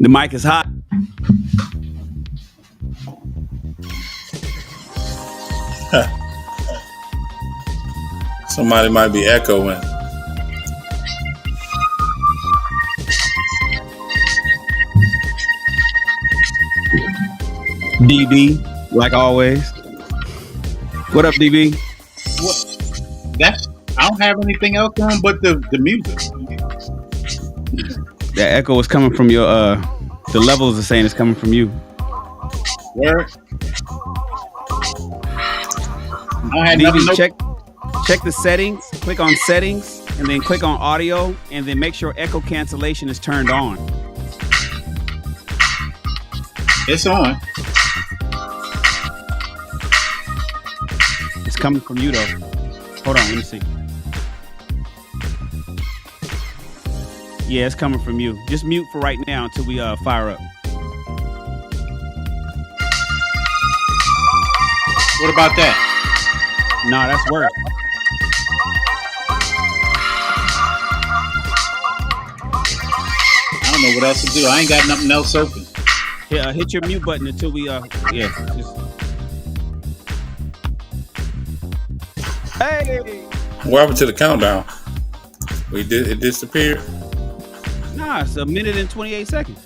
The mic is hot. Somebody might be echoing. DB, like always. What up, DB? What? That's I don't have anything else on but the music. That echo is coming from your the levels are saying it's coming from you. Where? DB, check the settings, click on settings, and then click on audio, and then make sure echo cancellation is turned on. It's on. It's coming from you though. Hold on, let me see. Yeah, it's coming from you. Just mute for right now until we fire up. What about that? Nah, that's worse. I don't know what else to do. I ain't got nothing else open. Yeah, hit your mute button until we yeah. Hey. What happened to the countdown? It disappeared? Nah, it's 1 minute and 28 seconds.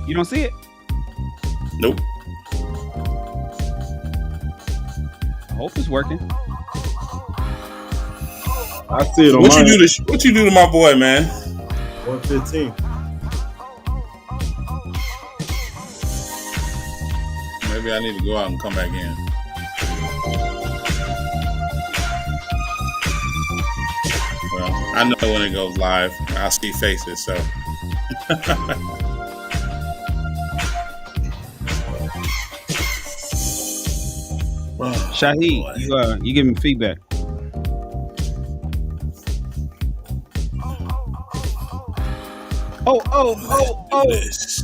You don't see it? Nope. I hope it's working. I see it on What you do to my boy, man? 115. Maybe I need to go out and come back in. Well, I know when it goes live. I see faces, so. Oh, Shahid, boy. you give me feedback. Let's do Oh. this.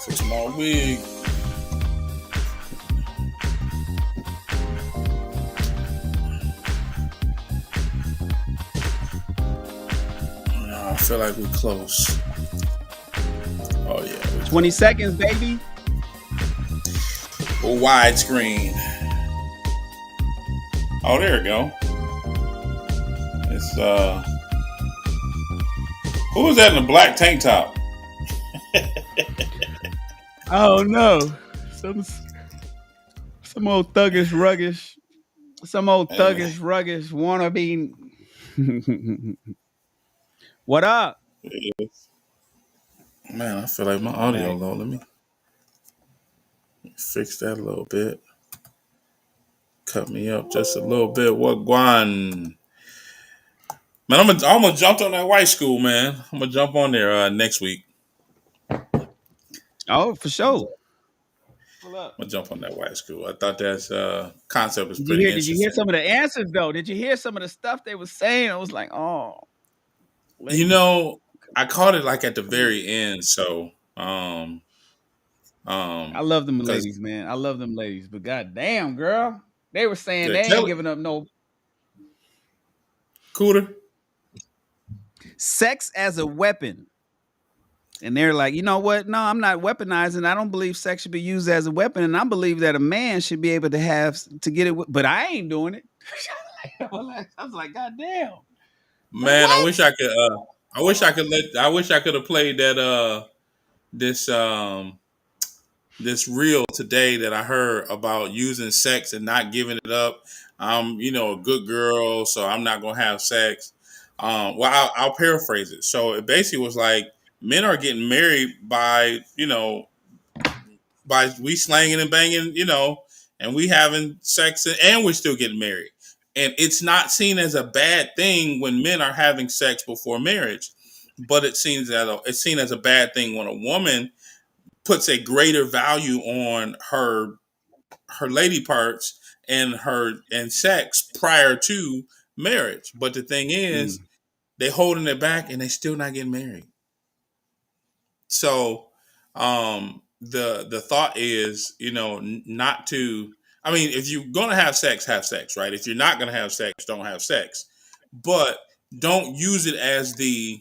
Fix my wig. No, I feel like we're close. Oh yeah, we're 20 close. seconds, baby. A widescreen. Oh, there we go. It's who was that in the black tank top? Oh no. Some old thuggish ruggish. Some old Hey, thuggish ruggish wannabe. What up? man, I feel like my audio low. Let me fix that a little bit. Cut me up just a little bit. What Guan? Man, I'm gonna jump on that white school, man. I'm gonna jump on there next week. Oh, for sure. Pull up. I'm gonna jump on that white school. I thought that concept was Did you pretty hear? Did you hear interesting. some of the answers though? Did you hear some of the stuff they were saying? I was like, oh, You ladies, know, I caught it like at the come on. very end, so I love them because ladies, man. I love them ladies, but goddamn, girl, they were saying the they ain't Kelly giving up no Cooter. sex as a weapon. And they're like, you know what? No, I'm not weaponizing. I don't believe sex should be used as a weapon, and I believe that a man should be able to have to get it. But I ain't doing it. I was like, God damn. Like Man, I what? wish I could. I wish I could let. I wish I could have played that. This this reel today that I heard about using sex and not giving it up. I'm, a good girl, so I'm not gonna have sex. Well, I'll paraphrase it. So it basically was like men are getting married by, by we slanging and banging, and we having sex and we're still getting married. And it's not seen as a bad thing when men are having sex before marriage, but it's seen as a bad thing when a woman puts a greater value on her lady parts and sex prior to marriage. But the thing is, Mm, they holding it back and they still not getting married. So the thought is, not to. I mean, if you're gonna have sex, right? If you're not gonna have sex, don't have sex. But don't use it as the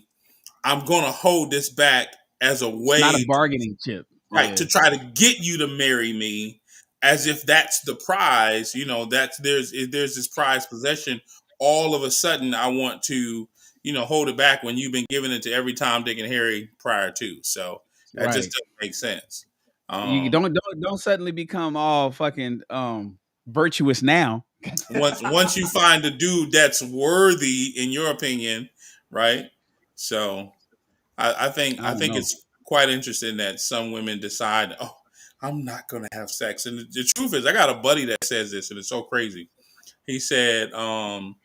I'm gonna hold this back as a it's not a way bargaining chip. right Yeah, to try to get you to marry me as if that's the prize. That's there's this prized possession. All of a sudden I want to hold it back when you've been giving it to every Tom, Dick, and Harry prior to. So that just right. doesn't make sense. You um don't suddenly become all fucking virtuous now. once you find a dude that's worthy in your opinion, right? So I I don't think know. it's quite interesting that some women decide, oh, I'm not gonna have sex. And the truth is, I got a buddy that says this, and it's so crazy. He said, one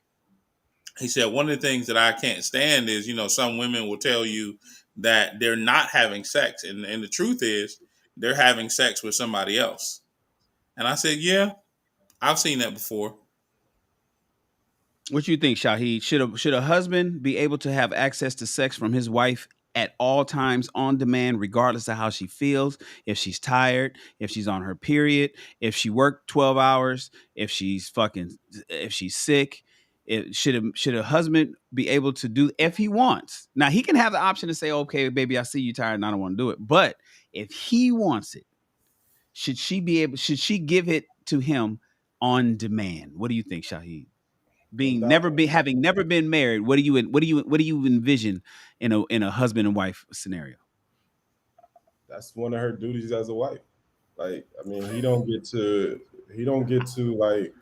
of the things that I can't stand is, some women will tell you that they're not having sex, and the truth is, they're having sex with somebody else. And I said, yeah, I've seen that before. What you think, Shahid? Should a husband be able to have access to sex from his wife at all times on demand, regardless of how she feels? If she's tired, if she's on her period, if she worked 12 hours, if she's sick, should a husband be able to do if he wants? Now he can have the option to say, "Okay, baby, I see you tired, and I don't want to do it." But if he wants it, should she be able? Should she give it to him on demand? What do you think, Shahid? Being Without, never be having never been married, what do you envision in a husband and wife scenario? that's one of her duties as a wife. Like, I mean, he don't get to like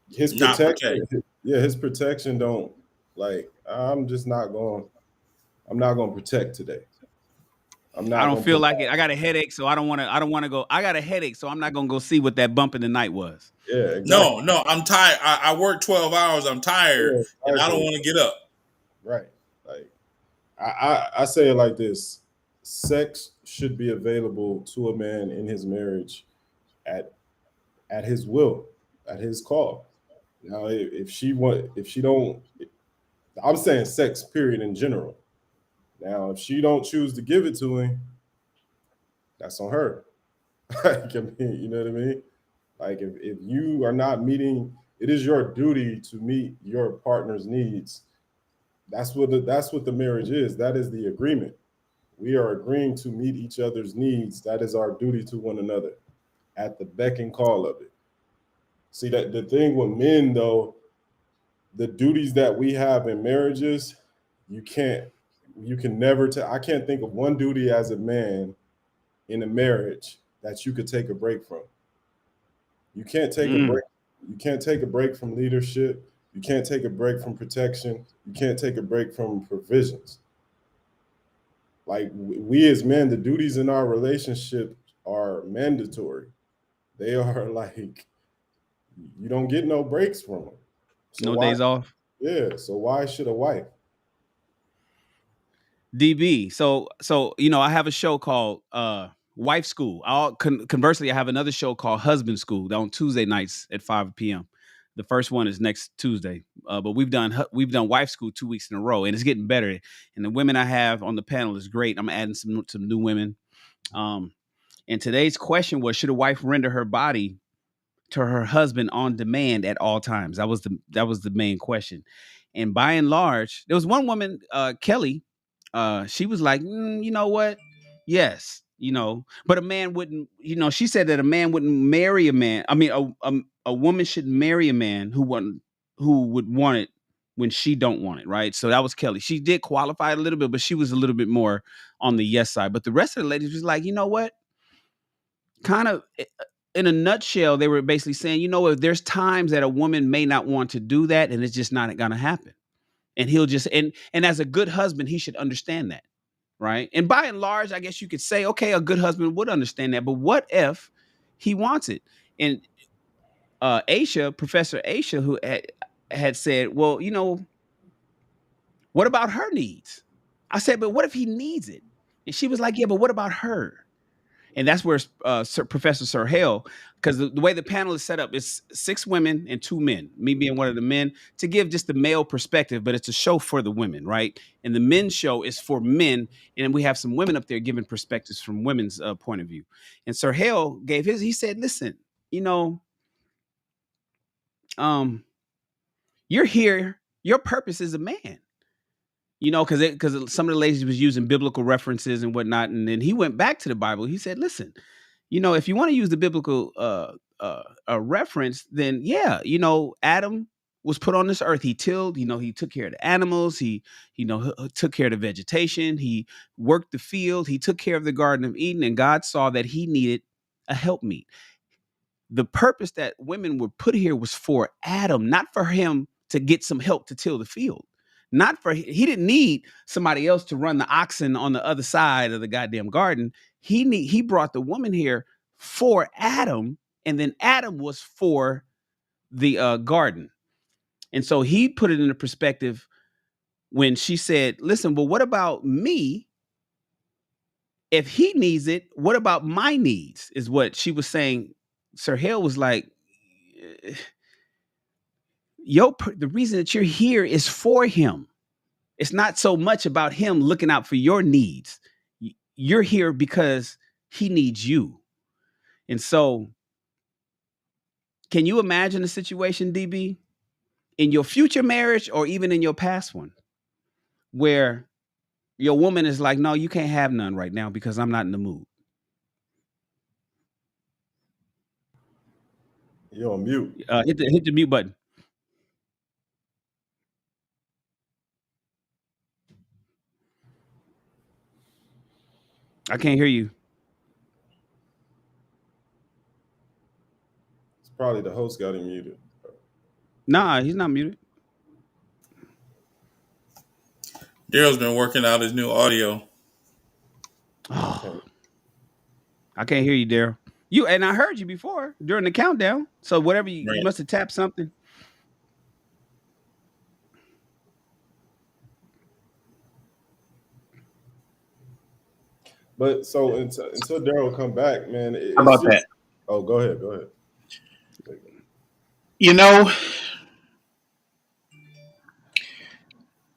his Not protection. protect. Yeah, his protection don't like. I'm not going to protect today. I'm I not don't going to feel put. like it. I got a headache, so I don't want to go. I got a headache, so I'm not gonna go see what that bump in the night was. Yeah, No, exactly. no, I'm tired. I work 12 hours. I'm tired, Yeah, and I don't exactly. want to get up. Right. Like I say it like this: sex should be available to a man in his marriage at at his will, at his call. Now, if she don't, I'm saying sex period in general. Now, if she don't choose to give it to him, that's on her. Like, I mean, you know what I mean? Like, if you are not meeting, it is your duty to meet your partner's needs. That's what the marriage is. That is the agreement. We are agreeing to meet each other's needs. That is our duty to one another at the beck and call of it. See, that the thing with men though, the duties that we have in marriages, you can't, you can never I can't think of one duty as a man in a marriage that you could take a break from. You can't take a Mm. break. You can't take a break from leadership. You can't take a break from protection. You can't take a break from provisions. Like we as men, the duties in our relationship are mandatory. They are like you don't get no breaks from them. So No why? days off. Yeah. So why should a wife? DB. So I have a show called Wife School. Conversely, I have another show called Husband School on Tuesday nights at 5 p.m. The first one is next Tuesday, but we've done Wife School 2 weeks in a row, and it's getting better. And the women I have on the panel is great. I'm adding some new women. Um, and today's question was: should a wife render her body to her husband on demand at all times? That was the main question. And by and large, there was one woman, Kelly. She was like, you know what? Yes, but a man wouldn't. She said that a man wouldn't marry a man. I mean, a woman should marry a man who would want it when she don't want it, right? So that was Kelly. She did qualify a little bit, but she was a little bit more on the yes side. But the rest of the ladies was like, you know what? Kind of in a nutshell, they were basically saying, if there's times that a woman may not want to do that, and it's just not going to happen. And he'll just and as a good husband, he should understand that, right? And by and large, I guess you could say, okay, a good husband would understand that. But what if he wants it? And Professor Aisha, who had said, well, what about her needs? I said, but what if he needs it? And she was like, yeah, but what about her? And that's where Professor Sir Hale, because the way the panel is set up, it's 6 women and 2 men, me being one of the men, to give just the male perspective, but it's a show for the women, right? And the men's show is for men, and we have some women up there giving perspectives from women's point of view. And Sir Hale gave he said, listen, you know, um, you're here, your purpose is a man. Because some of the ladies was using biblical references and whatnot, and then he went back to the Bible. He said, "Listen, if you want to use the biblical reference, then yeah, Adam was put on this earth. He tilled. He took care of the animals. He, took care of the vegetation. He worked the field. He took care of the Garden of Eden, and God saw that he needed a helpmeet. The purpose that women were put here was for Adam, not for him to get some help to till the field. Not for he didn't need somebody else to run the oxen on the other side of the goddamn garden. He brought the woman here for Adam, and then Adam was for the garden. And so he put it into perspective when she said, "Listen, well, what about me? If he needs it, what about my needs?" Is what she was saying. Sir Hale was like, the reason that you're here is for him. It's not so much about him looking out for your needs. You're here because he needs you. And so, can you imagine a situation, DB, in your future marriage or even in your past one, where your woman is like, no, you can't have none right now because I'm not in the mood? You're on mute. Hit the mute button. I can't hear you. It's probably the host got him muted. Nah, he's not muted. Daryl's been working out his new audio. Oh, I can't hear you, Daryl. And I heard you before during the countdown. So whatever you Right. must have tapped something. But so until Daryl come back, man, How it's about that? just. Oh, go ahead, go ahead. You know,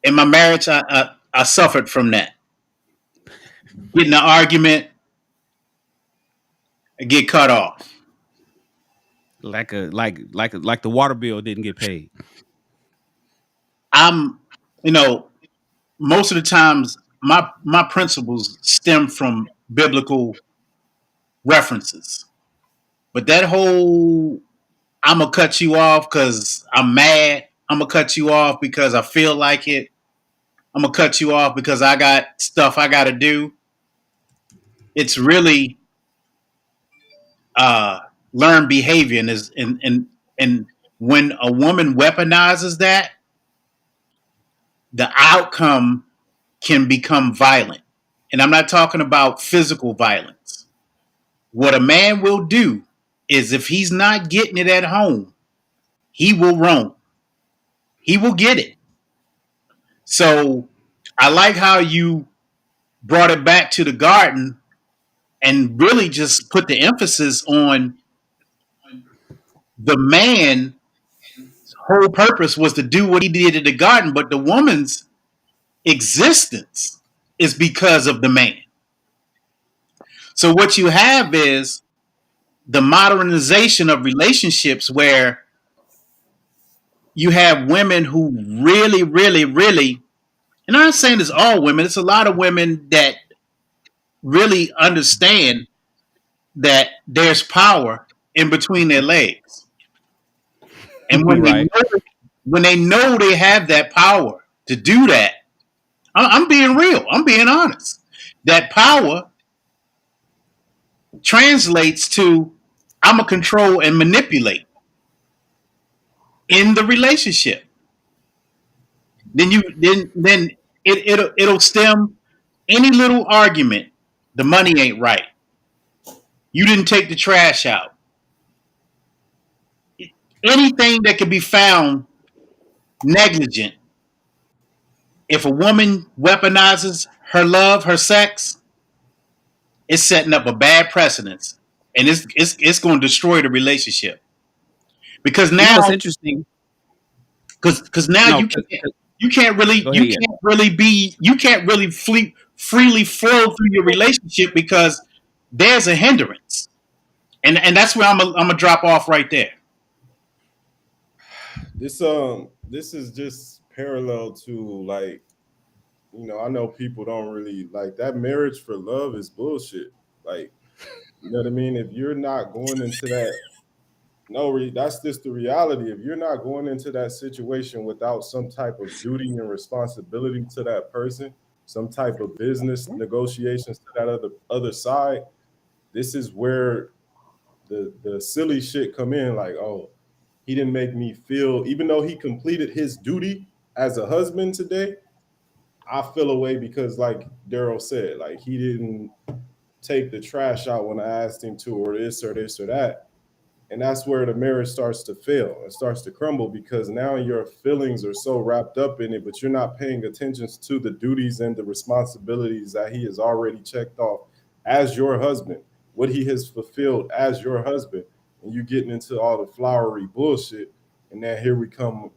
in my marriage, I suffered from that. Get in an argument, I get cut off. Like the water bill didn't get paid. I'm, you know, most of the times my principles stem from biblical references. But that whole I'm gonna cut you off because I'm mad. I'm gonna cut you off because I feel like it. I'm gonna cut you off because I got stuff I got to do. It's really uh, learned behavior, and is and when a woman weaponizes that, the outcome can become violent. And I'm not talking about physical violence. What a man will do is if he's not getting it at home, he will roam. He will get it. So I like how you brought it back to the garden and really just put the emphasis on the man's whole purpose was to do what he did in the garden, but the woman's existence is because of the man. So what you have is the modernization of relationships where you have women who really, really, really, and I'm not saying it's all women, it's a lot of women that really understand that there's power in between their legs. And Right. when they know they have that power to do that, I'm being real. I'm being honest. That power translates to I'm a control and manipulate in the relationship. Then it'll stem any little argument. The money ain't right. You didn't take the trash out. Anything that can be found negligent. If a woman weaponizes her love, her sex, it's setting up a bad precedence, and it's going to destroy the relationship because You know now what's interesting? because now No, you can't really go ahead. Yeah. you can't really freely flow through your relationship because there's a hindrance, and that's where I'm gonna drop off right there. This is just parallel to, like, I know people don't really like that. Marriage for love is bullshit. Like, you know what I mean? If you're not going into that, no, that's just the reality. If you're not going into that situation without some type of duty and responsibility to that person, some type of business negotiations to that other side, this is where the silly shit come in. Like, oh, he didn't make me feel, even though he completed his duty as a husband today, I feel away because, like Daryl said, like, he didn't take the trash out when I asked him to, or this or that. And that's where the marriage starts to fail. It starts to crumble because now your feelings are so wrapped up in it, but you're not paying attention to the duties and the responsibilities that he has already checked off as your husband, what he has fulfilled as your husband. And you getting into all the flowery bullshit. And then here we come.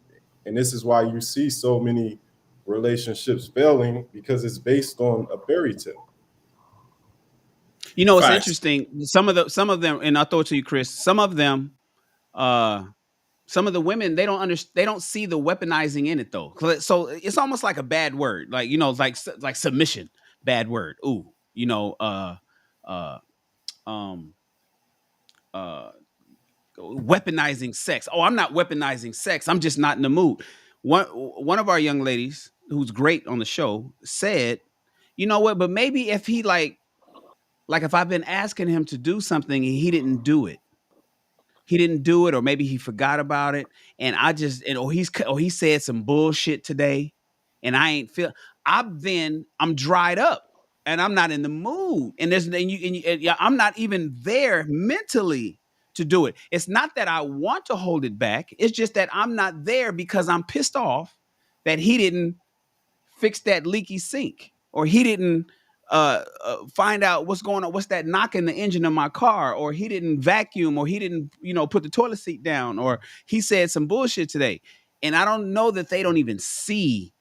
And this is why you see so many relationships failing, because it's based on a fairy tale. You know, it's Facts. interesting. Some of them, and I'll throw it to you, Chris. Uh, some of the women, they don't understand. They don't see the weaponizing in it though. So it's almost like a bad word, like, like submission, bad word. Ooh, uh, um, uh, weaponizing sex. Oh, I'm not weaponizing sex. I'm just not in the mood. One of our young ladies who's great on the show said, you know what? But maybe if he like if I've been asking him to do something and he didn't do it, or maybe he forgot about it, and I just or he said some bullshit today, and I ain't feel. I'm dried up, and I'm not in the mood, and yeah, I'm not even there mentally to do it. It's not that I want to hold it back. It's just that I'm not there because I'm pissed off that he didn't fix that leaky sink, or he didn't find out what's going on, what's that knock in the engine of my car, or he didn't vacuum, or he didn't, put the toilet seat down, or he said some bullshit today. And I don't know that they don't even see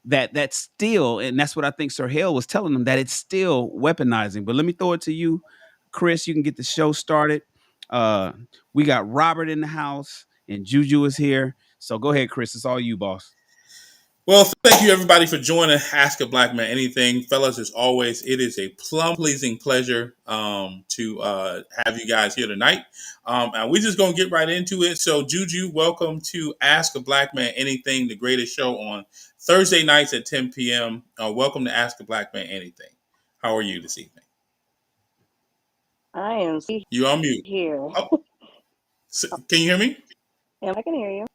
that that's still, and that's what I think Sir Hale was telling them, that it's still weaponizing. But let me throw it to you, Chris. You can get the show started. Uh, we got Robert in the house, and Juju is here. So go ahead, Chris. It's all you, boss. Well, thank you everybody for joining Ask a Black Man Anything. Fellas, as always, it is a plum pleasing pleasure to have you guys here tonight. And we're just going to get right into it. So, Juju, welcome to Ask a Black Man Anything, the greatest show on Thursday nights at 10 p.m. Welcome to Ask a Black Man Anything. How are you this evening? I am You on mute. here. Oh, can you hear me? Yeah, I can hear you.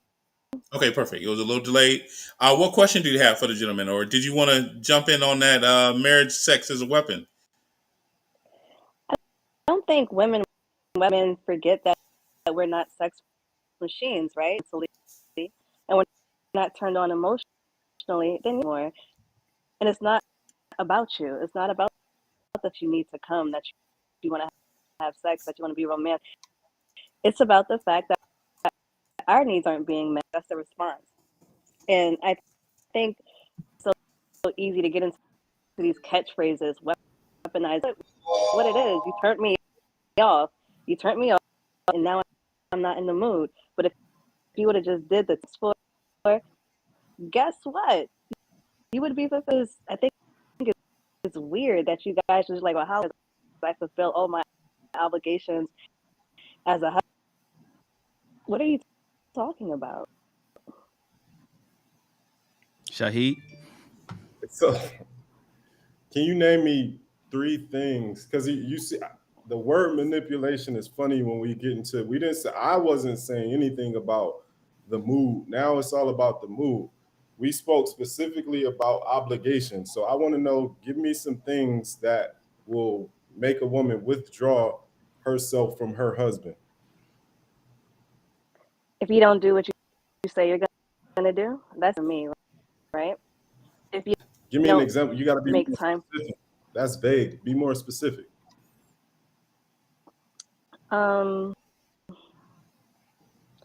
Okay, perfect. It was a little delayed. What question do you have for the gentleman, or did you want to jump in on that marriage sex as a weapon? I don't think women forget that we're not sex machines, right? And we're not turned on emotionally anymore. And it's not about you. It's not about that you need to come, that you want to have sex, that you want to be romantic. It's about the fact that our needs aren't being met. That's the response. And I think it's so easy to get into these catchphrases, weaponize it. What it is, you turned me off. You turned me off, and now I'm not in the mood. But if you would have just did the for, guess what? You would be fulfilled. I think it's weird that you guys just like, well, how does I fulfill all my obligations as a husband? What are you talking about? Shahid. So, can you name me 3 things? Because you see, the word manipulation is funny when we get into. We didn't say, I wasn't saying anything about the mood. Now it's all about the mood. We spoke specifically about obligation. So I want to know. Give me some things that will make a woman withdraw herself from her husband. If you don't do what you say you're going to do, that's me, right? If you Give me an don't example. You got to be make more time, specific. That's vague. Be more specific.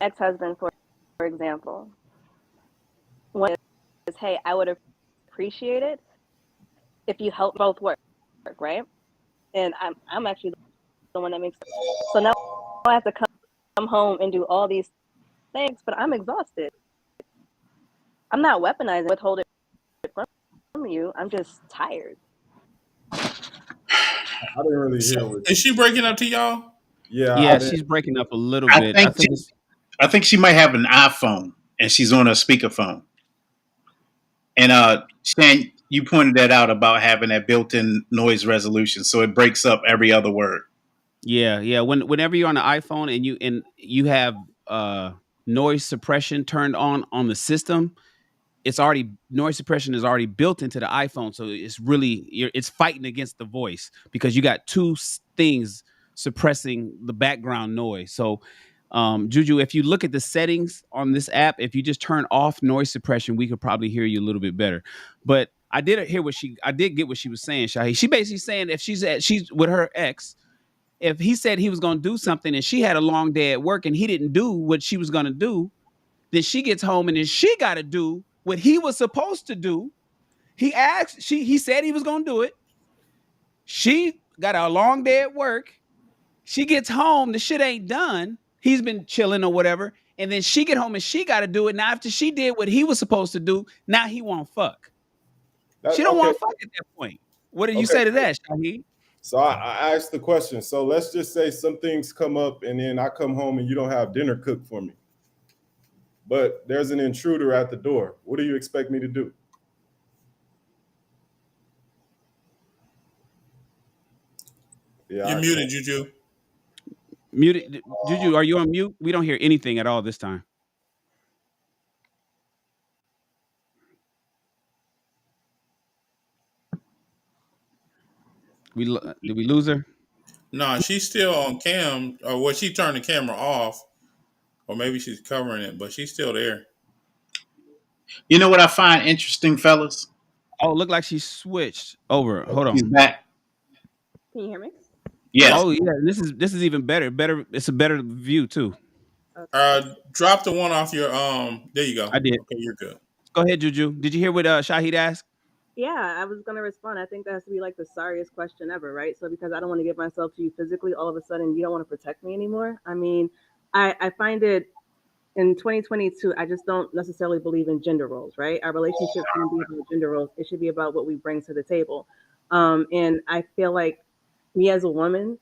Ex-husband, for example, one is, hey, I would appreciate it if you help both work, right? And I'm actually the one that makes it. So now I have to come home and do all these things, but I'm exhausted. I'm not weaponizing, withholding it from you. I'm just tired. I didn't really hear what. Is she breaking up to y'all? Yeah, I Yeah, didn't. she's breaking up a little I bit. I think think it's I think she might have an iPhone and she's on a speakerphone. And Shan, you pointed that out about having that built-in noise resolution, so it breaks up every other word. yeah. Whenever you're on the iPhone and you have noise suppression turned on the system, it's already noise suppression is already built into the iPhone, so it's fighting against the voice because you got two things suppressing the background noise. So, Juju, if you look at the settings on this app, if you just turn off noise suppression, we could probably hear you a little bit better. But I did get what she was saying, Shahi. She basically saying if she's with her ex, if he said he was going to do something and she had a long day at work and he didn't do what she was going to do, then she gets home and then she got to do what he was supposed to do. He said he was going to do it. She got a long day at work. She gets home, the shit ain't done. He's been chilling or whatever. And then she get home and she got to do it. Now, after she did what he was supposed to do, now he won't fuck. She don't Okay, want fuck at that point. What did you okay. say to that, Shahid? So I asked the question. So let's just say some things come up, and then I come home and you don't have dinner cooked for me. But there's an intruder at the door. What do you expect me to do? You're Yeah, muted, Juju. Muted. Juju, are you on mute? We don't hear anything at all this time. Did we lose her? No, she's still on cam, or well, she turned the camera off, or maybe she's covering it, but she's still there. You know what I find interesting, fellas? Oh, look like she switched over. Hold She's on. back. Can you hear me? Yes. Oh yeah, this is even better. Better. It's a better view too. Okay. Drop the one off your There you go. I did. Okay, you're good. Go ahead, Juju. Did you hear what Shahid asked? Yeah, I was gonna respond. I think that has to be like the sorriest question ever, right? So because I don't want to give myself to you physically, all of a sudden you don't want to protect me anymore. I mean, I find it in 2022, I just don't necessarily believe in gender roles, right? Our relationship shouldn't be about gender roles. It should be about what we bring to the table. And I feel like me as a woman,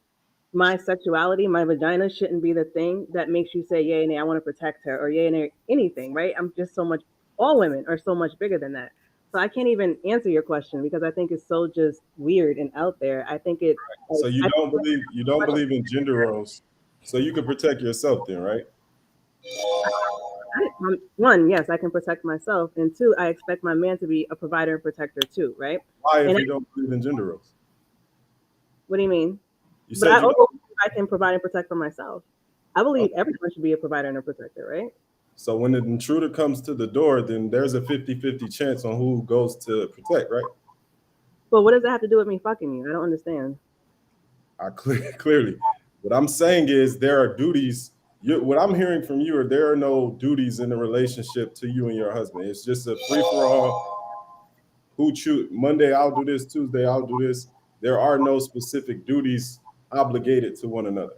my sexuality, my vagina shouldn't be the thing that makes you say, yay, nay, I want to protect her, or yay, nay, anything, right? I'm just so much, all women are so much bigger than that. So I can't even answer your question because I think it's so just weird and out there. I think it, So I you don't believe in gender roles. So you can protect yourself then, right? one, yes, I can protect myself, and two, I expect my man to be a provider and protector too, right? Why if And you don't believe in gender roles? what do you mean? You But I said you also don't. believe I can provide and protect for myself. I believe everyone should be a provider and a protector, right? So when the intruder comes to the door, then there's a 50-50 chance on who goes to protect, right? But what does that have to do with me fucking you? I don't understand. Clearly. What I'm saying is there are duties. What I'm hearing from you are there are no duties in the relationship to you and your husband. It's just a free for all. Who choose Monday? I'll do this. Tuesday I'll do this. There are no specific duties obligated to one another.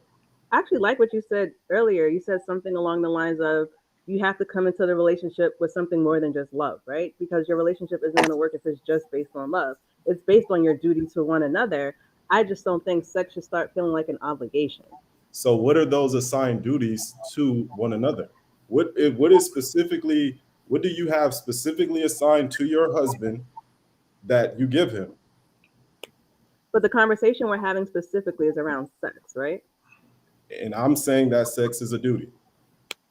I actually like what you said earlier. You said something along the lines of you have to come into the relationship with something more than just love, right? Because your relationship isn't going to work if it's just based on love. It's based on your duty to one another. I just don't think sex should start feeling like an obligation. So what are those assigned duties to one another? What is specifically what do you have specifically assigned to your husband that you give him? But the conversation we're having specifically is around sex, right? And I'm saying that sex is a duty.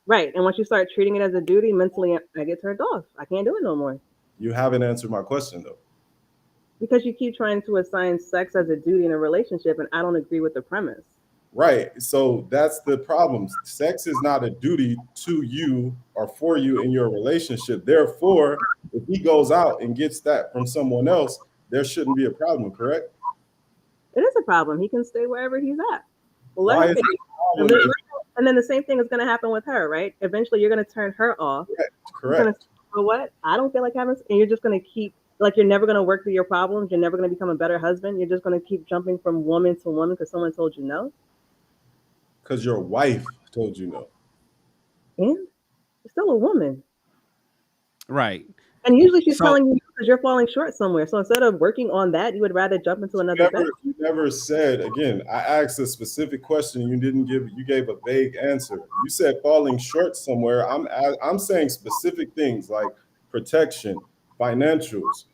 Right. And once you start treating it as a duty, mentally, I get turned off. I can't do it no more You haven't answered my question though. because you keep trying to assign sex as a duty in a relationship, and I don't agree with the premise. Right. So that's the problem. Sex is not a duty to you or for you in your relationship. Therefore, if he goes out and gets that from someone else, there shouldn't be a problem, correct? It is a problem. He can stay wherever he's at. Well, let Why him is it stay. a And problem if then the same thing is going to happen with her, right? Eventually, you're going to turn her off. You're going to correct? say, you know what? I don't feel like having, and you're just going to keep, like, you're never going to work through your problems. You're never going to become a better husband. You're just going to keep jumping from woman to woman because someone told you no. Because your wife told you no. And you're still a woman. Right. And usually she's So telling you because you're falling short somewhere. So instead of working on that, you would rather jump into another bed. You never said again. I asked a specific question. You didn't give. You gave a vague answer. You said falling short somewhere. I'm saying specific things like protection, financials.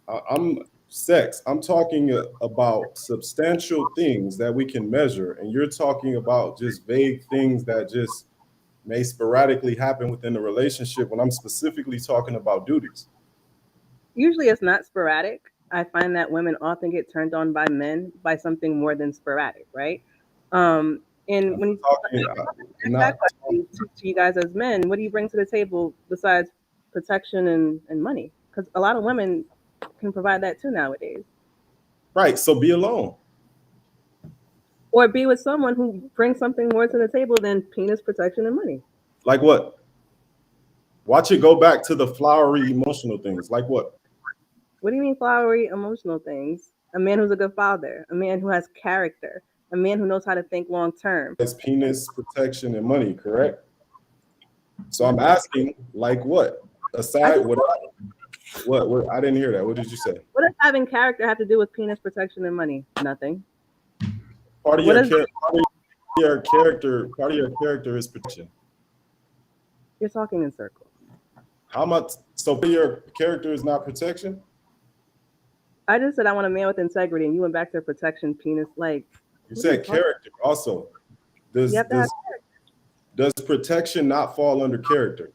I'm sex. I'm talking about substantial things that we can measure, and you're talking about just vague things that just may sporadically happen within the relationship. When I'm specifically talking about duties. Usually it's not sporadic. I find that women often get turned on by men by something more than sporadic, right? And I'm when you talking. I'm ask that not. question to you guys as men, what do you bring to the table besides protection and money? Because a lot of women can provide that too nowadays. Right. So be alone. Or be with someone who brings something more to the table than penis protection and money. Like what? Watch it go back to the flowery emotional things. Like what? What do you mean flowery emotional things? A man who's a good father, a man who has character, a man who knows how to think long term. It's penis protection and money, correct? So I'm Yep. asking, like what? I Aside just what? I didn't hear that. What did you say? What does having character have to do with penis protection and money? Nothing. Part of What your does part of your character is protection. You're talking in circles? How much? So part of your character is not protection. I just said I want a man with integrity, and you went back to protection, penis. Like, You what are you said talking? character also. You Does have to have. does does protection not fall under character?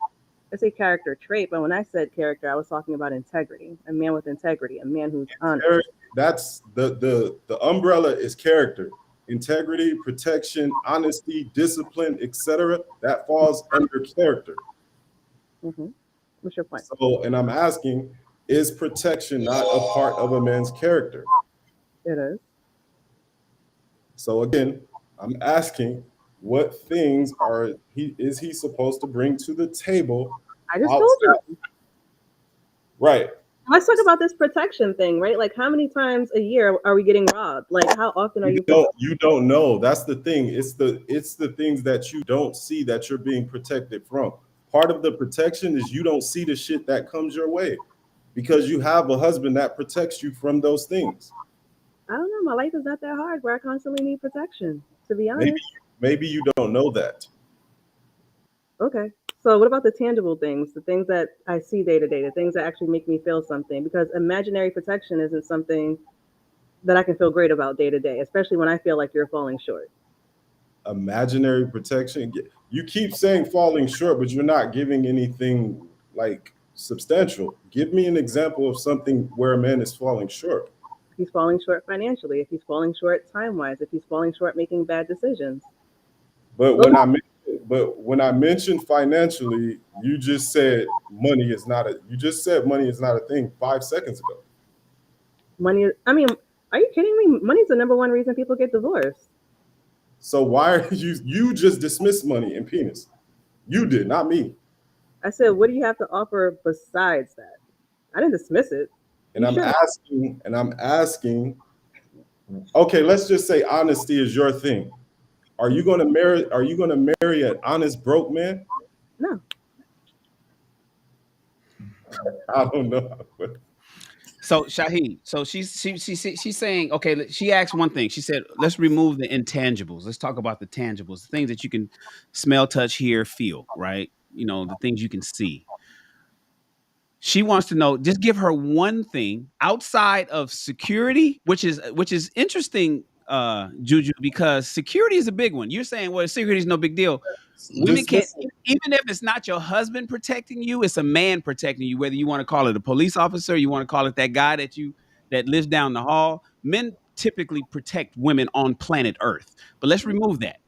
It's a character trait, but when I said character, I was talking about integrity. A man with integrity, a man who's honest. That's the umbrella is character, integrity, protection, honesty, discipline, etc. That falls under character. Mm-hmm. What's your point? So, and I'm asking, Is protection not a part of a man's character? It is. So again, I'm asking, what things he supposed to bring to the table I just told outside? you. Right. Let's talk about this protection thing, right? Like, how many times a year are we getting robbed? Like, how often are You you don't you don't know. That's the thing. It's the things that you don't see that you're being protected from. Part of the protection is you don't see the shit that comes your way because you have a husband that protects you from those things. I don't know. My life is not that hard where I constantly need protection, to be Maybe honest. maybe you don't know that. Okay. So, what about the tangible things, the things that I see day to day, the things that actually make me feel something? Because imaginary protection isn't something that I can feel great about day to day, especially when I feel like you're falling short. Imaginary protection. You keep saying falling short, but you're not giving anything like substantial. Give me an example of something where a man is falling short. If he's falling short financially, if he's falling short time wise, if he's falling short making bad decisions. But Those when I mentioned financially, you just said money is not a. You just said money is not a thing 5 seconds ago. money. I mean, are you kidding me? Money's the number one reason people get divorced. So why are you just dismissed money and penis? You did, not me. I said, what do you have to offer besides that? I didn't dismiss it. And You shouldn't. I'm asking. Okay, let's just say honesty is your thing. Are you going to marry? Are you going to marry an honest broke man? No. I don't know. So Shahid, so she's saying, okay, she asked one thing. She said, let's remove the intangibles. Let's talk about the tangibles, the things that you can smell, touch, hear, feel, right? You know, the things you can see. She wants to know, just give her one thing outside of security, which is interesting, Juju, because security is a big one. You're saying, well, security is no big deal. Women can't, Dismiss. even if it's not your husband protecting you, it's a man protecting you, whether you want to call it a police officer, you want to call it that guy that lives down the hall. Men typically protect women on planet Earth. But let's remove that.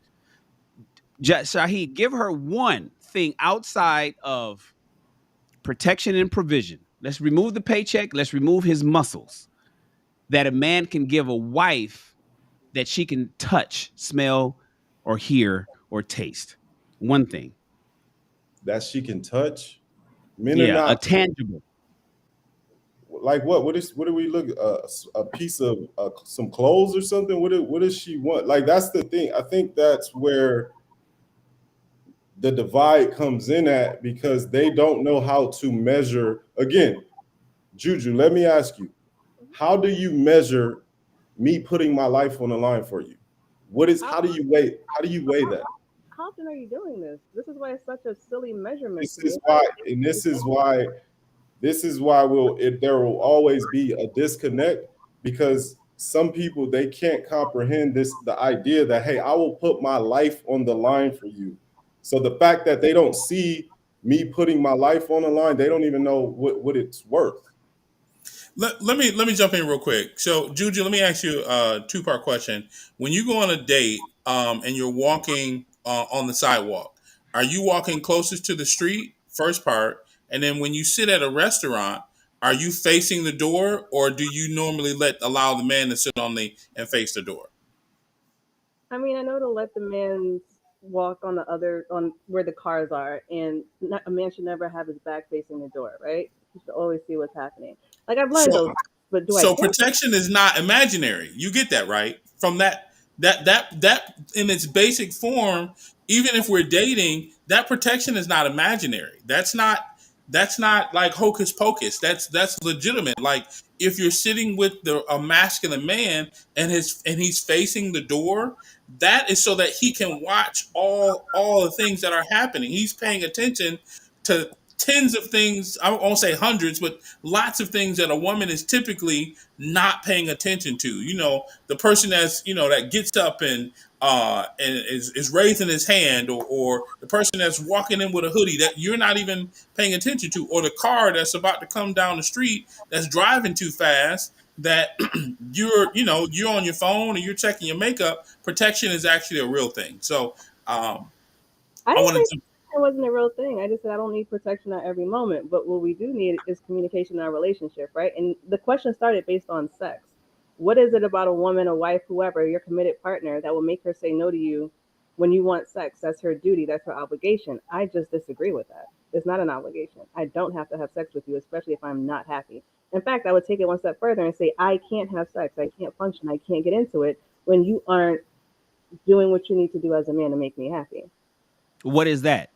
Shahid, give her one thing outside of protection and provision. Let's remove the paycheck. Let's remove his muscles that a man can give a wife that she can touch, smell, or hear or taste. One thing. That she can touch. Men are Yeah, a not tangible. like what? What do we look? A piece of some clothes or something? What does she want? Like that's the thing. I think that's where the divide comes in at because they don't know how to measure. Again, Juju, let me ask you: how do you measure me putting my life on the line for you? What is? How, How do you weigh? How do you weigh how, that? how often are you doing this? This is why it's such a silly measurement This to me. is why, and this is why there will always be a disconnect because some people they can't comprehend the idea that hey, I will put my life on the line for you. So the fact that they don't see me putting my life on the line, they don't even know what it's worth. Let me jump in real quick. So, Juju, let me ask you a two-part question. When you go on a date, and you're walking on the sidewalk, are you walking closest to the street? First part, and then when you sit at a restaurant, are you facing the door, or do you normally allow the man to sit on the and face the door? I mean, I know to let the man walk on the other on where the cars are, and not, a man should never have his back facing the door, right? He should always see what's happening. Like I've learned So, those, but do I So care? protection is not imaginary. You get that, right? From that in its basic form, even if we're dating, that protection is not imaginary. That's not like hocus pocus. That's legitimate. Like if you're sitting with a masculine man and he's facing the door, that is so that he can watch all the things that are happening. He's paying attention to tens of things. I won't say hundreds, but lots of things that a woman is typically not paying attention to. The person that gets up and is raising his hand, or the person that's walking in with a hoodie that you're not even paying attention to, or the car that's about to come down the street that's driving too fast that you're on your phone or you're checking your makeup. Protection is actually a real thing. So I I didn't wanted say to. It wasn't a real thing. I just said I don't need protection at every moment. But what we do need is communication in our relationship, right? And the question started based on sex. What is it about a woman, a wife, whoever, your committed partner that will make her say no to you when you want sex? That's her duty, that's her obligation. I just disagree with that. It's not an obligation. I don't have to have sex with you, especially if I'm not happy. In fact, I would take it one step further and say, I can't have sex. I can't function. I can't get into it when you aren't doing what you need to do as a man to make me happy. What is that?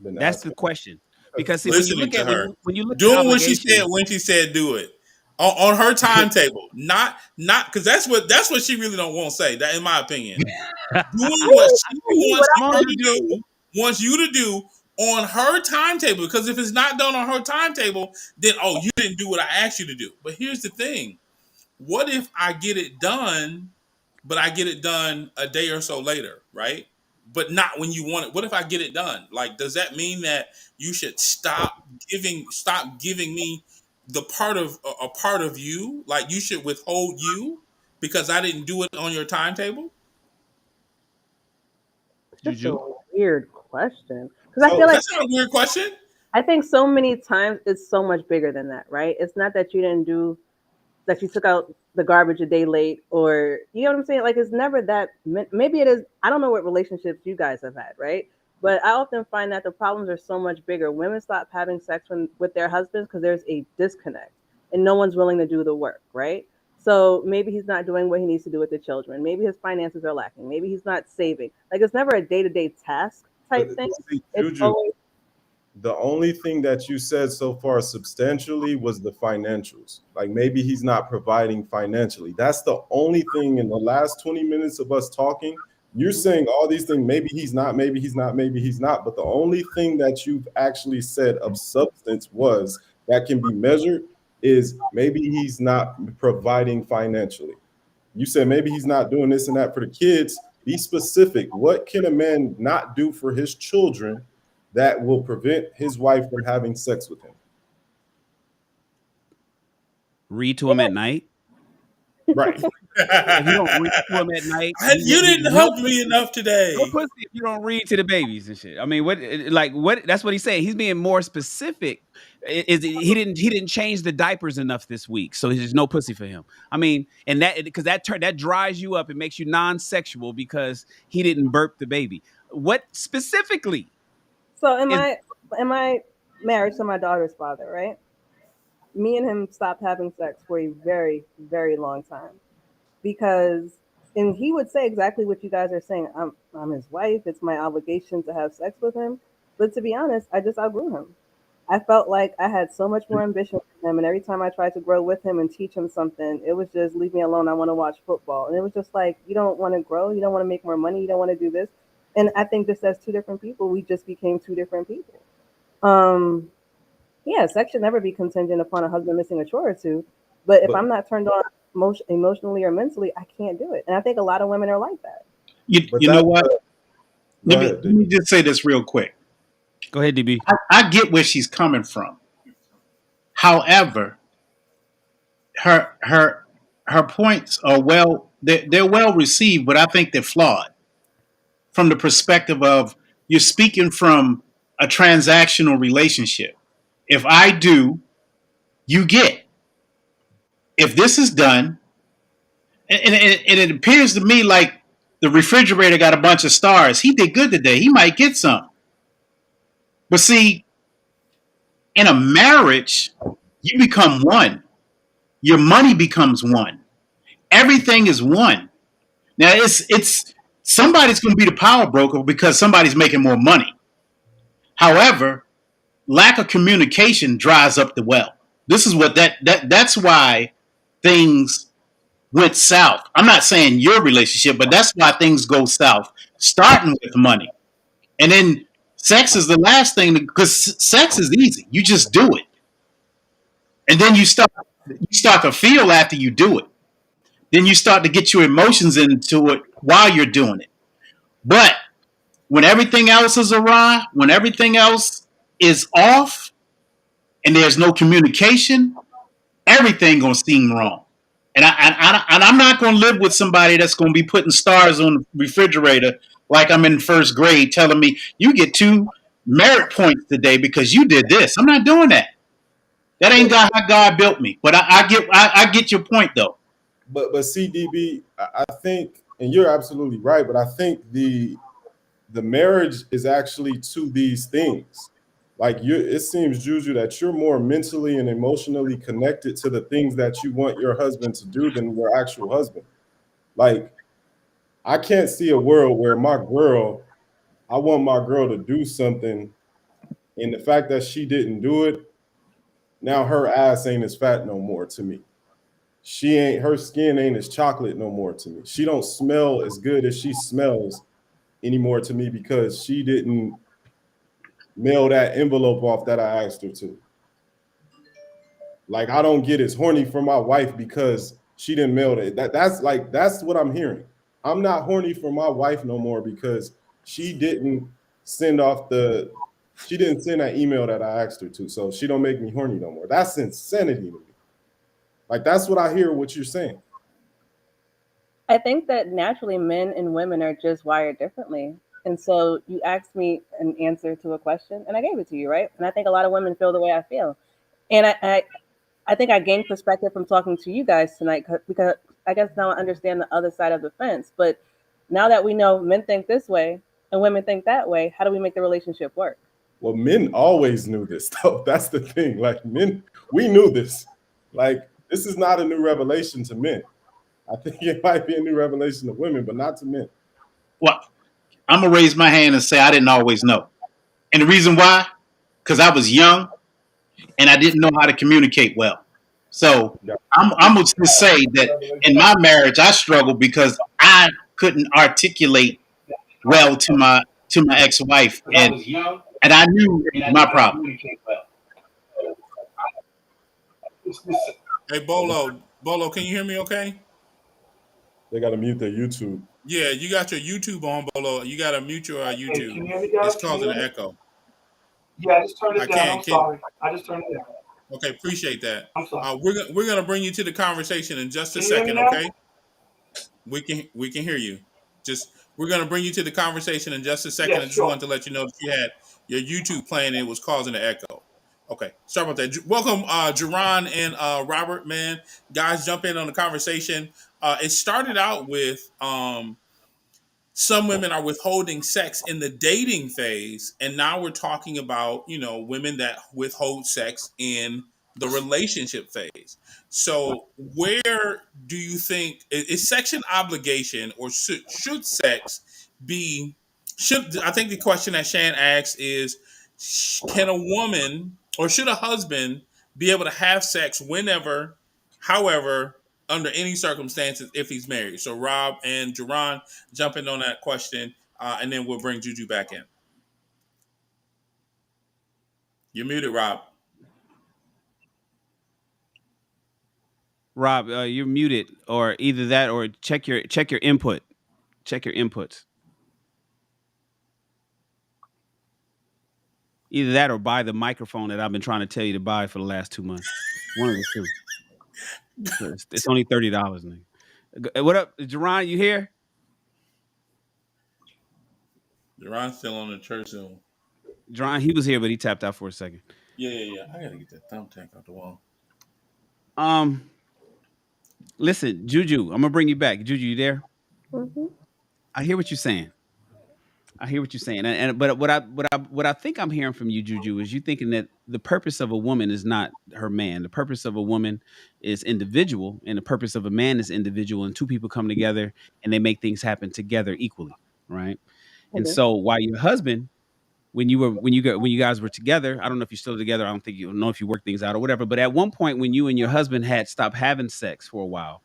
Been That's the asking. question. Because see, when you Listening look to at her, when you look at doing obligation, when she said do it on her timetable, not because that's what she really don't want to say. That, in my opinion, doing what she wants come on, her to DB. do, wants you to do on her timetable. Because if it's not done on her timetable, then you didn't do what I asked you to do. But here's the thing: what if I get it done, but I get it done a day or so later, right? But not when you want it. What if I get it done? Like, does that mean that you should stop giving me the part of you? Like, you should withhold you because I didn't do it on your timetable? It's just a Juju. weird question because I feel So like That's not a weird question. I think so many times it's so much bigger than that, right? It's not that you didn't do that you took out the garbage a day late or you know what I'm saying? Like it's never that maybe it is I don't know what relationships you guys have had, right? But I often find that the problems are so much bigger. Women stop having sex with their husbands because there's a disconnect and no one's willing to do the work, right? So maybe he's not doing what he needs to do with the children. Maybe his finances are lacking. Maybe he's not saving. Like it's never a day-to-day task but type thing. see, It's Juju, always the only thing that you said so far substantially was the financials. Like maybe he's not providing financially. That's the only thing in the last 20 minutes of us talking. You're saying all these things, maybe he's not, maybe he's not, maybe he's not. But the only thing that you've actually said of substance was that can be measured is maybe he's not providing financially. You said maybe he's not doing this and that for the kids. Be specific. What can a man not do for his children that will prevent his wife from having sex with him? Read to him at night. Right. If you don't read to him at night, You didn't no help me pussy. enough No today. pussy if you don't read to the babies and shit. I mean, what like what? That's what he's saying. He's being more specific. He didn't change the diapers enough this week, so there's no pussy for him. I mean, and that because that dries you up. It makes you non-sexual because he didn't burp the baby. What specifically so am is? I married to my daughter's father, right? Me and him stopped having sex for a very, very long time because and he would say exactly what you guys are saying. I'm his wife. It's my obligation to have sex with him. But to be honest, I just outgrew him. I felt like I had so much more ambition for him, and every time I tried to grow with him and teach him something, it was just leave me alone. I want to watch football, and it was just like you don't want to grow, you don't want to make more money, you don't want to do this. And I think just as two different people, we just became two different people. Um, yeah, sex should never be contingent upon a husband missing a chore or two. But if But I'm not turned on emotionally or mentally, I can't do it. And I think a lot of women are like that. You know that's what? go Let ahead, D. me just say this real quick. Go ahead, DB. I get where she's coming from. However, her her her points are they're well received, but I think they're flawed from the perspective of you're speaking from a transactional relationship. If I do, you get. If this is done, and it appears to me like the refrigerator got a bunch of stars. He did good today. He might get some. But see, in a marriage, you become one. Your money becomes one. Everything is one. Now it's somebody's going to be the power broker because somebody's making more money. However, lack of communication dries up the well. This is what that's why things went south. I'm not saying your relationship, but that's why things go south. Starting with money, and then sex is the last thing because sex is easy. You just do it, and then you start to feel after you do it. Then you start to get your emotions into it while you're doing it. But when everything else is awry, when everything else is off, and there's no communication, everything gonna seem wrong. And I'm not gonna live with somebody that's gonna be putting stars on the refrigerator like I'm in first grade, telling me you get 2 merit points today because you did this. I'm not doing that. That ain't But how God built me. But I get your point though. but CDB, I think, and you're absolutely right. But I think the marriage is actually to these things. Like you, it seems, Juju, that you're more mentally and emotionally connected to the things that you want your husband to do than your actual husband. Like, I can't see a world where I want my girl to do something, and the fact that she didn't do it, now her ass ain't as fat no more to me. She ain't, her skin ain't as chocolate no more to me. She don't smell as good as she smells anymore to me because she didn't mail that envelope off that I asked her to. Like, I don't get as horny for my wife because she didn't mail it. That's what I'm hearing. I'm not horny for my wife no more because she didn't send off the she didn't send that email that I asked her to. So she don't make me horny no more. That's insanity to me. Like, that's what I hear what you're saying. I think that naturally men and women are just wired differently. And so you asked me an answer to a question and I gave it to you, right? And I think a lot of women feel the way I feel. And I think I gained perspective from talking to you guys tonight because I guess now I understand the other side of the fence. But now that we know men think this way and women think that way, how do we make the relationship work? Well, men always knew this, though. That's the thing. Like, men, we knew this. Like, this is not a new revelation to men. I think it might be a new revelation to women, but not to men. Well, I'm gonna raise my hand and say I didn't always know. And the reason why, because I was young and I didn't know how to communicate well. So Yeah. I'm gonna just say that in my marriage I struggled because I couldn't articulate well to my ex-wife, and I knew it was my problem. Hey, Bolo, can you hear me? Okay. They got to mute their YouTube. Yeah, you got your YouTube on, Bolo. You got to mute your Hey, YouTube. can you hear me, It's guys? Can you causing hear an me? echo. Yeah, I just turned I it down. can't. I'm Can sorry. I just turned it down. Okay, appreciate that. I'm sorry. We're gonna bring you to the conversation in just a Can you hear me second. now? Okay, we can hear you. Just we're gonna bring you to the conversation in just a second. I Yes, just sure. wanted to let you know that you had your YouTube playing and it was causing an echo. Okay, sorry about that. Welcome, Jerron and Robert. Man, guys, jump in on the conversation. It started out with some women are withholding sex in the dating phase, and now we're talking about women that withhold sex in the relationship phase. So where do you think is sex an obligation, or should sex be should I think the question that Shan asked is, can a woman or should a husband be able to have sex whenever, however, under any circumstances if he's married? So Rob and Jerron, jump in on that question, and then we'll bring Juju back in. You're muted, Rob. Rob, you're muted, or either that, or check your input. Check your inputs. Either that, or buy the microphone that I've been trying to tell you to buy for the last 2 months. One of the two. It's only $30, nigga. What up, Jerron? You here? Jerron's still on the church Zoom. Jerron, he was here, but he tapped out for a second. Yeah. I gotta get that thumbtack out the wall. Um, Listen, Juju, I'm gonna bring you back. Juju, you there? Hmm. I hear what you're saying. I hear what you're saying, and but what I think I'm hearing from you, Juju, is you thinking that the purpose of a woman is not her man. The purpose of a woman is individual, and the purpose of a man is individual. And two people come together and they make things happen together equally, right? I And do. so, while your husband, when you guys were together, I don't know if you're still together. I don't think you know if you work things out or whatever. But at one point, when you and your husband had stopped having sex for a while,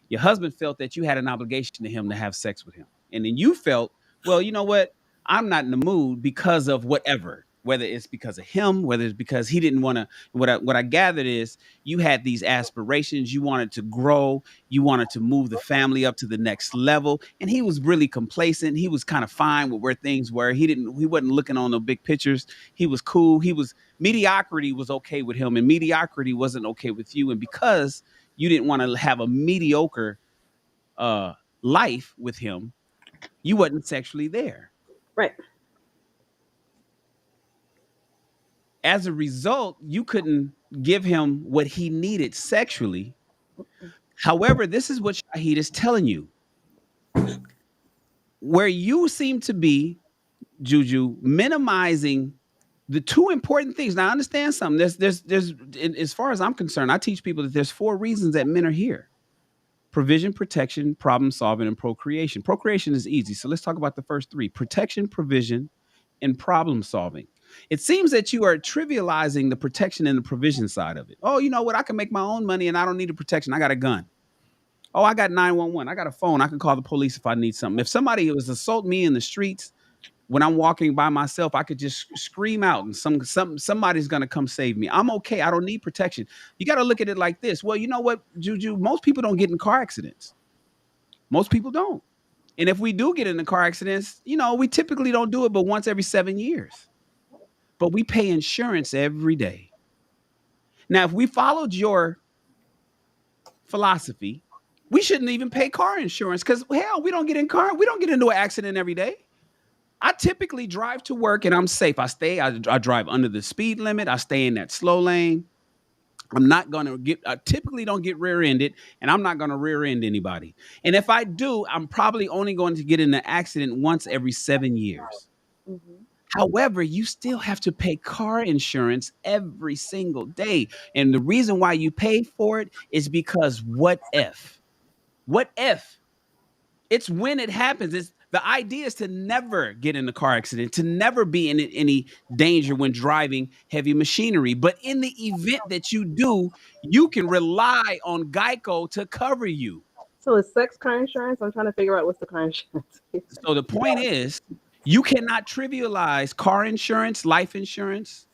your husband felt that you had an obligation to him to have sex with him. And then you felt, well, you know what? I'm not in the mood because of whatever, whether it's because of him, whether it's because he didn't want to. What I gathered is you had these aspirations. You wanted to grow. You wanted to move the family up to the next level. And he was really complacent. He was kind of fine with where things were. He wasn't looking on the big pictures. He was cool. Mediocrity was okay with him, and mediocrity wasn't okay with you. And because you didn't want to have a mediocre uh life with him, You wasn't sexually there. Right. As a result, you couldn't give him what he needed sexually. However, this is what Shahid is telling you. Where you seem to be, Juju, minimizing the two important things. Now, I understand something. As far as I'm concerned, I teach people that there's four reasons that men are here: provision, protection, problem solving, and procreation. Procreation is easy. So let's talk about the first three: protection, provision, and problem solving. It seems that you are trivializing the protection and the provision side of it. Oh, you know what? I can make my own money and I don't need a protection. I got a gun. Oh, I got 911. I got a phone. I can call the police if I need something. If somebody was assault me in the streets when I'm walking by myself, I could just scream out and somebody's gonna come save me. I'm okay. I don't need protection. You got to look at it like this. Well, you know what, Juju? Most people don't get in car accidents. Most people don't. And if we do get in the car accidents, we typically don't do it but once every 7 years. But we pay insurance every day. Now, if we followed your philosophy, we shouldn't even pay car insurance because hell, we don't get into an accident every day. I typically drive to work and I'm safe. I drive under the speed limit. I stay in that slow lane. I typically don't get rear-ended, and I'm not going to rear-end anybody. And if I do, I'm probably only going to get in an accident once every 7 years. Mm-hmm. However, you still have to pay car insurance every single day. And the reason why you pay for it is because what if? What if? It's when it happens. The idea is to never get in a car accident, to never be in any danger when driving heavy machinery. But in the event that you do, you can rely on Geico to cover you. So is sex car insurance? I'm trying to figure out what's the car insurance. So the point is, you cannot trivialize car insurance, life insurance.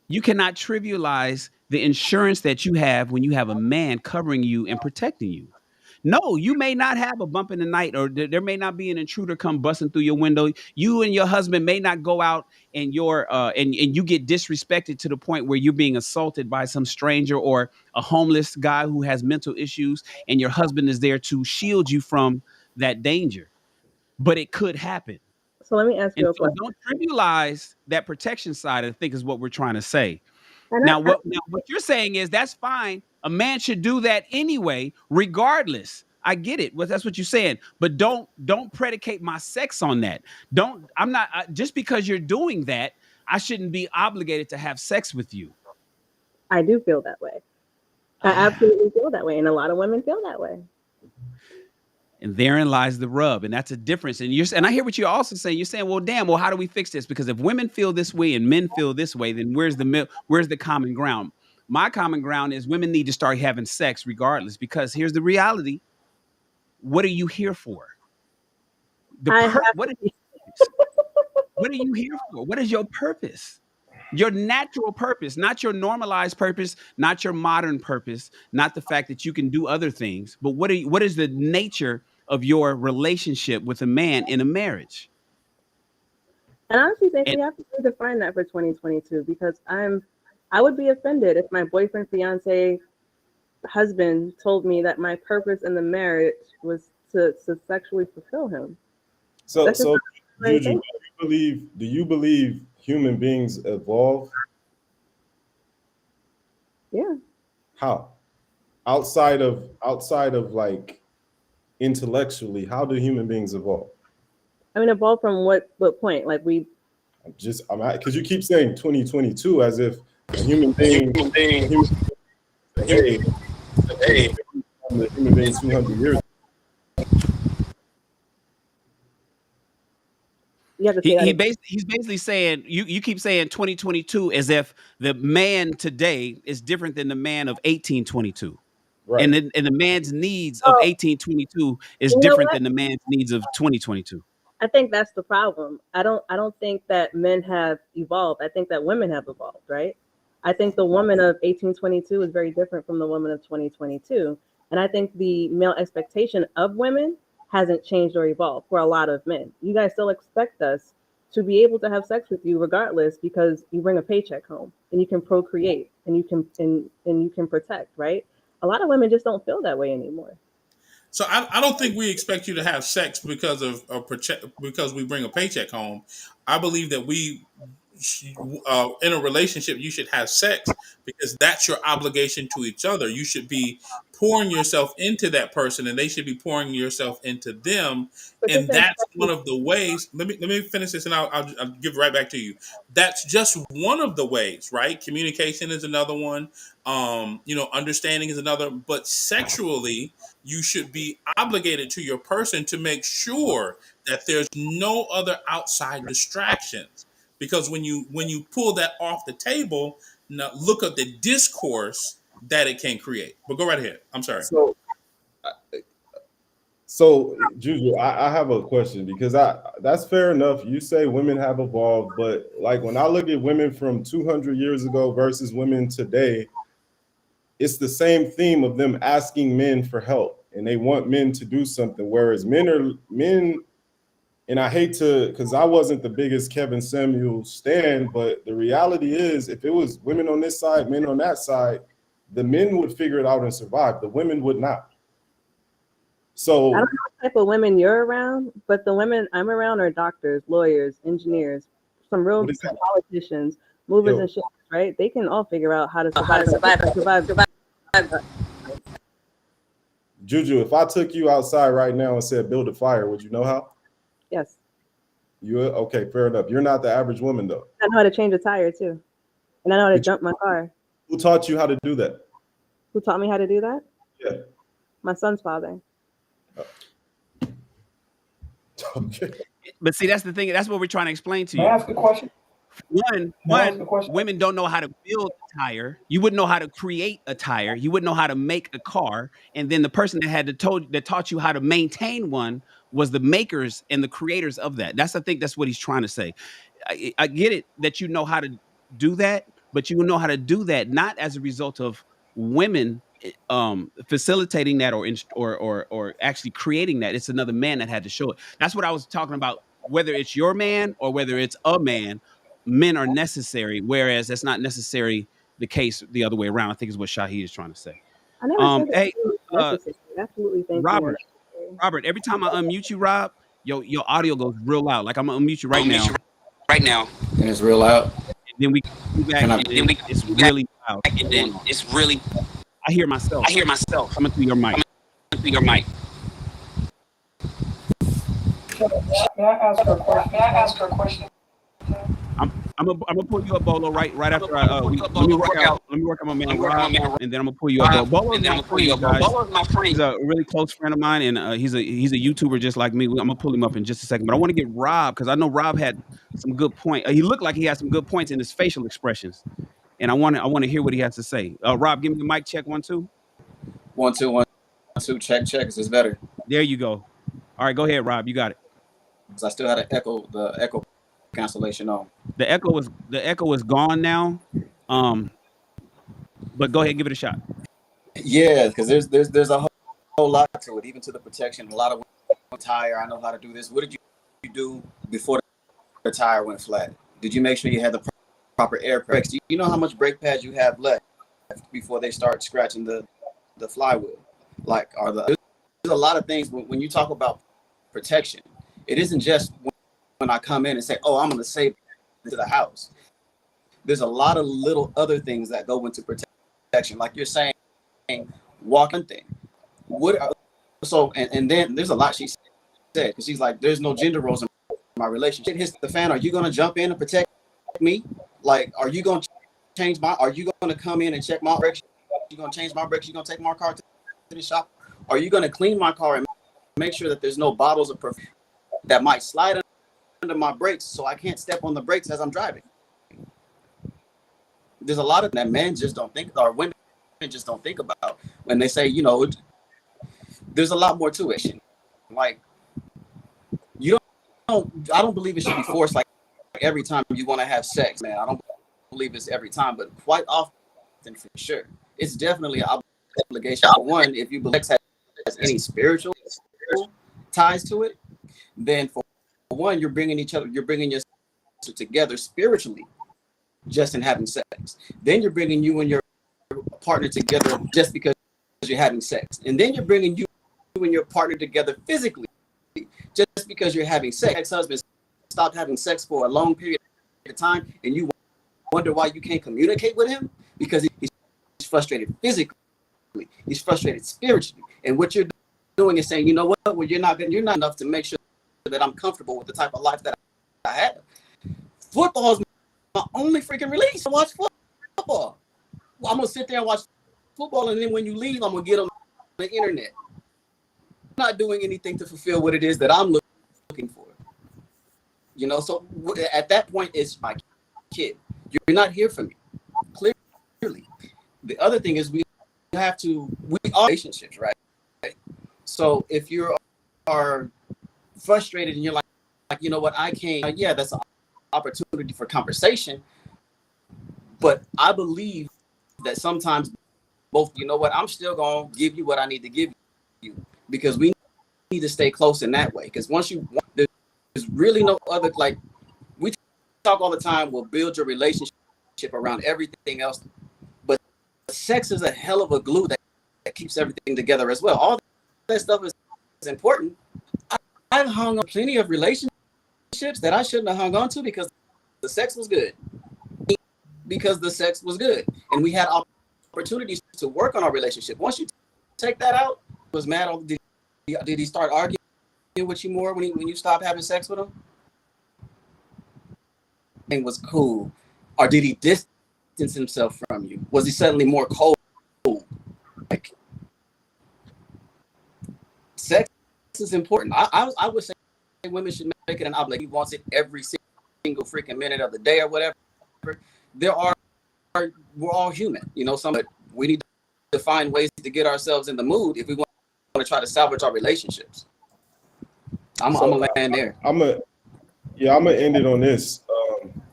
You cannot trivialize the insurance that you have when you have a man covering you and protecting you. No, you may not have a bump in the night, or there may not be an intruder come busting through your window. You and your husband may not go out and you get disrespected to the point where you're being assaulted by some stranger or a homeless guy who has mental issues, and your husband is there to shield you from that danger. But it could happen. So let me ask And you a so question. don't trivialize that protection side, I think is what we're trying to say. And Now what you're saying is that's fine. A man should do that anyway, regardless. I get it. Well, that's what you're saying. But don't predicate my sex on that. Don't I'm not just because you're doing that, I shouldn't be obligated to have sex with you. I do feel that way. I absolutely feel that way, and a lot of women feel that way. And therein lies the rub, and that's a difference. And I hear what you're also saying. You're saying, well, damn, well, how do we fix this? Because if women feel this way and men feel this way, then where's the common ground? My common ground is women need to start having sex regardless. Because here's the reality: what are you here for? I have What to is what are you here for? What is your purpose? Your natural purpose, not your normalized purpose, not your modern purpose, not the fact that you can do other things, but what is the nature of your relationship with a man in a marriage? and I honestly think And we have to redefine that for 2022 because I would be offended if my boyfriend, fiance, husband told me that my purpose in the marriage was to sexually fulfill him. So, That's just so not what I Juju, think. do you believe human beings evolve? Yeah. How? Outside of like intellectually, how do human beings evolve? I mean, evolve from what point? Like I'm because you keep saying 2022 as if a human being, a human being is different from the human being 200 years. you have to say he that he again. basically he's basically saying you keep saying 2022 as if the man today is different than the man of 1822. Right. And the man's needs of Oh, 1822 is you know different what? than the man's needs of 2022. I think that's the problem. I don't think that men have evolved. I think that women have evolved, right? I think the woman of 1822 is very different from the woman of 2022. And I think the male expectation of women hasn't changed or evolved for a lot of men. You guys still expect us to be able to have sex with you regardless because you bring a paycheck home and you can procreate and you can protect, right? A lot of women just don't feel that way anymore. So I don't think we expect you to have sex because because we bring a paycheck home. I believe that in a relationship you should have sex because that's your obligation to each other. You should be pouring yourself into that person, and they should be pouring yourself into them. But just And that's one expecting. of the ways. Let me finish this, and I'll give it right back to you. That's just one of the ways, right? Communication is another one. Understanding is another. But sexually, you should be obligated to your person to make sure that there's no other outside distractions. Because when you pull that off the table, now look at the discourse that it can create. But go right ahead. I'm sorry. So, so Juju, I have a question because that's fair enough. You say women have evolved, but like when I look at women from 200 years ago versus women today, it's the same theme of them asking men for help and they want men to do something. Whereas men, and I hate to, because I wasn't the biggest Kevin Samuels stan, but the reality is if it was women on this side, men on that side, the men would figure it out and survive. The women would not. So I don't know what type of women you're around, but the women I'm around are doctors, lawyers, engineers, some real what is that? politicians, movers Yo, and shakers, right? They can all figure out how to survive. Juju, if I took you outside right now and said build a fire, would you know how? Yes. You okay? Fair enough. You're not the average woman though. I know how to change a tire too. And I know how to jump my car. Who taught you how to do that? Who taught me how to do that? Yeah. My son's father. Okay. But see, that's the thing. That's what we're trying to explain to May you. I ask a question? One, May I ask a question? women don't know how to build a tire. You wouldn't know how to create a tire. You wouldn't know how to make a car. And then the person that taught you how to maintain one was the makers and the creators of that. I think that's what he's trying to say. I get it that you know how to do that, but you will know how to do that not as a result of women facilitating that or actually creating that. It's another man that had to show it. That's what I was talking about. Whether it's your man or whether it's a man, men are necessary, whereas that's not necessary the case the other way around. I think is what Shahid is trying to say. I never said that Hey, it was necessary. I absolutely think men are Robert, necessary. every time I unmute you, Rob, your audio goes real loud. Like I'm gonna unmute you right now, And it's real loud. and then we come back, Can I? and then it's really loud. What's going on? I hear myself coming through your mic. May I ask her a question? I'm gonna pull you up, Bolo, right after let me work out my man Rob, and then I'm gonna pull you up. Bolo's my friend, guys. He's a really close friend of mine, and he's a YouTuber just like me. I'm gonna pull him up in just a second, but I want to get Rob because I know Rob had some good point. He looked like he had some good points in his facial expressions, and I want to hear what he has to say. Rob, give me the mic check 1 2. 1 2 1 2 check. Is this better? There you go. All right, go ahead, Rob. You got it. Because I still had the echo cancellation on. The echo is gone now. But go ahead and give it a shot. Yeah, because there's a whole lot to it, even to the protection. A lot of tire. I know how to do this. What did you do before the tire went flat? Did you make sure you had the proper air brakes? Do you know how much brake pads you have left before they start scratching the flywheel? Like, there's a lot of things when you talk about protection. It isn't just when I come in and say, "Oh, I'm going to save to the house." There's a lot of little other things that go into protection, like you're saying, walking thing. And then there's a lot she said because she's like, "There's no gender roles in my relationship." It hits the fan. Are you going to jump in and protect me? Like, are you going to change Are you going to come in and check my brakes? You going to change my brakes? You going to take my car to the shop? Are you going to clean my car and make sure that there's no bottles of perfume that might slide under my brakes so I can't step on the brakes as I'm driving? There's a lot of that men just don't think, or women just don't think about when they say, there's a lot more to it. Like, I don't believe it should be forced like every time you want to have sex, man. I don't believe it's every time, but quite often for sure. It's definitely an obligation. For one, if you believe sex has any spiritual ties to it, then for one, you're bringing yourself together spiritually just in having sex. Then you're bringing you and your partner together just because you're having sex. And then you're bringing you and your partner together physically. Just because you're having sex, ex-husband stopped having sex for a long period of time, and you wonder why you can't communicate with him, because he's frustrated physically, he's frustrated spiritually, and what you're doing is saying, you know what, well, you're not enough to make sure that I'm comfortable with the type of life that I have. Football is my only freaking release. I watch football. Well, I'm gonna sit there and watch football, and then when you leave, I'm gonna get on the internet. I'm not doing anything to fulfill what it is that I'm looking for. You know, so at that point, it's my kid. You're not here for me, clearly. The other thing is we are relationships, right? So if you are frustrated and you're like, you know what, I can't, yeah, that's an opportunity for conversation. But I believe that sometimes both, you know what, I'm still going to give you what I need to give you, because we need to stay close in that way. Because there's really no other, like, we talk all the time, we'll build your relationship around everything else. But sex is a hell of a glue that keeps everything together as well. All that stuff is important. I've hung on plenty of relationships that I shouldn't have hung on to because the sex was good. And we had opportunities to work on our relationship. Once you take that out, was mad. Did he start arguing with you more when you stopped having sex with him? And was cool, or did he distance himself from you? Was he suddenly more cold? Like, sex is important. I would say women should make it an obligation. He wants it every single freaking minute of the day or whatever. We're all human, you know. But we need to find ways to get ourselves in the mood if we want to try to salvage our relationships. I'm gonna land there. I'm gonna end it on this,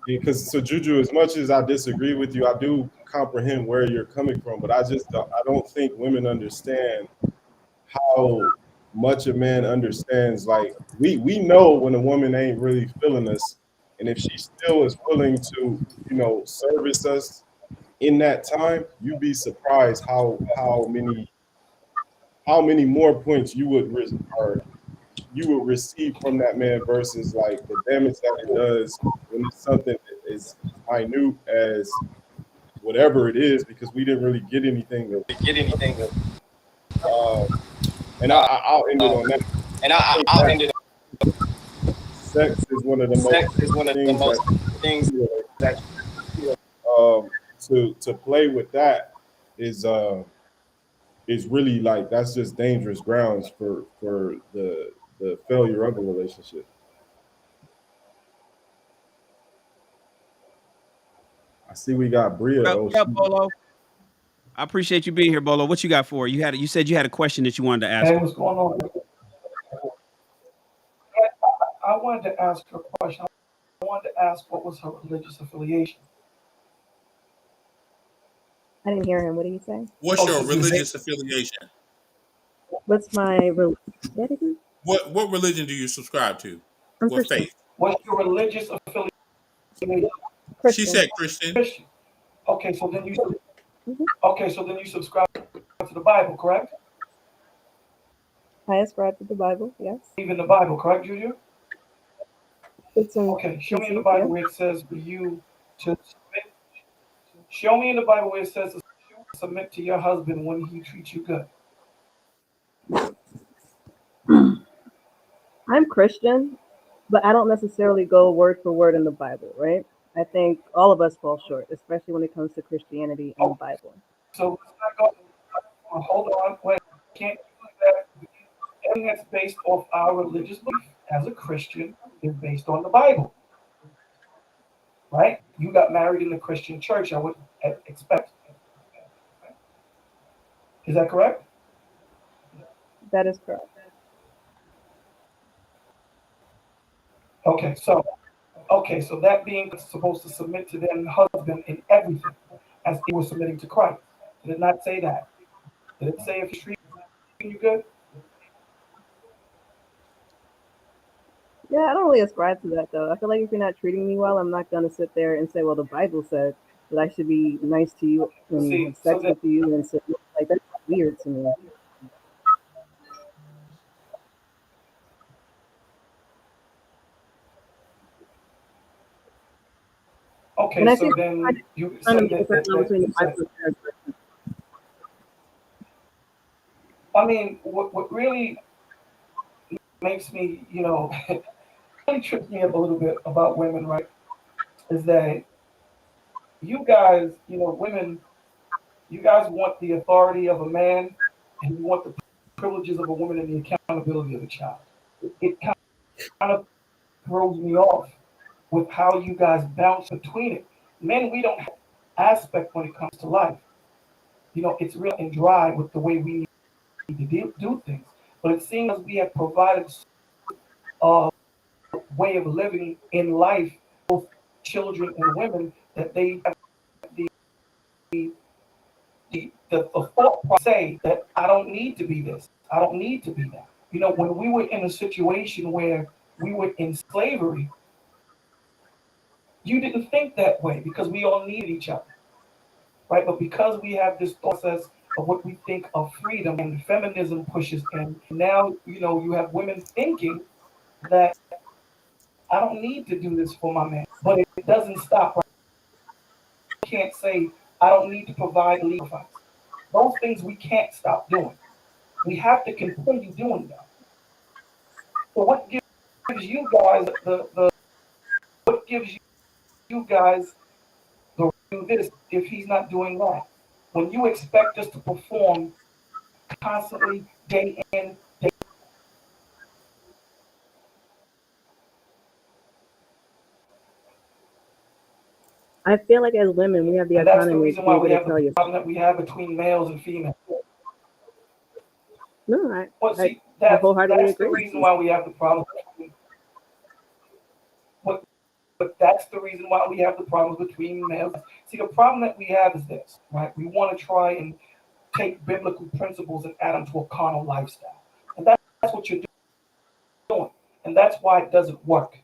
because so Juju, as much as I disagree with you, I do comprehend where you're coming from, but I don't think women understand how much a man understands. Like we know when a woman ain't really feeling us, and if she still is willing to, you know, service us in that time, you'd be surprised how many more points you would receive from that man versus like the damage that it does when it's something that is minute as whatever it is, because we didn't really get anything and I'll end it on that. I'll end it. Sex is one of the most things that to play with that is really like, that's just dangerous grounds for the failure of a relationship. I see we got Bria. Yeah, Bolo. I appreciate you being here, Bolo. What you got for her? You said you had a question that you wanted to ask. Hey, what's going on? I wanted to ask her a question. I wanted to ask what was her religious affiliation. I didn't hear him. What did he say? What's your religious affiliation? What's my religion? What religion do you subscribe to? I'm What Christian. faith? What's your religious affiliation? She said Christian. Christian. Okay, so then you subscribe to the Bible, correct? I ascribe to the Bible, yes. Even the Bible, correct, Juju? Okay, show me in the Bible where it says for you to submit. Show me in the Bible where it says to submit to your husband when he treats you good. I'm Christian, but I don't necessarily go word for word in the Bible, right? I think all of us fall short, especially when it comes to Christianity and the Bible. So let's not go. Hold on, wait. Can't do that. Everything that's based off our religious belief as a Christian is based on the Bible, right? You got married in the Christian church, I would expect. Is that correct? That is correct. Okay, so that being supposed to submit to their husband in everything, as they were submitting to Christ. Did it not say that? Did it say if he's treating you good? Yeah, I don't really ascribe to that, though. I feel like if you're not treating me well, I'm not going to sit there and say, well, the Bible said that I should be nice to you and have sex with you. And so, like, that's weird to me. Okay, And I so think then I'm you trying to say make a that parallel that between the that Bible and the I mean, what really makes me, really trips me up a little bit about women, right? Is that you guys, women, you guys want the authority of a man, and you want the privileges of a woman and the accountability of a child. It kind of throws me off with how you guys bounce between it. Men, we don't have aspect when it comes to life. It's real and dry with the way we need to do things. But it seems we have provided a way of living in life, both children and women, that they have the thought process say that I don't need to be this, I don't need to be that. When we were in a situation where we were in slavery, you didn't think that way because we all needed each other, right? But because we have this process of what we think of freedom and feminism pushes in, now you have women thinking that I don't need to do this for my man, but it doesn't stop. Right? You can't say I don't need to provide legal advice. Those things we can't stop doing. We have to continue doing them. So what gives you guys the what gives you guys the do this if he's not doing that? When you expect us to perform constantly, day in, day I feel like as women, we have the and that's the autonomy to reason be why able we to have the tell you. problem that we have between males and females. No, Well, I, see, I that's wholeheartedly that's the agree. reason why we have the problem. But, but that's the reason why we have the problems between males. See, the problem that we have is this, right? We want to try and take biblical principles and add them to a carnal lifestyle, and that's what you're doing, and that's why it doesn't work.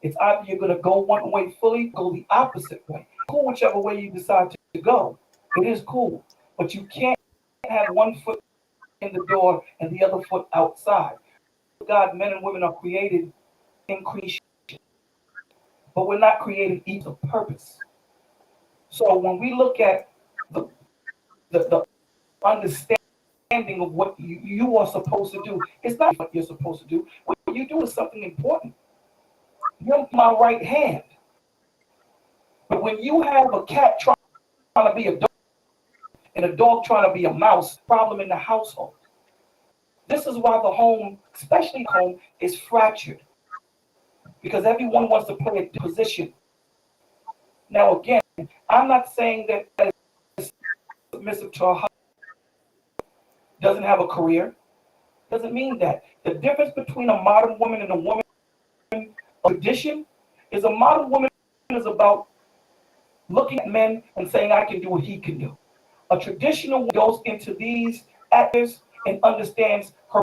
It's either you're going to go one way fully, go the opposite way. Cool, whichever way you decide to go. It is cool, but you can't have one foot in the door and the other foot outside. God, men and women are created in creation, but we're not created each of purpose. So when we look at the the understanding of what you are supposed to do, it's not what you're supposed to do. What you do is something important. You're my right hand. But when you have a cat trying to be a dog and a dog trying to be a mouse, problem in the household. This is why the home, especially home, is fractured because everyone wants to play a position. Now, again, I'm not saying that is submissive to a husband doesn't have a career. Doesn't mean that. The difference between a modern woman and a woman of tradition is a modern woman is about looking at men and saying, I can do what he can do. A traditional woman goes into these actors and understands her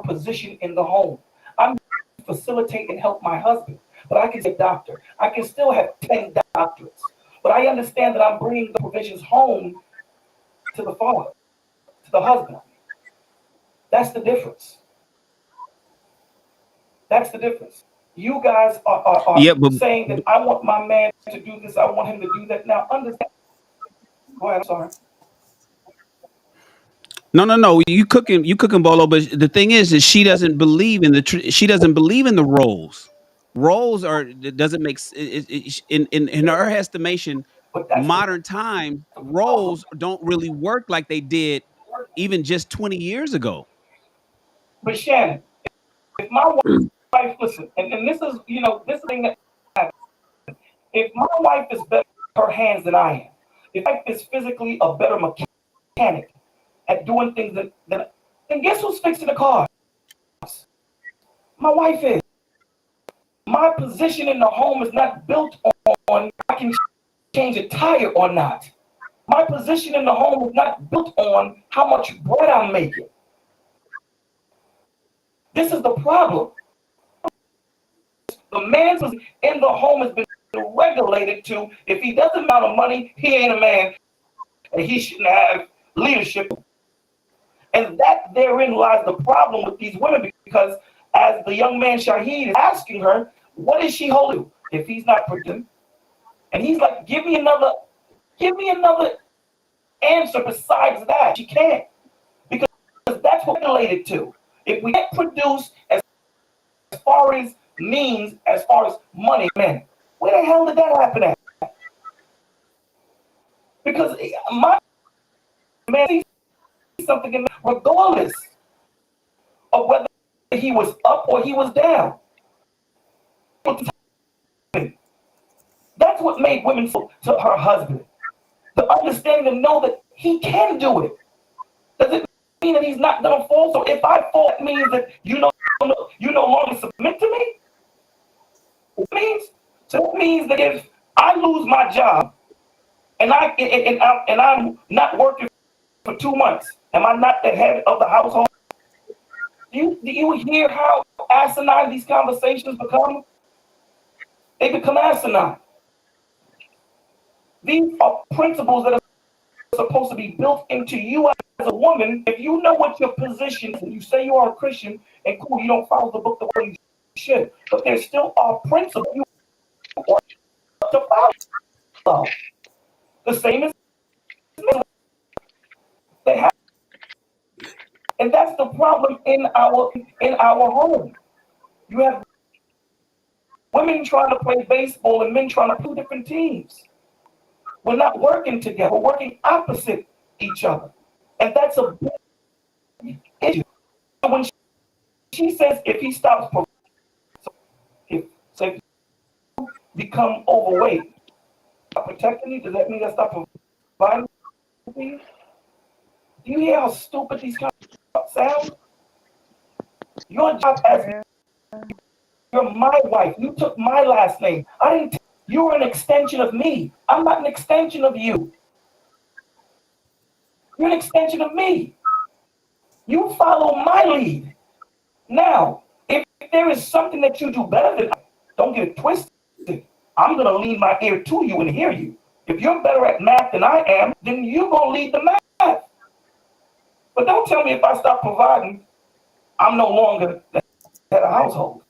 position in the home. I'm going to facilitate and help my husband, but I can be a doctor. I can still have 10 doctorates, but I understand that I'm bringing the provisions home to the father, to the husband. That's the difference. That's the difference. You guys are Yeah, but saying that I want my man to do this, I want him to do that. Now, understand. Go ahead, I'm sorry. no. You cooking Bolo, but the thing is she doesn't believe in she doesn't believe in the roles. Roles are it doesn't make in her estimation, But that's modern time the problem. roles don't really work like they did even just 20 years ago. But Shannon, if my wife, listen, and this is, this thing that happens. If my wife is better with her hands than I am, if my wife is physically a better mechanic at doing things then guess who's fixing the cars? My wife is. My position in the home is not built on I can change a tire or not. My position in the home is not built on how much bread I'm making. This is the problem. The man's in the home has been regulated to if he doesn't amount of money, he ain't a man and he shouldn't have leadership. And that therein lies the problem with these women because as the young man Shahid is asking her, what is she holding if he's not producing? And he's like, give me another answer besides that. She can't. Because that's what we're related to. If we can't produce as far as means, as far as money, man, where the hell did that happen at? Because my man sees something in regardless of whether he was up or he was down. That's what made women to her husband. The understanding to know that he can do it. Does it mean that he's not gonna fall? So if I fall, it means that you no longer submit to me? It means so that means that if I lose my job and I'm not working for 2 months, am I not the head of the household? Do you hear how asinine these conversations become? They become asinine. These are principles that are supposed to be built into you as a woman. If you know what your position is, and you say you are a Christian, and cool, you don't follow the book the way you should, but there still are principles you are to follow. The same as they have, and that's the problem in our home. You have women trying to play baseball and men trying to play different teams. We're not working together. We're working opposite each other, and that's a big issue. When she says if he stops, if say become overweight, stop protecting you, does that mean I stop providing for you? Do you hear how stupid these concepts sound? Your job as you're my wife. You took my last name. I didn't. You're an extension of me. I'm not an extension of you. You're an extension of me. You follow my lead. Now, if there is something that you do better than I, don't get it twisted. I'm going to lean my ear to you and hear you. If you're better at math than I am, then you're going to lead the math. But don't tell me if I stop providing, I'm no longer the head of household.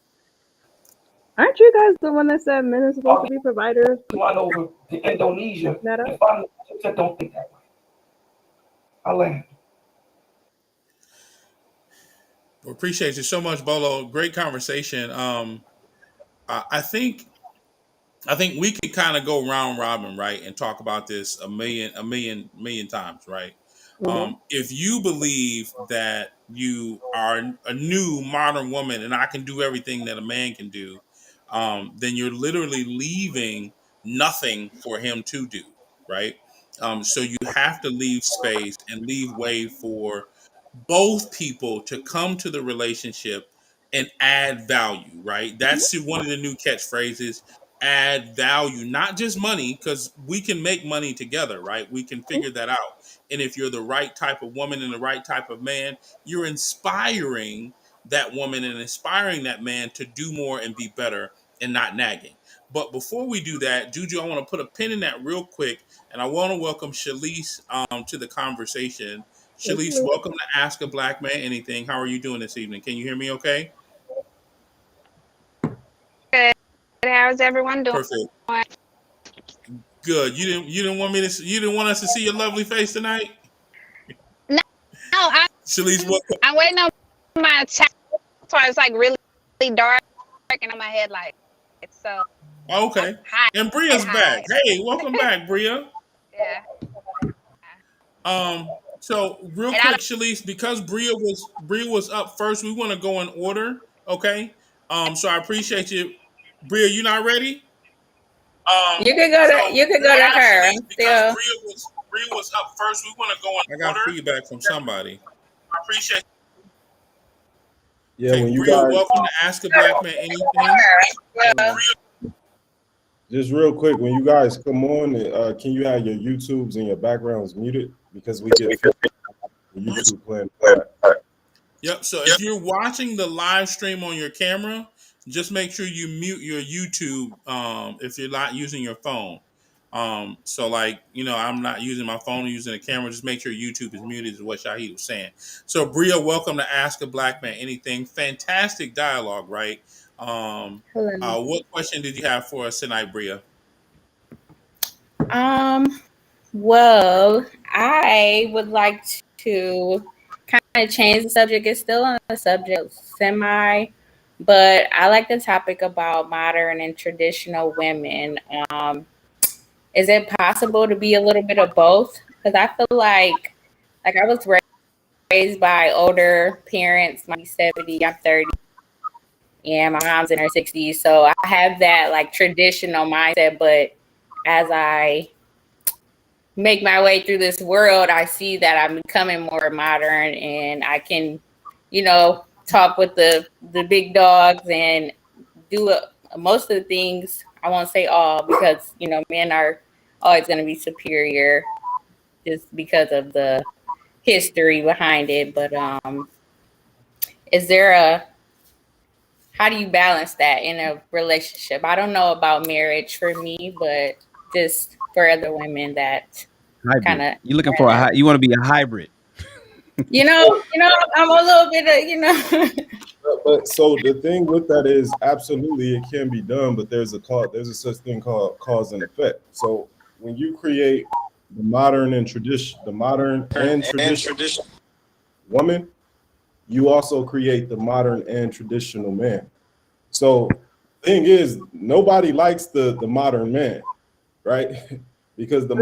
Aren't you guys the one that said men are supposed to be providers? Run over to Indonesia and find that don't think that way. I land. Well, appreciate you so much, Bolo. Great conversation. I think we can kind of go round robin, right, and talk about this a million times, right? If you believe that you are a new modern woman and I can do everything that a man can do, then you're literally leaving nothing for him to do, right? So you have to leave space and leave way for both people to come to the relationship and add value, right? That's one of the new catchphrases: add value, not just money, because we can make money together, right? We can figure that out. And if you're the right type of woman and the right type of man, you're inspiring that woman and inspiring that man to do more and be better and not nagging. But before we do that, Juju, I want to put a pin in that real quick, and I want to welcome Shalise to the conversation. Shalise, welcome to Ask a Black Man Anything. How are you doing this evening? Can you hear me okay? Good. How's everyone doing? Perfect. Good. You didn't want us to see your lovely face tonight? No, Shalise, I'm waiting on my chat. So it's like really dark and on my head like so. Okay. And Bria's back. Hey, welcome back, Bria. Yeah. So real quick, Shalise, because Bria was up first, we want to go in order. Okay. So I appreciate you. Bria, you not ready? You could go to her. I'm still. Bria was up first. We want to go in order. I got feedback from somebody. I appreciate. Yeah, okay, when you Bria, guys welcome to Ask a Black Man Anything. just real quick, when you guys come on, can you have your YouTubes and your backgrounds muted because we get YouTube playing. Yep. So if you're watching the live stream on your camera, just make sure you mute your YouTube if you're not using your phone. So like, I'm not using my phone, I'm using a camera. Just make sure YouTube is muted is what Shahid was saying. So Bria, welcome to Ask a Black Man Anything. Fantastic dialogue, right? What question did you have for us tonight, Bria? Well, I would like to kind of change the subject. It's still on the subject, semi, but I like the topic about modern and traditional women. Is it possible to be a little bit of both? Because I feel like I was raised by older parents, my 70, I'm 30, and my mom's in her 60s. So I have that like traditional mindset, but as I make my way through this world, I see that I'm becoming more modern and I can, talk with the big dogs and do most of the things. I won't say all because, men are always going to be superior just because of the history behind it. But is there how do you balance that in a relationship? I don't know about marriage for me, but just for other women that kind Hybrid. of You looking for you want to be a hybrid. I'm a little bit of. But so the thing with that is absolutely it can be done, but there's a such thing called cause and effect. So when you create the modern and traditional woman, you also create the modern and traditional man. So thing is, nobody likes the modern man, right? Because the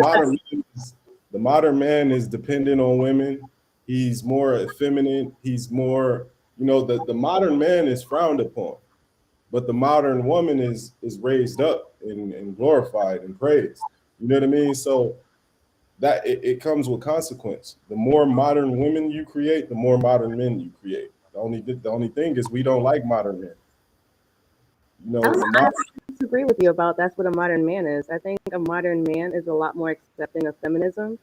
modern man is dependent on women. He's more effeminate. He's more, the modern man is frowned upon, but the modern woman is raised up and glorified and praised. You know what I mean? So that it comes with consequence. The more modern women you create, the more modern men you create. The only thing is we don't like modern men. I disagree with you about that's what a modern man is. I think a modern man is a lot more accepting of feminism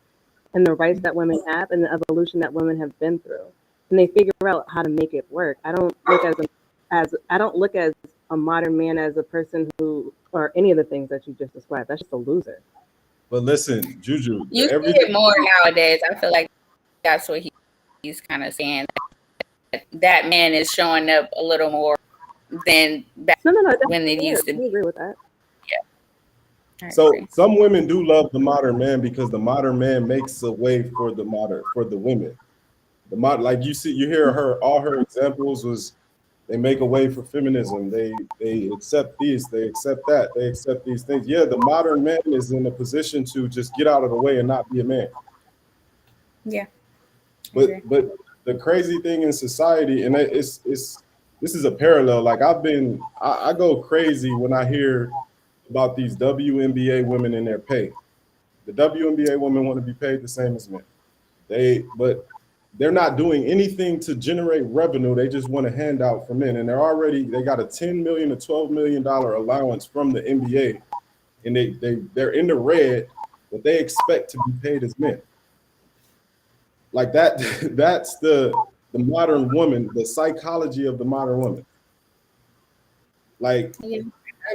and the rights that women have and the evolution that women have been through. And they figure out how to make it work. I don't look I don't look as a modern man as a person who or any of the things that you just described. That's just a loser. But listen, Juju, You see everything. it more nowadays. I feel like that's what he's kind of saying. That man is showing up a little more than back No, when it used to I be. agree with that. Yeah. So some women do love the modern man because the modern man makes a way for the women. Like you hear all her examples was they make a way for feminism. They accept these, they accept that, they accept these things. Yeah, the modern man is in a position to just get out of the way and not be a man. Yeah. But the crazy thing in society, and it's this is a parallel. Like I go crazy when I hear about these WNBA women and their pay. The WNBA women want to be paid the same as men. But they're not doing anything to generate revenue. They just want a handout from men, and they got a $10 million to $12 million allowance from the NBA, and they're in the red, but they expect to be paid as men. Like that, that's the modern woman, the psychology of the modern woman. Like, hand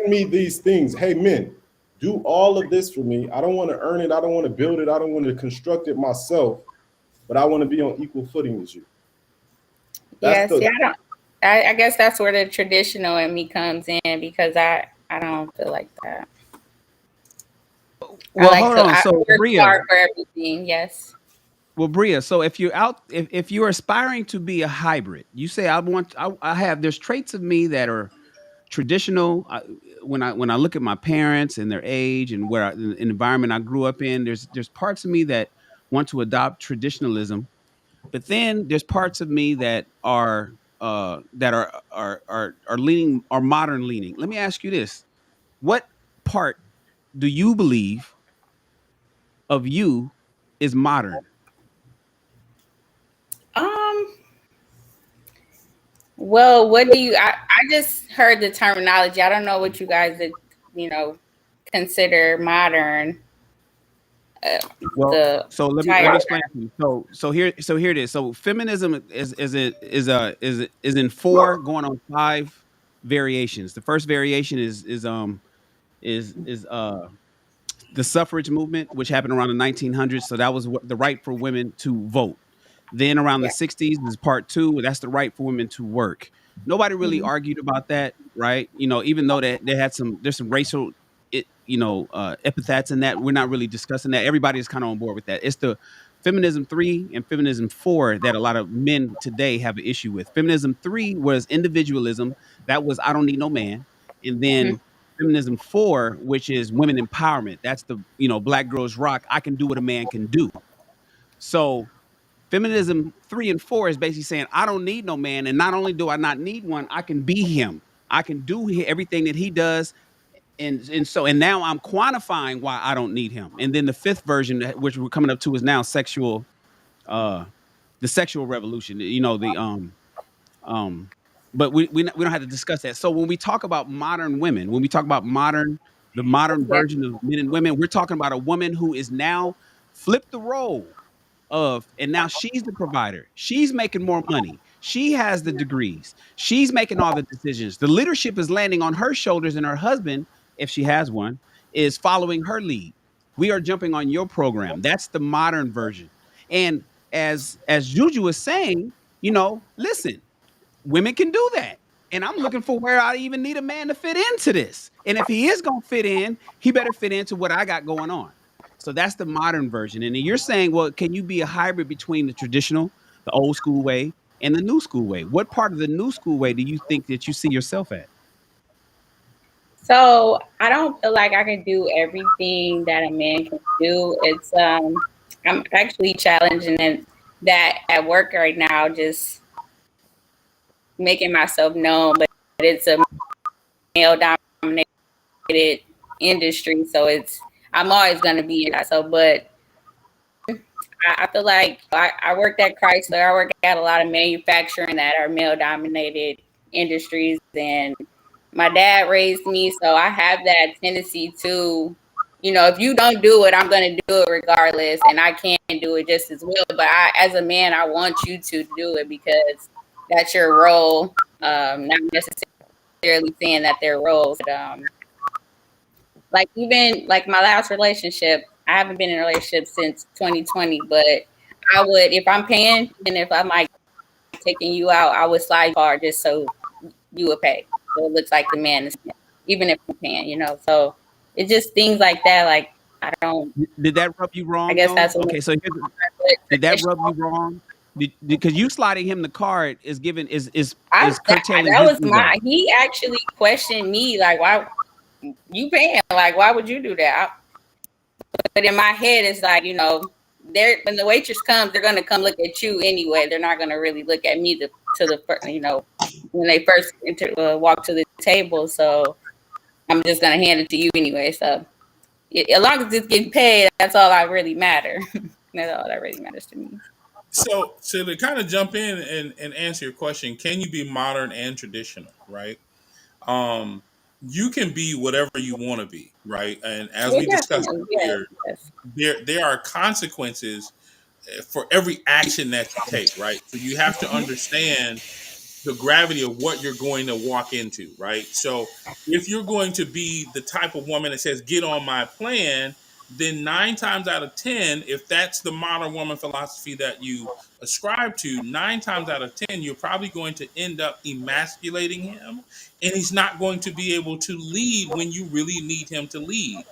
me these things. Hey, men, do all of this for me. I don't want to earn it. I don't want to build it. I don't want to construct it myself, but I want to be on equal footing as you. I guess that's where the traditional in me comes in because I don't feel like that. Well, hold on. I So work Bria, hard for everything. Yes. well, Bria. So if you're if you're aspiring to be a hybrid, you say I have there's traits of me that are traditional. When I look at my parents and their age and the environment I grew up in, there's parts of me that want to adopt traditionalism, but then there's parts of me that are leaning are modern leaning. Let me ask you this: what part do you believe of you is modern? Um. Well, what do you? I just heard the terminology. I don't know what you guys, you know, consider modern. Well, The so let me title. explain to you. So here it is. So feminism is in four going on five variations. The first variation is the suffrage movement, which happened around the 1900s. So that was the right for women to vote. Then around the Yeah. 60s is part two. That's the right for women to work. Nobody really Mhm. argued about that, right? Even though there's some racial epithets and that. We're not really discussing that. Everybody is kind of on board with that. It's the feminism 3 and feminism 4 that a lot of men today have an issue with. Feminism 3 was individualism. That was I don't need no man. And then feminism 4, which is women empowerment. That's the, black girls rock. I can do what a man can do. So feminism 3 and 4 is basically saying I don't need no man, and not only do I not need one, I can be him. I can do everything that he does, and now I'm quantifying why I don't need him. And then the fifth version, which we're coming up to, is now uh, the sexual revolution. But we don't have to discuss that. So when we talk about modern women, when we talk about the modern version of men and women, we're talking about a woman who is now flipped the role and now she's the provider. She's making more money. She has the degrees. She's making all the decisions. The leadership is landing on her shoulders, and her husband, if she has one, is following her lead. We are jumping on your program. That's the modern version. And as Juju was saying, listen, women can do that. And I'm looking for where I even need a man to fit into this. And if he is going to fit in, he better fit into what I got going on. So that's the modern version. And then you're saying, well, can you be a hybrid between the traditional, the old school way, and the new school way? What part of the new school way do you think that you see yourself at? So I don't feel like I can do everything that a man can do. I'm actually challenging that at work right now, just making myself known, but it's a male dominated industry, so I'm always gonna be in that. So, but I feel like I worked at Chrysler. I work at a lot of manufacturing that are male dominated industries, and my dad raised me, so I have that tendency to, if you don't do it, I'm going to do it regardless, and I can do it just as well. But as a man, I want you to do it because that's your role. Not necessarily saying that they're roles. But, like even like my last relationship, I haven't been in a relationship since 2020, but I would, if I'm paying and if I'm like taking you out, I would slide hard just so you would pay. So it looks like the man is paying, even if I'm paying. So it's just things like that. Like I don't. Did that rub you I wrong guess though? that's what Okay, so did that rub you wrong? Because you sliding him the card is giving is curtailing that his was ego. he actually questioned me like, why you paying? Like, why would you do that? But in my head, it's like, when the waitress comes, they're gonna come look at you anyway. They're not gonna really look at me when they first walk to the table. So I'm just gonna hand it to you anyway. So as long as it's getting paid, that's all I really matter. That's all that really matters to me. So to kind of jump in and answer your question, can you be modern and traditional, right? Um, you can be whatever you want to be, right? And as Well, we discussed definitely, earlier, yes. there are consequences for every action that you take, right? So you have to understand the gravity of what you're going to walk into, right? So if you're going to be the type of woman that says, get on my plan, then 9 times out of 10, if that's the modern woman philosophy that you ascribe to, 9 times out of 10, you're probably going to end up emasculating him, and he's not going to be able to lead when you really need him to lead.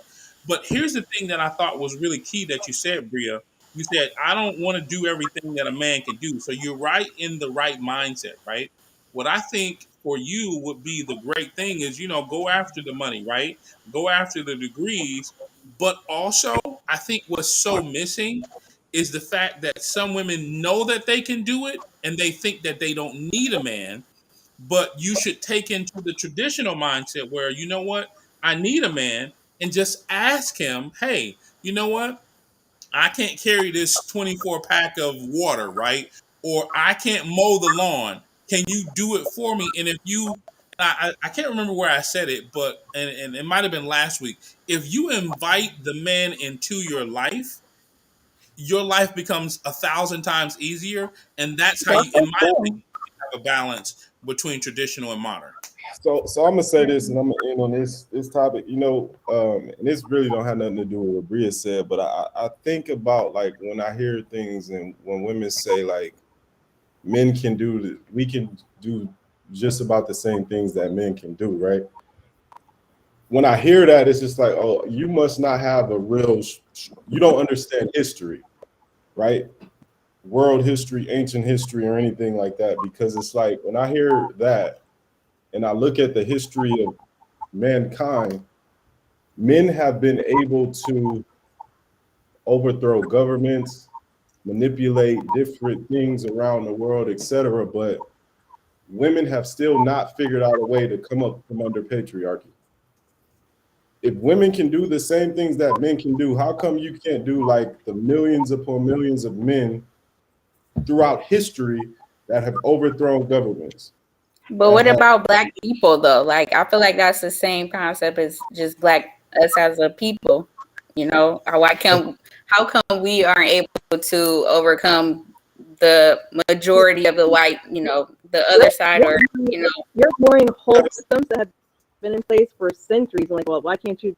But here's the thing that I thought was really key that you said, Bria. You said, I don't want to do everything that a man can do. So you're right in the right mindset, right? What I think for you would be the great thing is, go after the money, right? Go after the degrees. But also, I think what's so missing is the fact that some women know that they can do it and they think that they don't need a man. But you should take into the traditional mindset where, you know what, I need a man, and just ask him, hey, you know what? I can't carry this 24 pack of water, right? Or I can't mow the lawn. Can you do it for me? And if you, I can't remember where I said it, but, and it might have been last week. If you invite the man into your life becomes 1,000 times easier. And that's how you, in my opinion, have a balance between traditional and modern. So I'm gonna say this, and I'm gonna end on this topic. And this really don't have nothing to do with what Bria said, but I think about like when I hear things and when women say like we can do just about the same things that men can do, right? when I hear that, it's just like, oh, you must not have a real, you don't understand history, right? World history, ancient history, or anything like that. Because it's like when I hear that and I look at the history of mankind, men have been able to overthrow governments, manipulate different things around the world, etc. But women have still not figured out a way to come up from under patriarchy. If women can do the same things that men can do, how come you can't do like the millions upon millions of men throughout history that have overthrown governments? But That what have about black people though? Like I feel like that's the same concept as just black us as a people. You know, or how come we aren't able to overcome the majority of the white, you know, the other side, or you know, You're ignoring whole systems that have been in place for centuries. And like, well, why can't you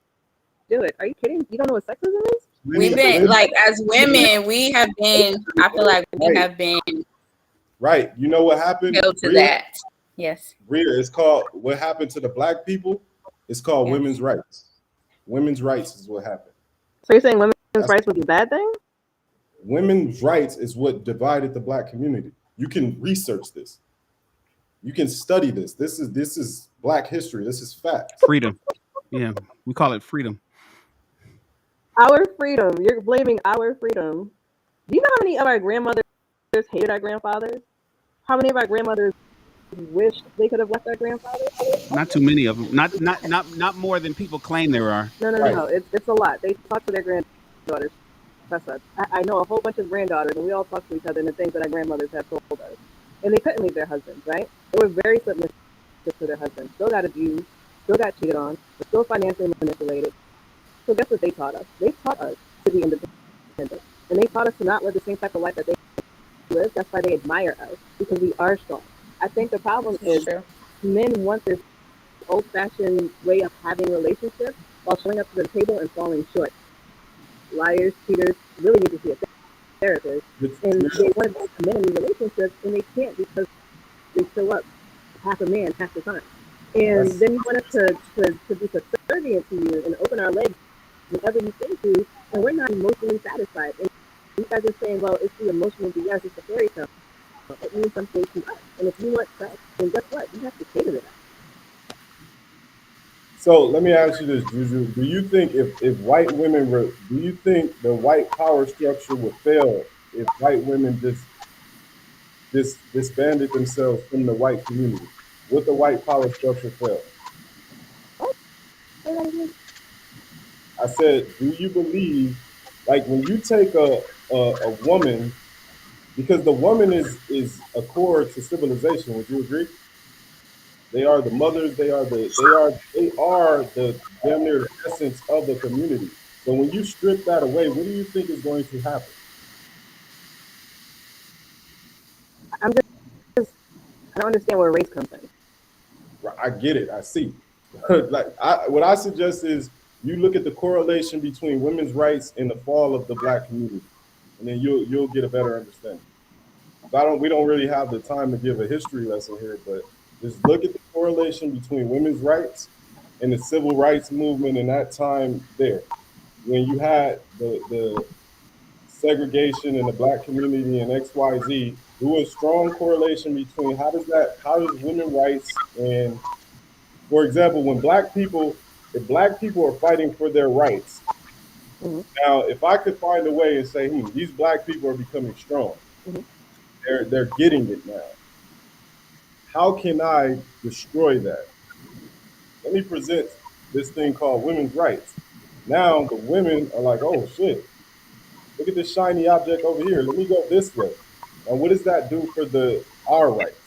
do it? Are you kidding? You don't know what sexism is? we've been like as women, we have been. I feel like we right, have been right. You know what happened, held to Rhea? that. Yes. Rhea, it's called what happened to the black people. It's called Yes. women's rights. Women's rights is what happened. So you're saying women's That's, rights was a bad thing? women's rights is what divided the black community. You can research this. You can study this. This is black history. This is fact. Freedom. Yeah, we call it freedom. Our freedom. You're blaming our freedom. Do you know how many of our grandmothers hated our grandfathers? How many of our grandmothers wished they could have left our grandfathers? Not too many of them. Not more than people claim there are. No, no, Right. no. It's a lot. They talk to their granddaughters. Trust us. I know a whole bunch of granddaughters, and we all talk to each other and the things that our grandmothers have told us. And they couldn't leave their husbands, right? They were very submissive to their husbands. Still got abused, still got cheated on, but still financially manipulated. So guess what they taught us? They taught us to be independent. And they taught us to not live the same type of life that they live. That's why they admire us, because we are strong. I think the problem is men want this old-fashioned way of having relationships while showing up to the table and falling short. Liars, cheaters really need to see a therapist, and they want to be men in relationships, and they can't because they show up half a man half the time. And then you want us to be subservient to you and open our legs whenever you say to, and we're not emotionally satisfied. And you guys are saying, well, it's the emotional BS, it's the fairy tale. It means something to us. And if you want sex, then guess what? You have to cater to that. So let me ask you this, Juju. Do you think if white women were, do you think the white power structure would fail if white women just disbanded themselves from the white community? Would the white power structure fail? I said, do you believe, like when you take a woman, because the woman is a core to civilization, would you agree? They are the mothers, they are the damn near essence of the community. So when you strip that away, what do you think is going to happen? I'm just, I don't understand where race comes in. I get it, I see. What I suggest is you look at the correlation between women's rights and the fall of the black community, and then you'll get a better understanding. We don't really have the time to give a history lesson here, but just look at the correlation between women's rights and the civil rights movement in that time there. When you had the segregation in the black community and XYZ, there was strong correlation between how does women's rights and, for example, if black people are fighting for their rights, now if I could find a way and say, these black people are becoming strong, they're getting it now. How can I destroy that? Let me present this thing called women's rights. Now the women are like, oh shit, look at this shiny object over here. Let me go this way. And what does that do for our rights?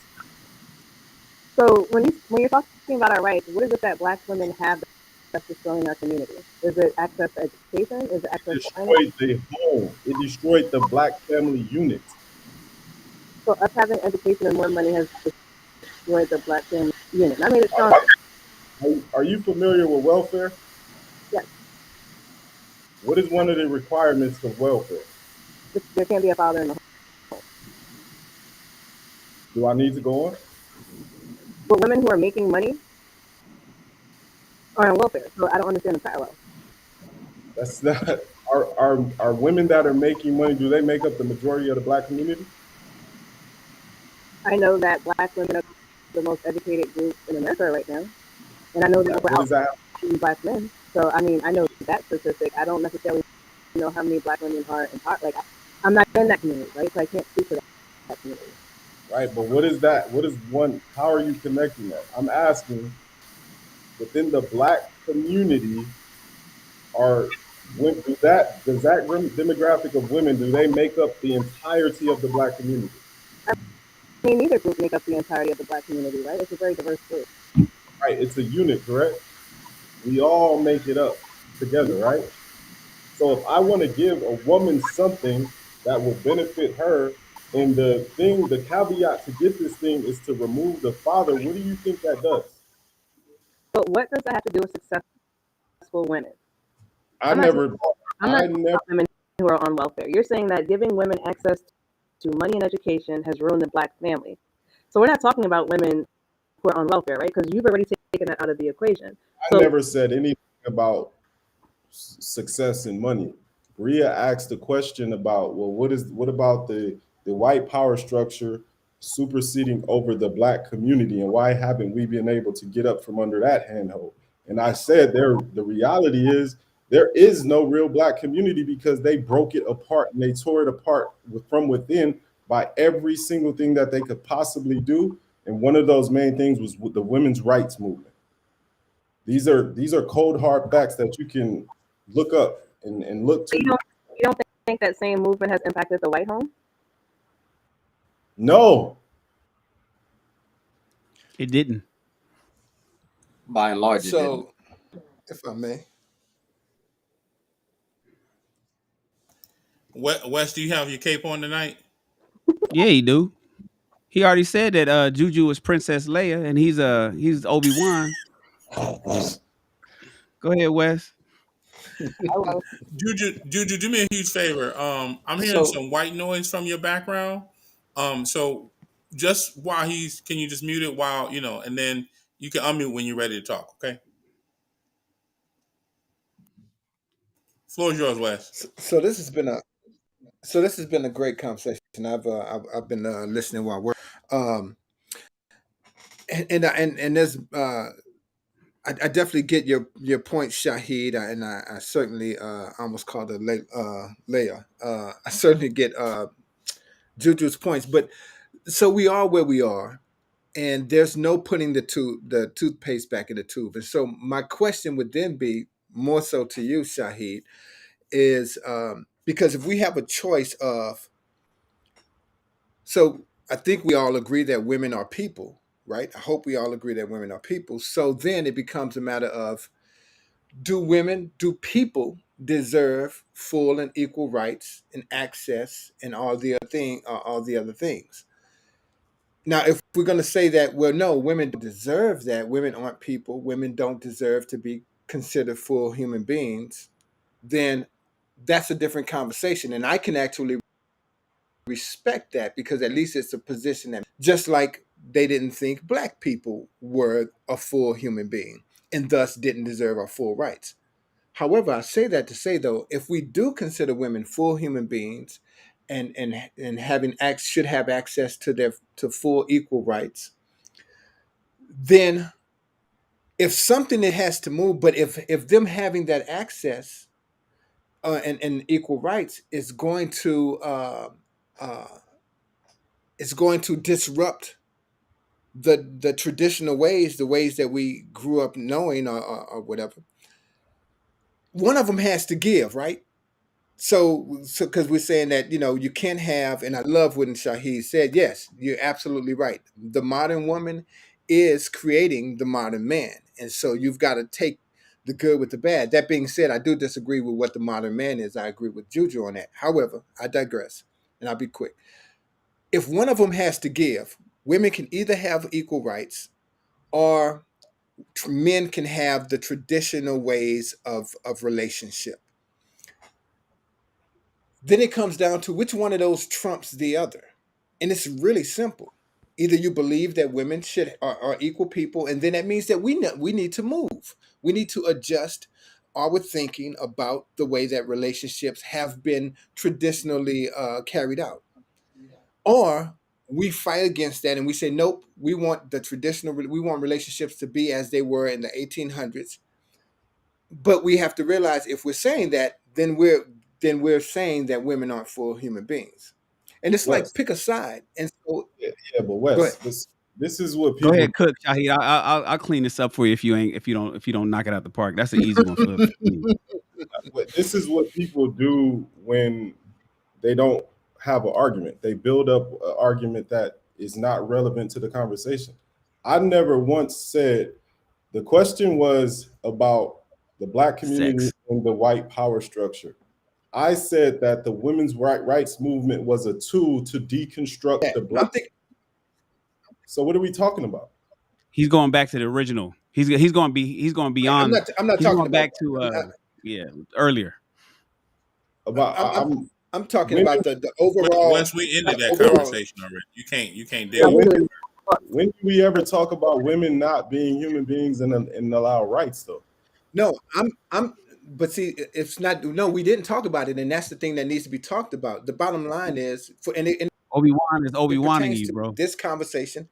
So when you're talking about our rights, what is it that black women have that's destroying our community? Is it access to education? Is it access to finance? It destroyed the home. It destroyed the black family unit. So us having education and more money has destroyed the black family unit. I made it stronger. Are you familiar with welfare? Yes. What is one of the requirements of welfare? There can't be a father in the home. Do I need to go on? For women who are making money, are on welfare. So I don't understand the parallel. That's not are women that are making money, do they make up the majority of the black community? I know that black women are the most educated group in America right now, and I know that we're What does that outshooting black men. So I mean, I know that statistic. I don't necessarily know how many black women are in part. Like I'm not in that community, right? So I can't speak to that community. right? But what is that? What is one? How are you connecting that? I'm asking within the black community are when do that does that demographic of women do they make up the entirety of the black community? I mean, neither group make up the entirety of the black community, right? It's a very diverse group. Right, it's a unit, correct? We all make it up together, right? So if I want to give a woman something that will benefit her, and the thing, the caveat to get this thing is to remove the father, what do you think that does? But what does that have to do with successful women? I I'm not talking, never, I'm not I talking never, about women who are on welfare. You're saying that giving women access to money and education has ruined the black family. So we're not talking about women who are on welfare, right? Because you've already taken that out of the equation. I So never said anything about success and money. Bria asked a question about, well, what about the white power structure superseding over the black community, and why haven't we been able to get up from under that handhold? And I said the reality is there is no real black community because they broke it apart and they tore it apart from within by every single thing that they could possibly do. And one of those main things was with the women's rights movement. These are cold hard facts that you can look up and look you to. don't you don't think that same movement has impacted the white home? No, It didn't. By and large, it didn't. So, if I may, Wes, do you have your cape on tonight? Yeah, he do. He already said that Juju was Princess Leia, and he's Obi Wan. Go ahead, Wes. Hello. Juju, do me a huge favor. I'm hearing so some white noise from your background. So just while can you just mute it while and then you can unmute when you're ready to talk. Okay, floor is yours, Wes. so this has been a great conversation. I've been listening while working. Um, and there's I definitely get your point, Shahid, and I certainly almost called her Leia. I certainly get Juju's points, but so we are where we are, and there's no putting the toothpaste back in the tube. And so my question would then be more so to you, Shahid, is because if we have a choice of, so I think we all agree that women are people, right? I hope we all agree that women are people. So then it becomes a matter of, do people deserve full and equal rights and access and all the other things? Now, if we're going to say that, well, no, women don't deserve that, women aren't people, women don't deserve to be considered full human beings, then that's a different conversation. And I can actually respect that because at least it's a position that, just like they didn't think black people were a full human being and thus didn't deserve our full rights. However, I say that to say though, if we do consider women full human beings and should have access to their to full equal rights, then if something that has to move, but if them having that access and equal rights uh, is going to disrupt the traditional ways, the ways that we grew up knowing or whatever, one of them has to give, right? So because we're saying that you can't have, and I love what Shahid said. Yes, you're absolutely right. The modern woman is creating the modern man, and so you've got to take the good with the bad. That being said, I do disagree with what the modern man is. I agree with Juju on that. However, I digress, and I'll be quick. If one of them has to give, women can either have equal rights or men can have the traditional ways of relationship. Then it comes down to which one of those trumps the other. And it's really simple. Either you believe that women are equal people, and then that means that we need to move. We need to adjust our thinking about the way that relationships have been traditionally carried out. Or we fight against that and we say, nope, we want relationships to be as they were in the 1800s. But we have to realize if we're saying that, then we're saying that women aren't full human beings. And it's like West. pick a side. And so Yeah, but go ahead. West, this is what Go people ahead, cook, Shahid. I'll clean this up for you if you don't knock it out the park. That's an easy one for me. this is what people do when they don't have an argument. They build up an argument that is not relevant to the conversation. I never once said the question was about the black community Sex. and the white power structure. I said that the women's rights movement was a tool to deconstruct Yeah, the black. I'm thinking. So what are we talking about? He's going back to the original. He's going Right, I'm beyond. not. I'm not He's talking going about. back to I'm not, yeah, earlier. About I'm, I'm, I'm I'm talking when about the overall. Once we ended The that overall. conversation already, you can't yeah, deal with that. when do we ever talk about women not being human beings and allow rights though? No, I'm. But see, it's not. No, we didn't talk about it, and that's the thing that needs to be talked about. The bottom line is, and Obi-Wan is it Obi-Waning pertains you, to bro. this conversation.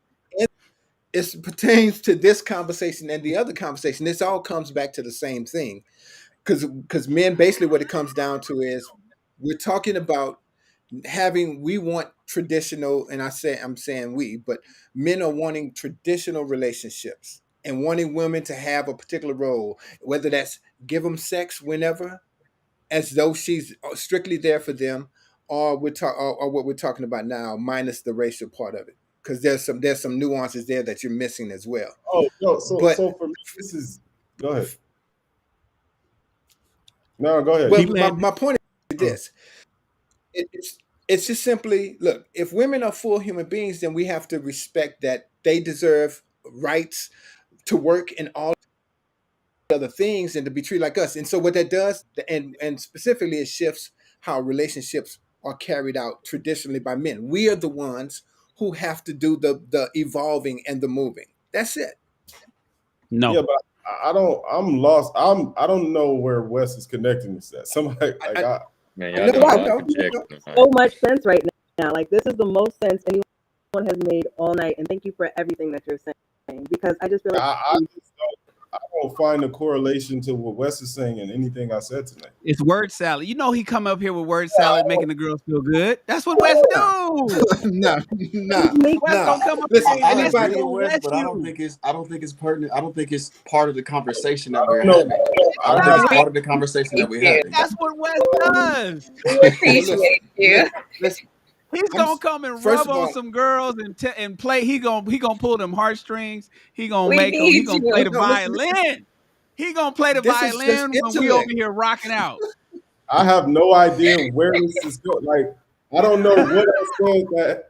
It pertains to this conversation and the other conversation. This all comes back to the same thing, because men basically what it comes down to is we're talking about we want traditional, and I'm saying we, but men are wanting traditional relationships and wanting women to have a particular role, whether that's give them sex whenever, as though she's strictly there for them, or or what we're talking about now, minus the racial part of it, because there's some nuances there that you're missing as well. Oh no, so But so for me this is go ahead. No, go ahead. well, Keep my, landing. my point is Oh. this: it's just simply look. If women are full human beings, then we have to respect that they deserve rights to work and all other things and to be treated like us. And so what that does, and specifically, it shifts how relationships are carried out traditionally by men. We are the ones who have to do the evolving and the moving. That's it. Yeah, No. but I don't. I'm lost. I don't know where Wes is connecting this at. Somebody I, I, Man, I y'all know, doing a I lot of know, I know. conjecture So tonight. much sense right now. Like this is the most sense anyone has made all night, and thank you for everything that you're saying because I just feel like I just don't find a correlation to what Wes is saying in anything I said tonight. It's word salad. You know he come up here with word salad, making the girls feel good. That's what Wes Nah, do. nah, nah, make Wes nah. gonna come up Listen, here and that's agree just anybody. with gonna Wes, Wes but you. I don't think it's pertinent. I don't think it's part of the conversation that I we're don't know. having. I I don't don't think know. it's We part of the conversation that we're appreciate having. That's what Wes does. you. We Well, appreciate you. listen. He's I'm gonna come and first rub of on all. some girls and play. He gonna pull them heartstrings. He gonna We make them. He need gonna play you. the No, listen. violin. He gonna play the This is just violin when we over intellect. here rocking out. I have no idea where this is going. Like I don't know what I said that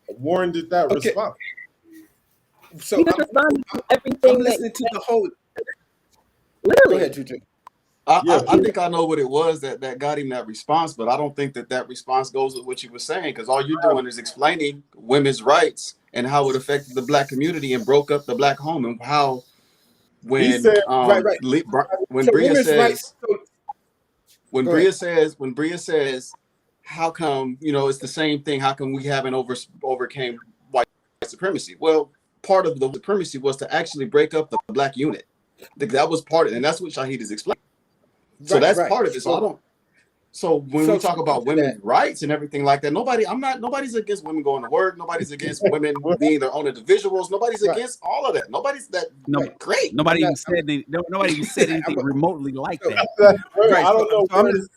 warranted that Okay, response. so he just responded I'm to I'm everything that listening to the whole. Go ahead, literally. Juju. Yeah, I please. think I know what it was that got him that response, but I don't think that response goes with what you were saying because all you're doing is explaining women's rights and how it affected the black community and broke up the black home and how He said Right, right. When So Bria women's rights. says So, when go ahead. Bria says how come it's the same thing, how come we haven't overcame white supremacy? Well, part of the supremacy was to actually break up the black unit. That was part of it, and that's what Shahid is explaining. So Right, that's right. part of it. So when we So talk speaking about to that, women's rights and everything like that, nobody's against women going to work. Nobody's against women being their own individuals. Nobody's right, against all of that. Nobody's that No, right. great. I'm nobody not. even said nobody even said anything remotely like So that. right. I So, don't know I'm where not. this.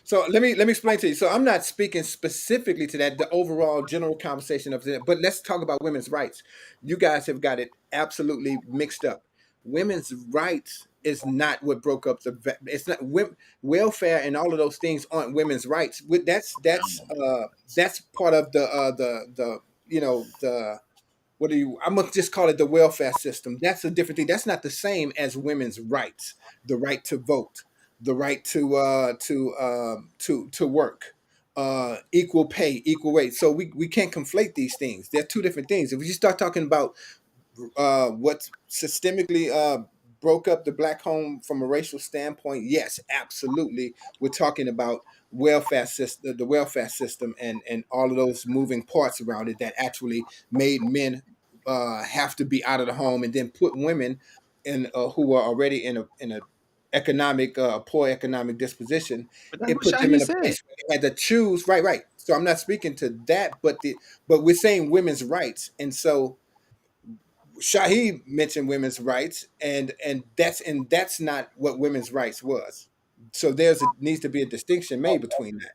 So let me explain to you. So I'm not speaking specifically to that, the overall general conversation of it, but let's talk about women's rights. You guys have got it absolutely mixed up. Women's rights is not what broke up it's not welfare and all of those things aren't women's rights. That's part of the what do you I'm gonna just call it the welfare system. That's a different thing. That's not the same as women's rights. The right to vote, the right to work, equal pay, equal wage. So we can't conflate these things. They're two different things. If we start talking about what systemically broke up the black home from a racial standpoint, yes, absolutely. We're talking about welfare system, the welfare system, and all of those moving parts around it that actually made men have to be out of the home, and then put women in who were already in a economic poor economic disposition. But that's It what put them Shahi in a said. place where they had to choose. Right, right. So I'm not speaking to that, but we're saying women's rights, and so Shahid mentioned women's rights, and that's not what women's rights was. So needs to be a distinction made between that.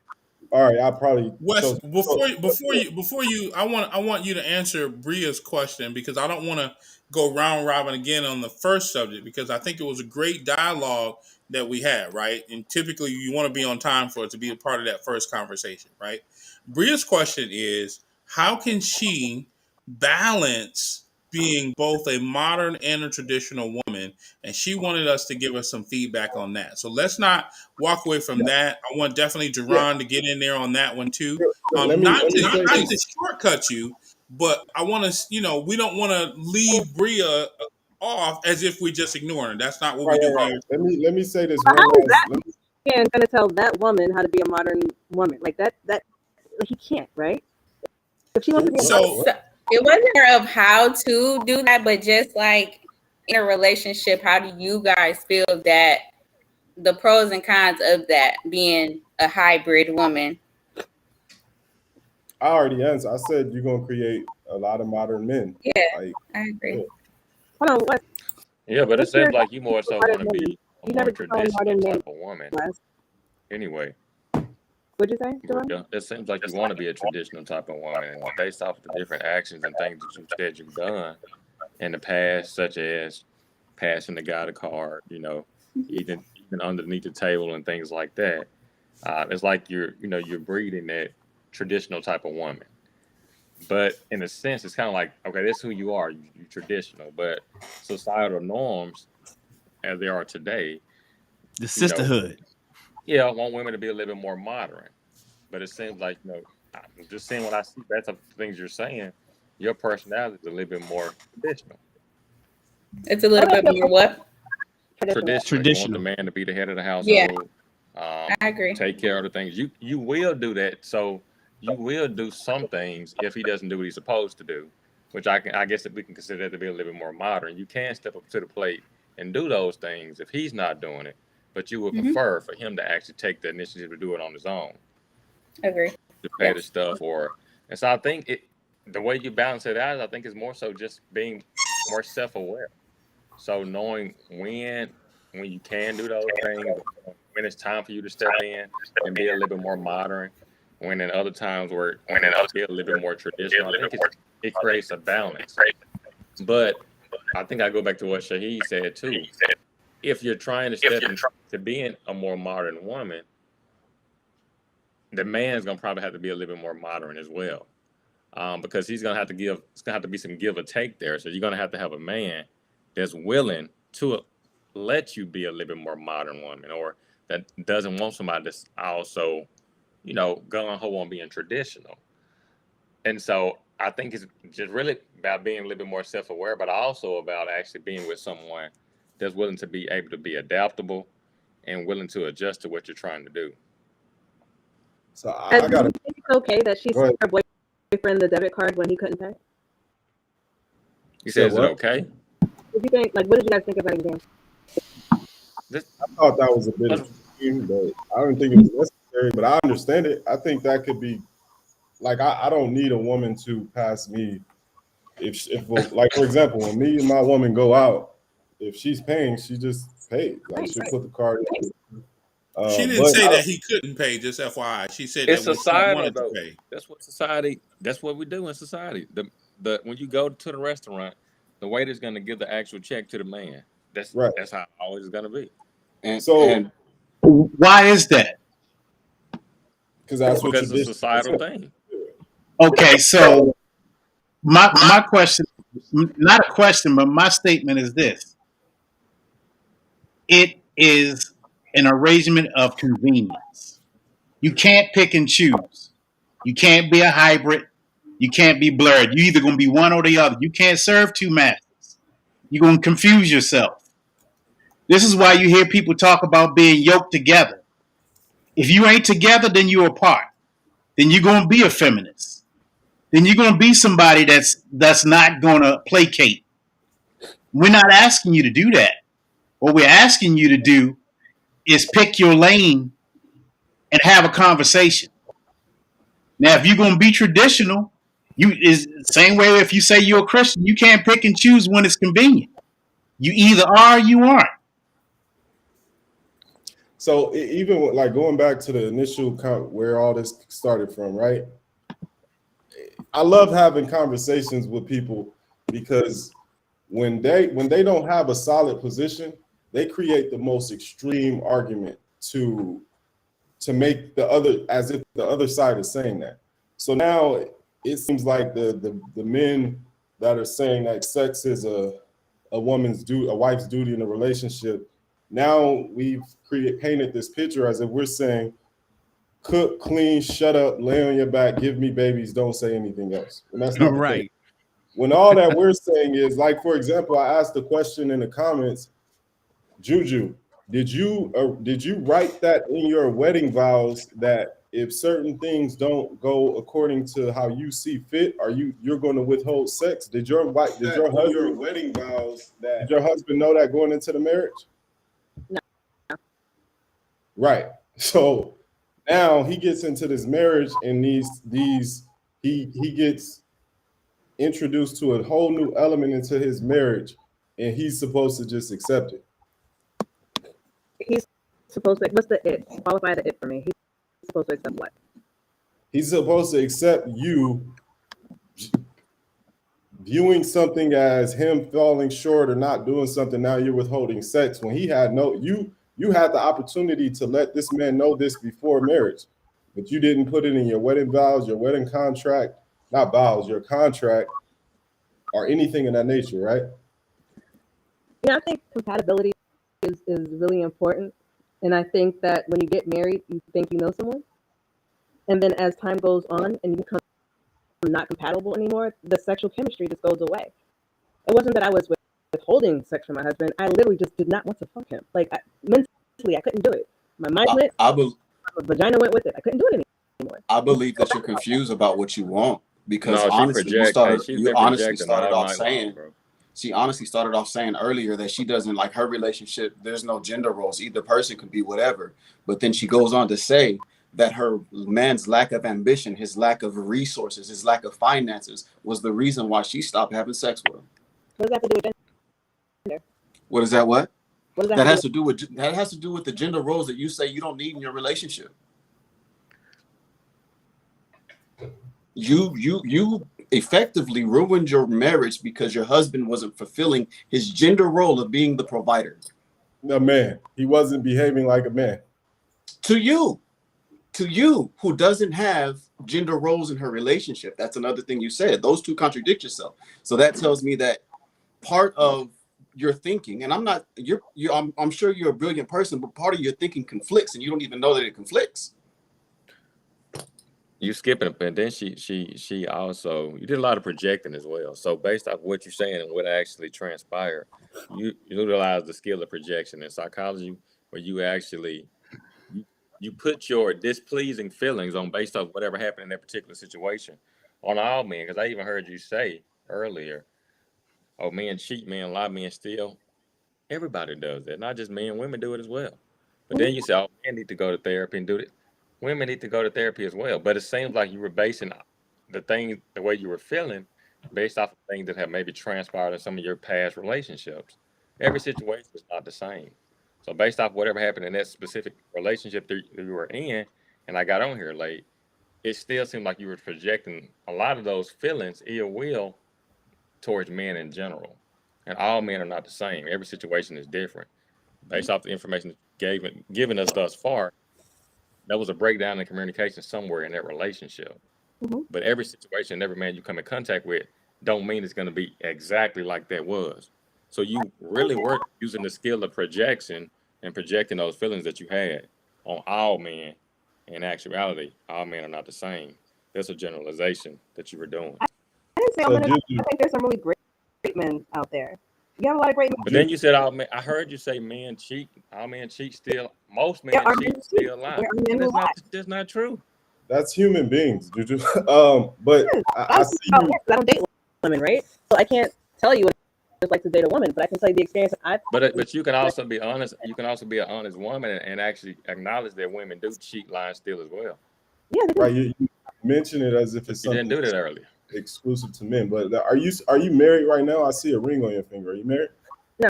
All right, I probably Wes, so before you, I want you to answer Bria's question because I don't want to go round robin again on the first subject because I think it was a great dialogue that we had, right? And typically you want to be on time for it to be a part of that first conversation, right? Bria's question is how can she balance being both a modern and a traditional woman? And she wanted us to give us some feedback on that. So let's not walk away from yeah, that. I want definitely yeah. Jerron to get in there on that one too. Let me say Not this. to shortcut you, but I want to, we don't want to leave Bria off as if we just ignoring her. That's not what we do Right. here. Let me say this But one how is last. that man going to tell that woman how to be a modern woman? Like that he can't, right? If she wants to be a modern So, So it wasn't more of how to do that, but just like in a relationship, how do you guys feel that the pros and cons of that being a hybrid woman? I already answered. I said you're gonna create a lot of modern men. Yeah, Like, I yeah. agree. hold on, Yeah, but it what's your seems like you more so want modern to man? be a You more never defined traditional modern man type of woman. was. Anyway, What'd you say, Jerron? Bria, it seems like you want to be a traditional type of woman, and based off of the different actions and things that you said you've done in the past, such as passing the guy the card, even underneath the table and things like that. It's like you're breeding that traditional type of woman. But in a sense, it's kind of like, okay, this is who you are. You're traditional, but societal norms, as they are today, The you know, sisterhood. yeah, I want women to be a little bit more modern. But it seems like, I'm just seeing what I see based on the things you're saying. Your personality is a little bit more traditional. It's a How little do I bit feel more what? traditional? Traditional. You want the Traditional. man to be the head of the Yeah, household, I agree. take care of the things. You will do that. So you will do some things if he doesn't do what he's supposed to do, which I guess that we can consider that to be a little bit more modern. You can step up to the plate and do those things if he's not doing it, but you would Hmm. prefer for him to actually take the initiative to do it on his own, Agree. to pay the Yes. stuff or and so I think the way you balance it out, I think is more so just being more self aware. So knowing when you can do those things, when it's time for you to step in and be a little bit more modern, when in other times where you can be a little bit more traditional, I think it creates a balance. But I think I go back to what Shahid said too. If you're trying to step into being a more modern woman, the man's gonna probably have to be a little bit more modern as well, because he's gonna have to give. It's gonna have to be some give or take there. So you're gonna have a man that's willing to let you be a little bit more modern woman, or that doesn't want somebody that's also, gung ho on being traditional. And so I think it's just really about being a little bit more self aware, but also about actually being with someone that's willing to be able to be adaptable and willing to adjust to what you're trying to do. So And I do you gotta think it's okay that she go sent ahead. her boyfriend the debit card when he couldn't pay? You Said said, is it what? okay? Did you think, like, what did you guys think of that example? This, I thought that was a bit let's- extreme, but I don't think it was necessary. But I understand it. I think that could be like I don't need a woman to pass me like for example, when me and my woman go out, if she's paying, she just pays. Like Right, she'll right. put the card in. she didn't But say I don't, that he couldn't pay, just FYI. She said that it's when she societal wanted to though. pay. That's what we do in society. The when you go to the restaurant, the waiter's gonna give the actual check to the man. That's right. that's how it always is gonna be. So And why is that? because that's what Because it's a tradition societal is. thing. Okay, so my question, not a question, but my statement is this: it is an arrangement of convenience. You can't pick and choose. You can't be a hybrid. You can't be blurred. You're either going to be one or the other. You can't serve two masters. You're going to confuse yourself. This is why you hear people talk about being yoked together. If you ain't together, then you're apart. Then you're going to be a feminist. Then you're going to be somebody that's not going to placate. We're not asking you to do that. What we're asking you to do is pick your lane and have a conversation. Now, if you're going to be traditional, you is the same way if you say you're a Christian, you can't pick and choose when it's convenient. You either are or you aren't. So even like going back to the initial where all this started from, right? I love having conversations with people because when they don't have a solid position, they create the most extreme argument to make the other, as if the other side is saying that. So now it seems like the men that are saying that sex is a wife's duty in a relationship. Now we've painted this picture as if we're saying, cook, clean, shut up, lay on your back, give me babies, don't say anything else. And that's not the thing. Right. When all that we're saying is, like, for example, I asked the question in the comments, Juju, did you write that in your wedding vows that if certain things don't go according to how you see fit, you're going to withhold sex? Did your husband know that going into the marriage? No. Right. So now he gets into this marriage and he gets introduced to a whole new element into his marriage, and he's supposed to just accept it. He's supposed to, what's the it? Qualify the it for me. He's supposed to accept what? He's supposed to accept you viewing something as him falling short or not doing something. Now you're withholding sex when he had you had the opportunity to let this man know this before marriage, but you didn't put it in your wedding vows, your wedding contract, not vows, your contract, or anything of that nature, right? Yeah, I think compatibility is really important. And I think that when you get married, you think you know someone. And then as time goes on and you become not compatible anymore, the sexual chemistry just goes away. It wasn't that I was withholding sex from my husband. I literally just did not want to fuck him. Like, mentally, I couldn't do it. My mind went, my vagina went with it. I couldn't do it anymore. I believe that you're confused about what you want because No, honestly, you honestly started off saying, bro. she honestly started off saying earlier that she doesn't like her relationship. There's no gender roles. Either person could be whatever. But then she goes on to say that her man's lack of ambition, his lack of resources, his lack of finances was the reason why she stopped having sex with him. What does that have to do with gender? What is that? What? What does That has to do with the gender roles that you say you don't need in your relationship. You effectively ruined your marriage because your husband wasn't fulfilling his gender role of being the provider. A man. He wasn't behaving like a man. To you, who doesn't have gender roles in her relationship. That's another thing you said. Those two contradict yourself. So that tells me that part of your thinking, and I'm sure you're a brilliant person, but part of your thinking conflicts and you don't even know that it conflicts. You skipping it, and then she also, you did a lot of projecting as well. So based off what you're saying and what actually transpired, you utilize the skill of projection in psychology, where you actually you put your displeasing feelings on based off whatever happened in that particular situation on all men. Because I even heard you say earlier, "Oh, men cheat, men lie, men steal." Everybody does that, not just men. Women do it as well. But then you say, "Oh, men need to go to therapy and do it." Women need to go to therapy as well. But it seems like you were basing the way you were feeling, based off of things that have maybe transpired in some of your past relationships. Every situation is not the same. So based off whatever happened in that specific relationship that you were in, and I got on here late, it still seemed like you were projecting a lot of those feelings, ill will, towards men in general. And all men are not the same. Every situation is different. Based off the information given us thus far, that was a breakdown in communication somewhere in that relationship. Mm-hmm. But every situation, every man you come in contact with, don't mean it's going to be exactly like that was. So you really were using the skill of projection and projecting those feelings that you had on all men In actuality, all men are not the same. That's a generalization that you were doing. I didn't say all So men are bad. Juju, I think there's some really great men out there. You have a lot of great men. But then you said all men. I heard you say men cheat. All men cheat still. Most There men are men cheat who cheat. still lie, There are men and who that's not lie. that's not true. that's human beings, Juju. But I I'm see about you. men 'cause I don't date women, right? So I can't tell you what it's like to date a woman, but I can tell you the experience that I've But you can also be honest. You can also be an honest woman and actually acknowledge that women do cheat, lie, and steal as well. Yeah, they do. Right, you mention it as if But it's you didn't something do that earlier. exclusive to men. But are you married right now? I see a ring on your finger. Are you married? No.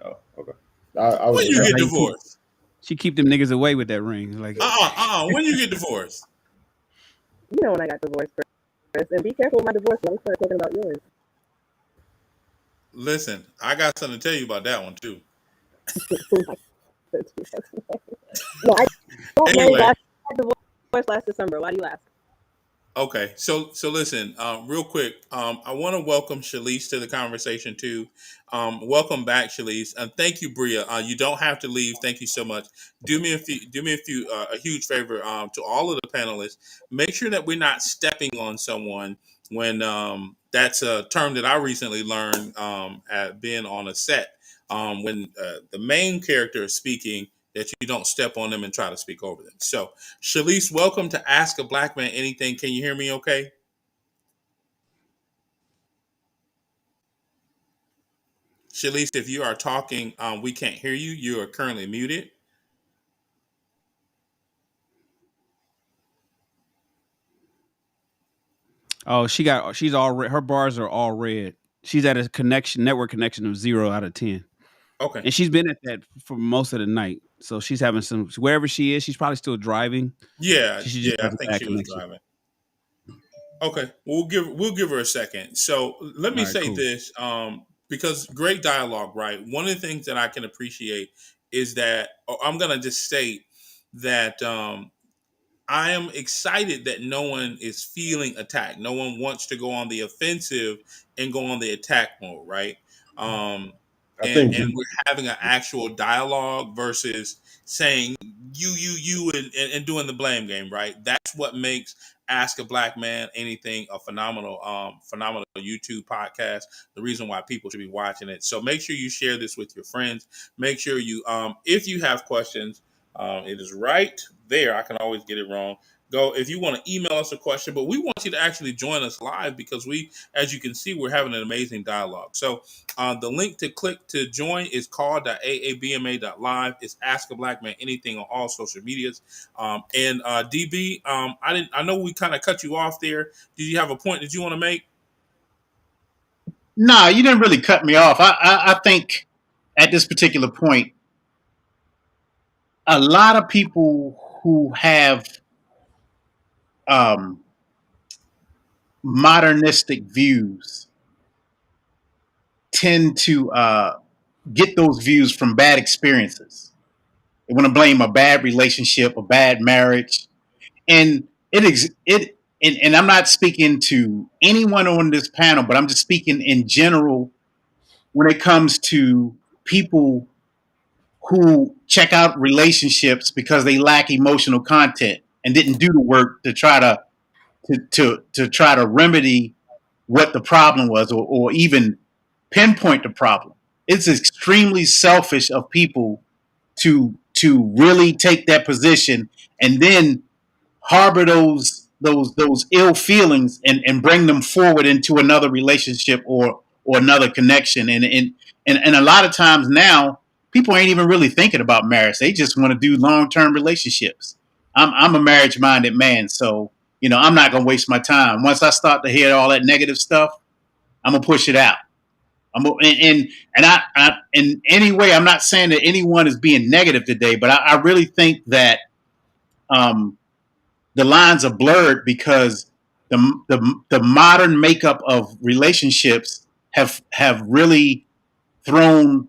Oh, okay. I was When just you get How you keep, divorced? she keep them niggas away with that ring. Like, When you get divorced? You know when I got divorced, Chris. And be careful with my divorce. Don't start talking about yours. Listen, I got something to tell you about that one too. No, I got married Anyway, last. I got divorced last December. Why do you ask? okay, so listen, real quick, I want to welcome Shalise to the conversation too. Welcome back, Shalise, and thank you, Bria. You don't have to leave. Thank you so much. A huge favor, to all of the panelists. Make sure that we're not stepping on someone when that's a term that I recently learned at being on a set. When the main character is speaking, that you don't step on them and try to speak over them. So, Shalise, welcome to Ask a Black Man Anything. Can you hear me okay? Shalise, if you are talking, we can't hear you. You are currently muted. oh, she's all red. Her bars are all red. She's at a network connection of 0 out of 10. Okay. And she's been at that for most of the night. So she's having some, wherever she is, she's probably still driving. Yeah, She yeah, just I has a think bad she was connection. driving. Okay, we'll give her a second. So let All me right, say cool. this, because great dialogue, right? One of the things that I can appreciate is that I'm gonna just state that I am excited that no one is feeling attacked. No one wants to go on the offensive and go on the attack mode, right? Um, I and think and we're having an actual dialogue versus saying you and doing the blame game, right? That's what makes Ask a Black Man Anything a phenomenal YouTube podcast. The reason why people should be watching it. So make sure you share this with your friends. Make sure you, if you have questions, it is right there. I can always get it wrong. Go if you want to email us a question, but we want you to actually join us live because we, as you can see, we're having an amazing dialogue. So the link to click to join is called.aabma.live. It's Ask a Black Man Anything on all social medias. And DB, I know we kind of cut you off there. Did you have a point that you want to make? No, you didn't really cut me off. I think at this particular point, a lot of people who have um, modernistic views tend to get those views from bad experiences. They want to blame a bad relationship, a bad marriage, and and I'm not speaking to anyone on this panel, but I'm just speaking in general when it comes to people who check out relationships because they lack emotional content and didn't do the work to try to try to remedy what the problem was, or even pinpoint the problem. It's extremely selfish of people to really take that position and then harbor those ill feelings and bring them forward into another relationship or another connection. And a lot of times now people ain't even really thinking about marriage. They just want to do long-term relationships. I'm a marriage minded man, so I'm not gonna waste my time. Once I start to hear all that negative stuff, I'm gonna push it out. And in any way, I'm not saying that anyone is being negative today, but I really think that um, the lines are blurred because the modern makeup of relationships have really thrown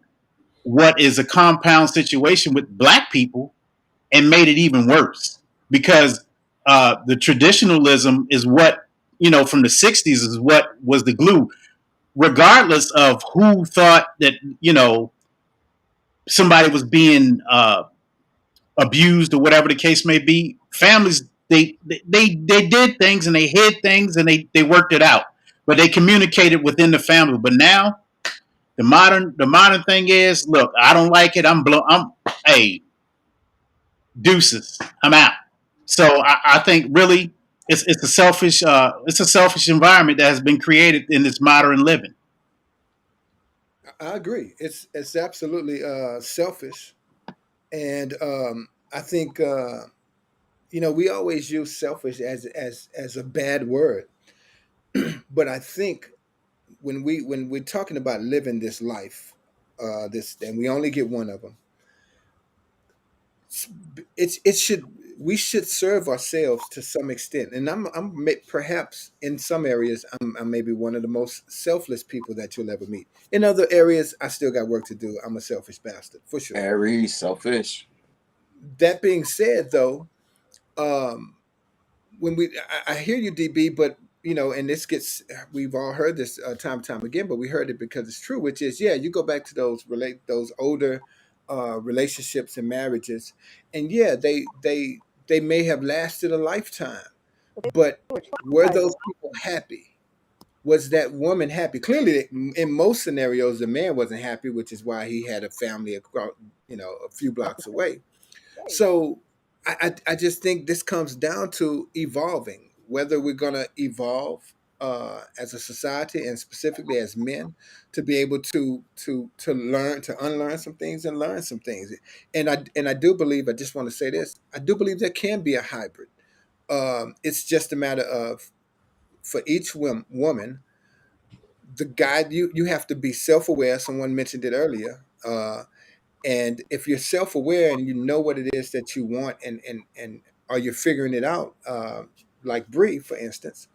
what is a compound situation with black people and made it even worse because the traditionalism is what from the 60s is what was the glue, regardless of who thought that somebody was being abused or whatever the case may be, families they did things and they hid things and they worked it out, but they communicated within the family. But now the modern thing is, look, I don't like it. I'm hey, deuces. I'm out. So I think really it's a selfish environment that has been created in this modern living. I agree. It's absolutely selfish, and I think we always use selfish as a bad word, but I think when we're talking about living this life, this and we only get one of them, it should we should serve ourselves to some extent. And perhaps in some areas I'm maybe one of the most selfless people that you'll ever meet. In other areas, I still got work to do. I'm a selfish bastard for sure. Very selfish. That being said, though, um, when I hear you, DB, but and this gets we've all heard this time and time again, but we heard it because it's true, which is, yeah, you go back to those older relationships and marriages, and yeah, they may have lasted a lifetime, but They were were traumatized. those people happy? Was that woman happy? Clearly, in most scenarios, the man wasn't happy, which is why he had a family across, a few blocks away. So I just think this comes down to evolving, whether we're going to evolve as a society and specifically as men to be able to learn to unlearn some things and learn some things. And I do believe, I just want to say this, I do believe there can be a hybrid. It's just a matter of, for each woman, the guy, you have to be self-aware. Someone mentioned it earlier. And if you're self-aware and you know what it is that you want, and are you figuring it out, like Bree, for instance,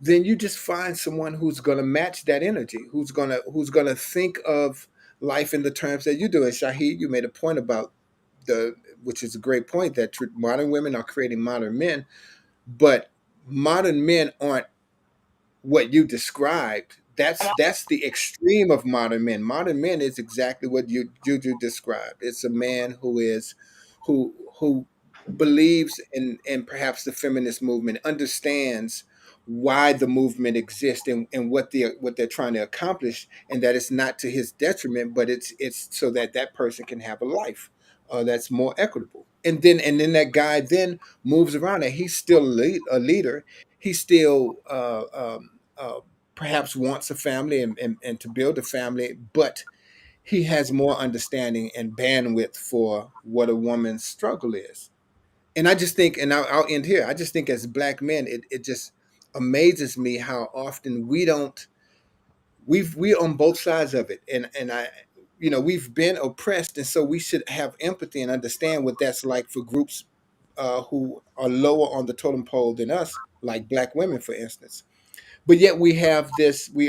then you just find someone who's going to match that energy, who's going to think of life in the terms that you do. And Shahid, you made a point about which is a great point, that modern women are creating modern men, but modern men aren't what you described. That's the extreme of modern men. Modern men is exactly what Juju described. It's a man who believes in perhaps the feminist movement, understands why the movement exists, and what they're trying to accomplish, and that it's not to his detriment, but it's so that that person can have a life that's more equitable. And then that guy then moves around, and he's still a leader. He still perhaps wants a family, and to build a family, but he has more understanding and bandwidth for what a woman's struggle is. And I just think, and I'll end here, I just think as black men, it just amazes me how often we're on both sides of it. And I, we've been oppressed, and so we should have empathy and understand what that's like for groups who are lower on the totem pole than us, like black women, for instance. But yet we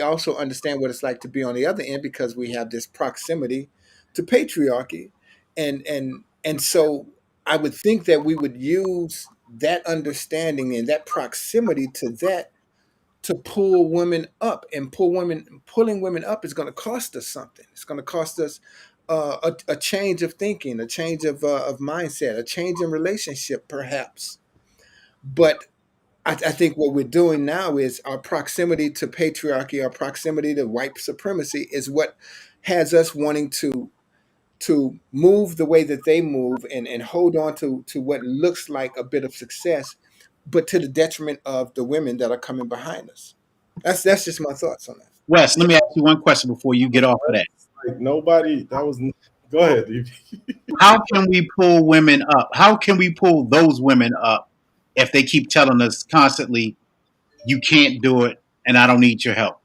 also understand what it's like to be on the other end, because we have this proximity to patriarchy. And so I would think that we would use that understanding and that proximity to that to pull women up, and pulling women up is going to cost us something. It's going to cost us a change of thinking, a change of mindset, a change in relationship, perhaps. But I think what we're doing now is our proximity to patriarchy, our proximity to white supremacy, is what has us wanting to move the way that they move, and hold on to what looks like a bit of success, but to the detriment of the women that are coming behind us. That's just my thoughts on that. Wes, let me ask you one question before you get off of that. Like nobody that was. Go ahead. How can we pull women up? How can we pull those women up if they keep telling us constantly, you can't do it and I don't need your help?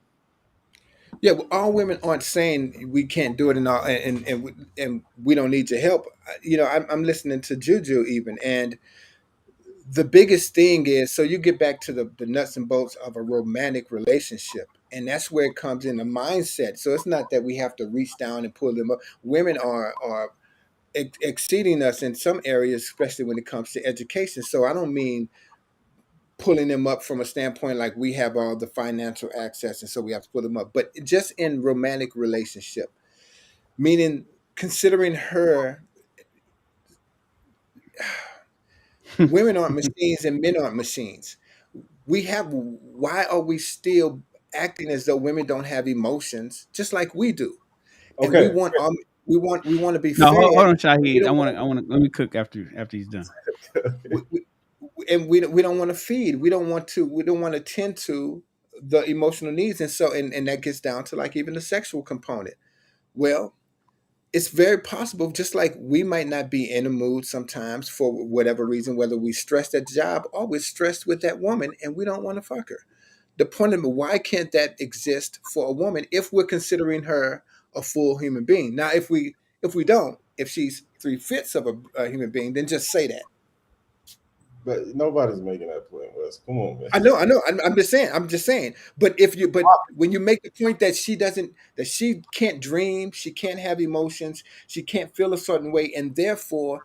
Yeah, well, all women aren't saying we can't do it, and we don't need your help. I'm listening to Juju even, and the biggest thing is, so you get back to the nuts and bolts of a romantic relationship, and that's where it comes in the mindset. So it's not that we have to reach down and pull them up. Women are exceeding us in some areas, especially when it comes to education. So I don't mean pulling them up from a standpoint like we have all the financial access and so we have to pull them up, but just in romantic relationship, meaning considering her women aren't machines and men aren't machines. Why are we still acting as though women don't have emotions just like we do? And Okay. we want to be No, fed. hold on, We Shahid. don't I want to let me cook after he's done. we, we, and we don't want to feed. We don't want to tend to the emotional needs, and that gets down to like even the sexual component. Well, it's very possible, just like we might not be in a mood sometimes for whatever reason, whether we stressed at the job or we're stressed with that woman and we don't want to fuck her. The point of it, why can't that exist for a woman if we're considering her a full human being? Now, if we don't, if she's three fifths of a human being, then just say that. But nobody's making that point, Wes. Come on, man. I know. I'm just saying. I'm just saying. But when you make the point that she can't dream, she can't have emotions, she can't feel a certain way, and therefore,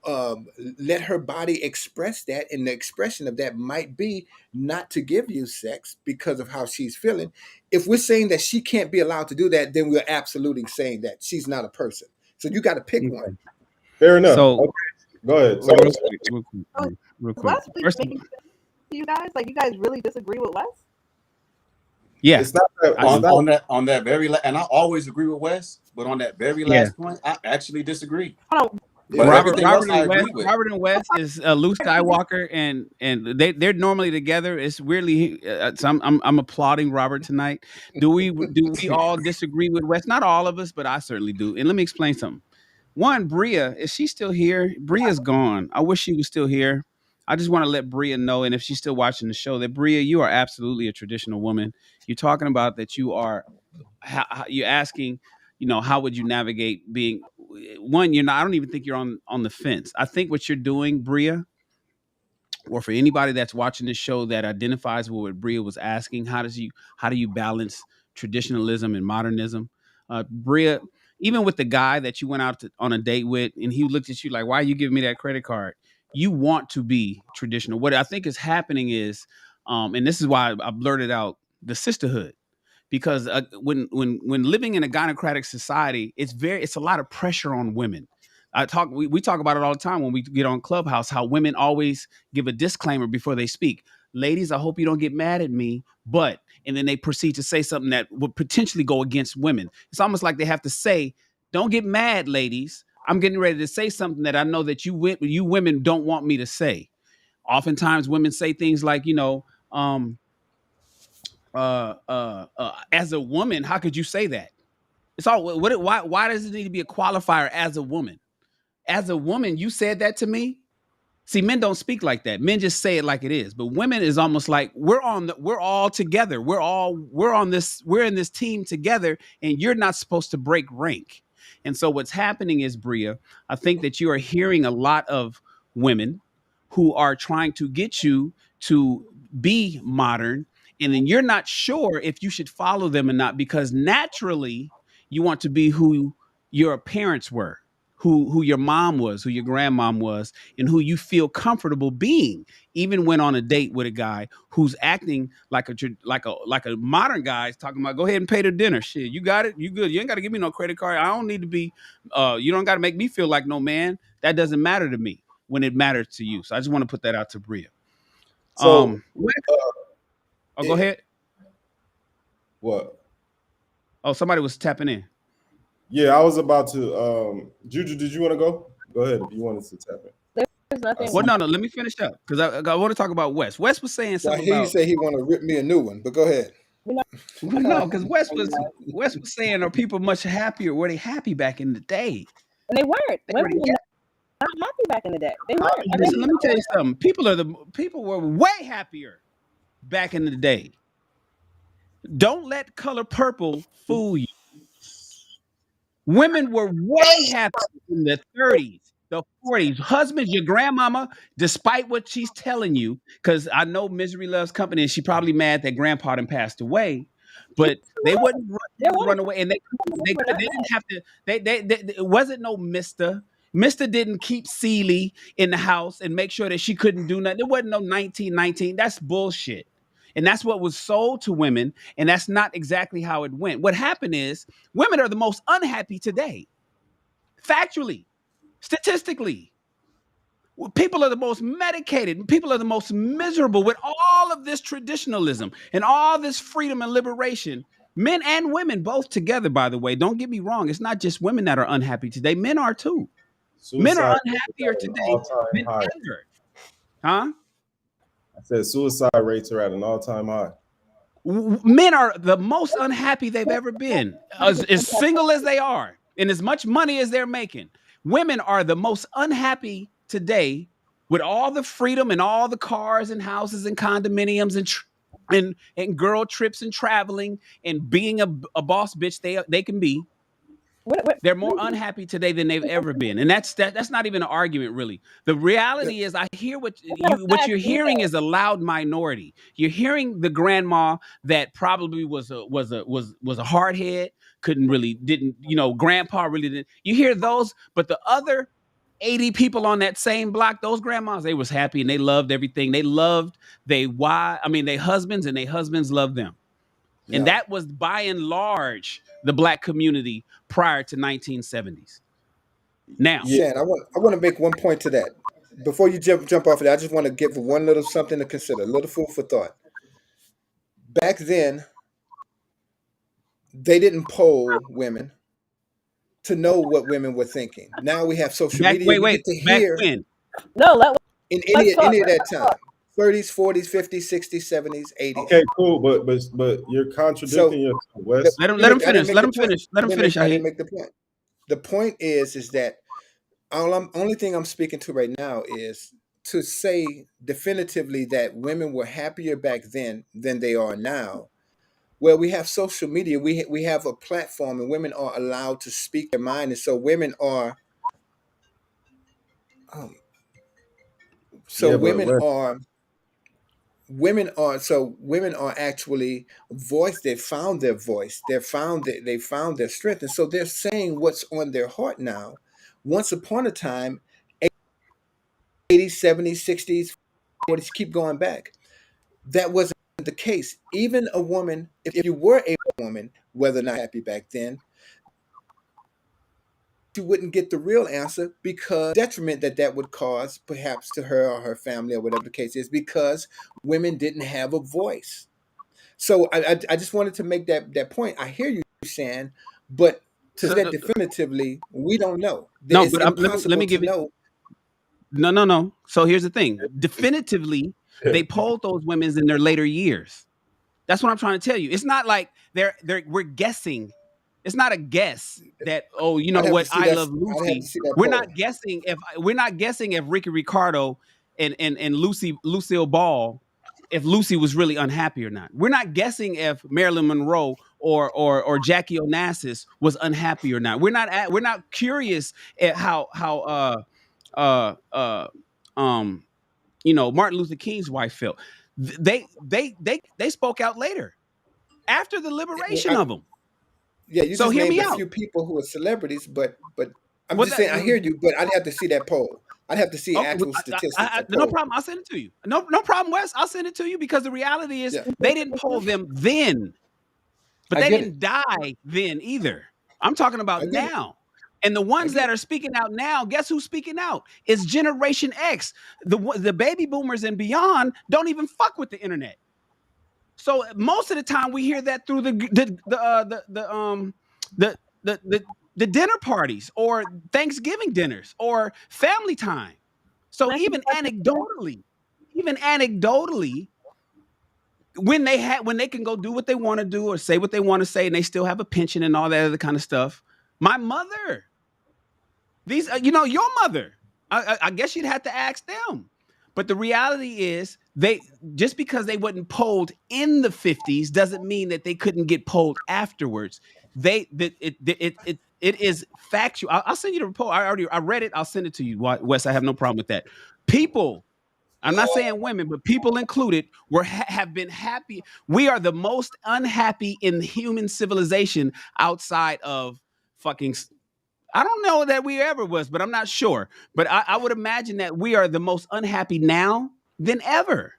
um, let her body express that, and the expression of that might be not to give you sex because of how she's feeling. If we're saying that she can't be allowed to do that, then we're absolutely saying that she's not a person. So you got to pick one. Okay. Fair enough. So, Okay. Go ahead. so Sorry. real Is quick. Wes really First of making sense to you guys? Like, you guys really disagree with Wes? yeah, It's not that. I It's do. not. On that very and I always agree with Wes, but on that very Yeah. last point, I actually disagree. Hold on. But Yeah. everything else I agree with. Robert and Wes is Luke Skywalker, and they're normally together. It's weirdly, so I'm applauding Robert tonight. Do we all disagree with Wes? Not all of us, but I certainly do. And let me explain something. One, Bria, is she still here? Bria's gone. I wish she was still here. I just want to let Bria know, and if she's still watching the show, that Bria, you are absolutely a traditional woman. You're talking about that you are. You're asking, how would you navigate being one? You're not. I don't even think you're on the fence. I think what you're doing, Bria, or for anybody that's watching this show that identifies with what Bria was asking, how do you balance traditionalism and modernism? Bria, even with the guy that you went out on a date with, and he looked at you like, "Why are you giving me that credit card?" You want to be traditional. What I think is happening is, and this is why I blurted out the sisterhood, because when living in a gynocratic society, it's a lot of pressure on women. We talk about it all the time when we get on Clubhouse, how women always give a disclaimer before they speak. Ladies, I hope you don't get mad at me, but and then they proceed to say something that would potentially go against women. It's almost like they have to say, "Don't get mad, ladies. I'm getting ready to say something that I know that you women don't want me to say." Oftentimes, women say things like, as a woman, how could you say that? It's all why does it need to be a qualifier as a woman? As a woman, you said that to me. See, men don't speak like that. Men just say it like it is. But women is almost like we're all together. We're in this team together, and you're not supposed to break rank. And so what's happening is, Bria, I think that you are hearing a lot of women who are trying to get you to be modern, and then you're not sure if you should follow them or not, because naturally you want to be who your parents were, who your mom was, who your grandmom was, and who you feel comfortable being, even when on a date with a guy who's acting like a modern guy is talking about, go ahead and pay the dinner. Shit, you got it, you good. You ain't got to give me no credit card. I don't need to be. You don't got to make me feel like no man. That doesn't matter to me when it matters to you. So I just want to put that out to Bria. So, Go ahead. what? Oh, somebody was tapping in. Yeah, I was about to. Juju, did you want to go? Go ahead if you wanted to tap in. There's nothing. Well, no. Let me finish up because I want to talk about Wes. Wes was saying Well, something he about. said he want to rip me a new one, but go ahead. No, because Wes was saying, are people much happier? Were they happy back in the day? And they weren't. They were Women were not happy back in the day. They weren't. Listen, let me tell you something. People were way happier back in the day. Don't let color purple fool you. Women were way happier in the 30s, the 40s. Husbands, your grandmama, despite what she's telling you, because I know misery loves company, and she probably mad that grandpa done passed away, but they wouldn't run away, and they didn't have to. It wasn't no Mister. Mister didn't keep Celie in the house and make sure that she couldn't do nothing. There wasn't no 1919. That's bullshit. And that's what was sold to women, and that's not exactly how it went. What happened is women are the most unhappy today, factually, statistically. People are the most medicated. People are the most miserable with all of this traditionalism and all this freedom and liberation. Men and women both together, by the way. Don't get me wrong. It's not just women that are unhappy today. Men are too. Men are Suicide rate is unhappier at an today all-time than high. ever. Huh? I said suicide rates are at an all-time high. Men are the most unhappy they've ever been, as single as they are, and as much money as they're making. Women are the most unhappy today with all the freedom and all the cars and houses and condominiums and girl trips and traveling and being a boss bitch they can be. They're more unhappy today than they've ever been, and that's not even an argument, really. The reality is, I hear what you're hearing is a loud minority. You're hearing the grandma that probably was a hardhead, didn't, grandpa really didn't. You hear those, but the other 80 people on that same block, those grandmas, they was happy and they loved everything. They loved they husbands, and they husbands loved them. And Yeah. that was by and large the black community prior to 1970s. Now, Yeah, Shan, I want to make one point to that. Before you jump off of that, I just want to give one little something to consider, a little food for thought. Back then, they didn't poll women to know what women were thinking. Now we have social media. We get to back hear when? No, in let's talk. any of that time, 30s, 40s, 50s, 60s, 70s, 80s. okay, cool, but you're contradicting yourself, Wes. Let him I didn't finish. make Let the him point. finish. Let him finish. I didn't make the point. The point is that only thing I'm speaking to right now is to say definitively that women were happier back then than they are now. Well, we have social media. We have a platform, and women are allowed to speak their mind, and so um, Yeah, but Wes, women are actually voice. They found their voice. They found their strength, and so they're saying what's on their heart now. Once upon a time, 80s, 70s, 60s, 40s, keep going back. That wasn't the case. Even a woman, if you were a woman, whether or not happy back then, you wouldn't get the real answer because detriment that would cause perhaps to her or her family or whatever the case is, because women didn't have a voice. So I just wanted to make that point. I hear you, Shan, but to say So, that definitively, we don't know. no, It's but let impossible me to give it. know. No. So here's the thing. Definitively, they polled those women in their later years. That's what I'm trying to tell you. It's not like we're guessing. It's not a guess that, oh, you know I'd have to what, see I that. love I'd have to Lucy. see that We're poll. not guessing if Ricky Ricardo and Lucille Ball, if Lucy was really unhappy or not. We're not guessing if Marilyn Monroe or Jackie Onassis was unhappy or not. We're not curious at how uh uh um Martin Luther King's wife felt. They spoke out later after the liberation of them. Yeah, you So just hear named me a out. few people who are celebrities, but I'm Well, just saying I hear you, but I'd have to see that poll. I'd have to see okay, actual statistics of no poll. problem. I'll send it to you. No problem, Wes. I'll send it to you because the reality is Yeah, they didn't poll them then, but I they get it. didn't die then either. I'm talking about I get it. now. And the I ones get that it. are speaking out now, guess who's speaking out? It's Generation X. The baby boomers and beyond don't even fuck with the internet. So most of the time we hear that through the the dinner parties or Thanksgiving dinners or family time. So even anecdotally, when they can go do what they want to do or say what they want to say, and they still have a pension and all that other kind of stuff. My mother, your mother, I guess you'd have to ask them. But the reality is, they just because they wasn't polled in the 50s doesn't mean that they couldn't get polled afterwards. It is factual. I'll send you the report. I read it. I'll send it to you, Wes. I have no problem with that. People, I'm not saying women, but people included, have been happy. We are the most unhappy in human civilization outside of fucking. I don't know that we ever was, but I'm not sure. But I would imagine that we are the most unhappy now than ever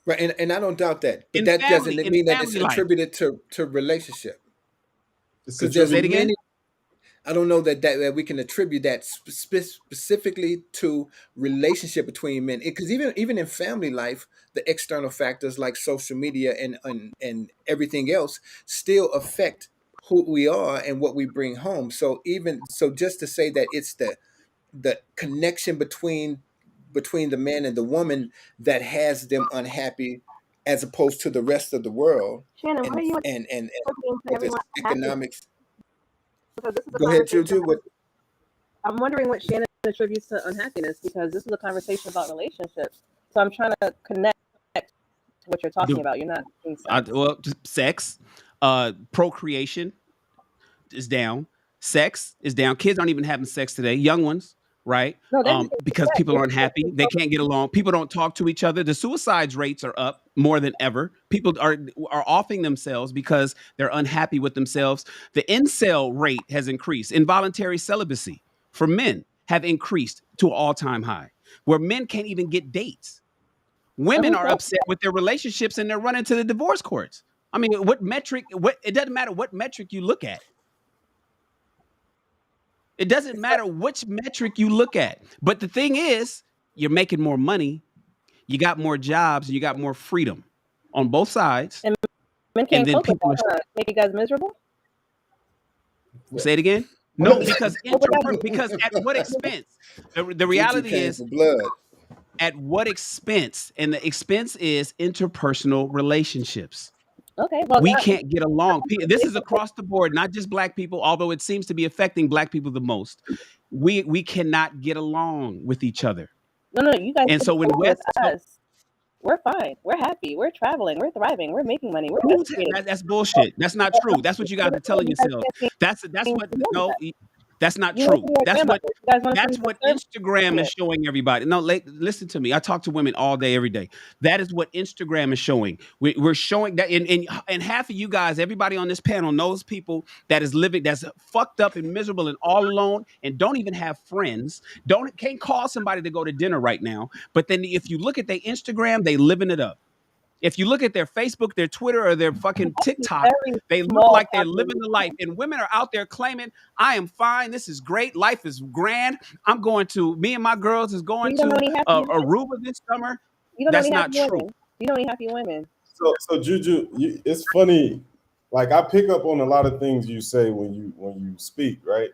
Right, and I don't doubt that, but in that doesn't family mean that it's life. attributed to relationship. it's Because there's Say it attributed. again. many. I don't know that we can attribute that specifically to relationship between men. Because even in family life, the external factors like social media and everything else still affect who we are and what we bring home. So even so, just to say that it's the connection between the man and the woman that has them unhappy, as opposed to the rest of the world, Shannon, what and are you and attributing to whether it's everyone's happiness? economics. Because this is a Go ahead, conversation Juju. about, I'm wondering what Shannon attributes to unhappiness, because this is a conversation about relationships. So I'm trying to connect what you're talking about. You're not doing sex. Well, sex, procreation is down. Sex is down. Kids aren't even having sex today. Young ones, right? No, they're just Because sex. people aren't happy. They can't get along. People don't talk to each other. The suicides rates are up more than ever. People are offing themselves because they're unhappy with themselves. The incel rate has increased. Involuntary celibacy for men have increased to an all-time high, where men can't even get dates. And Women who are said upset with their relationships and they're running to the divorce courts. I mean, what metric? What it doesn't matter what metric you look at. It doesn't matter which metric you look at. But the thing is, you're making more money, you got more jobs, and you got more freedom on both sides. and men And can't then cope with people that, huh? Make you guys miserable? say it again. No, because because at what expense? The Juju reality came is for blood. at what expense? And the expense is interpersonal relationships. Okay, well, We that, can't get along. This is across the board, not just black people, although it seems to be affecting black people the most. We cannot get along with each other. no, you guys And can so get when along with West so us. We're fine. We're happy. We're traveling. We're thriving. We're making money. We're educated. that's bullshit. That's not true. That's what you guys are telling You guys yourselves. can't That's seem what to know no, that. that's not You want to true. be our grandmothers. You guys want us to That's be what conservative. Instagram is showing everybody. No, listen to me. I talk to women all day, every day. That is what Instagram is showing. We're showing that, and half of you guys, everybody on this panel knows people that is living, that's fucked up and miserable and all alone, and don't even have friends. Can't call somebody to go to dinner right now. But then if you look at their Instagram, they living it up. If you look at their Facebook, their Twitter, or their fucking TikTok, Very they look small like they're living the life. population. And women are out there claiming, I am fine. This is great. Life is grand. Me and my girls is So going you don't know to any happy women? Aruba this summer. You don't know That's any not happy true. women? You know any happy women? So Juju, it's funny. Like I pick up on a lot of things you say when you speak, right?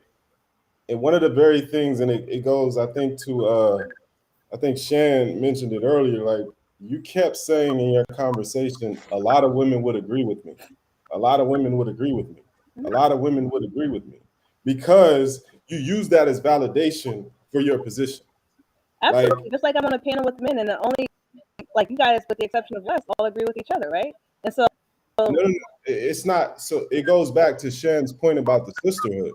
And one of the very things, and it goes, I think I think Shan mentioned it earlier. Like you kept saying in your conversation, a lot of women would agree with me. A lot of women would agree with me. A lot of women would agree with me because you use that as validation for your position. Like Absolutely. Just like I'm on a panel with men, and the only, like you guys, with the exception of Wes, all agree with each other, right? And so, no, it's not. So it goes back to Shan's point about the sisterhood,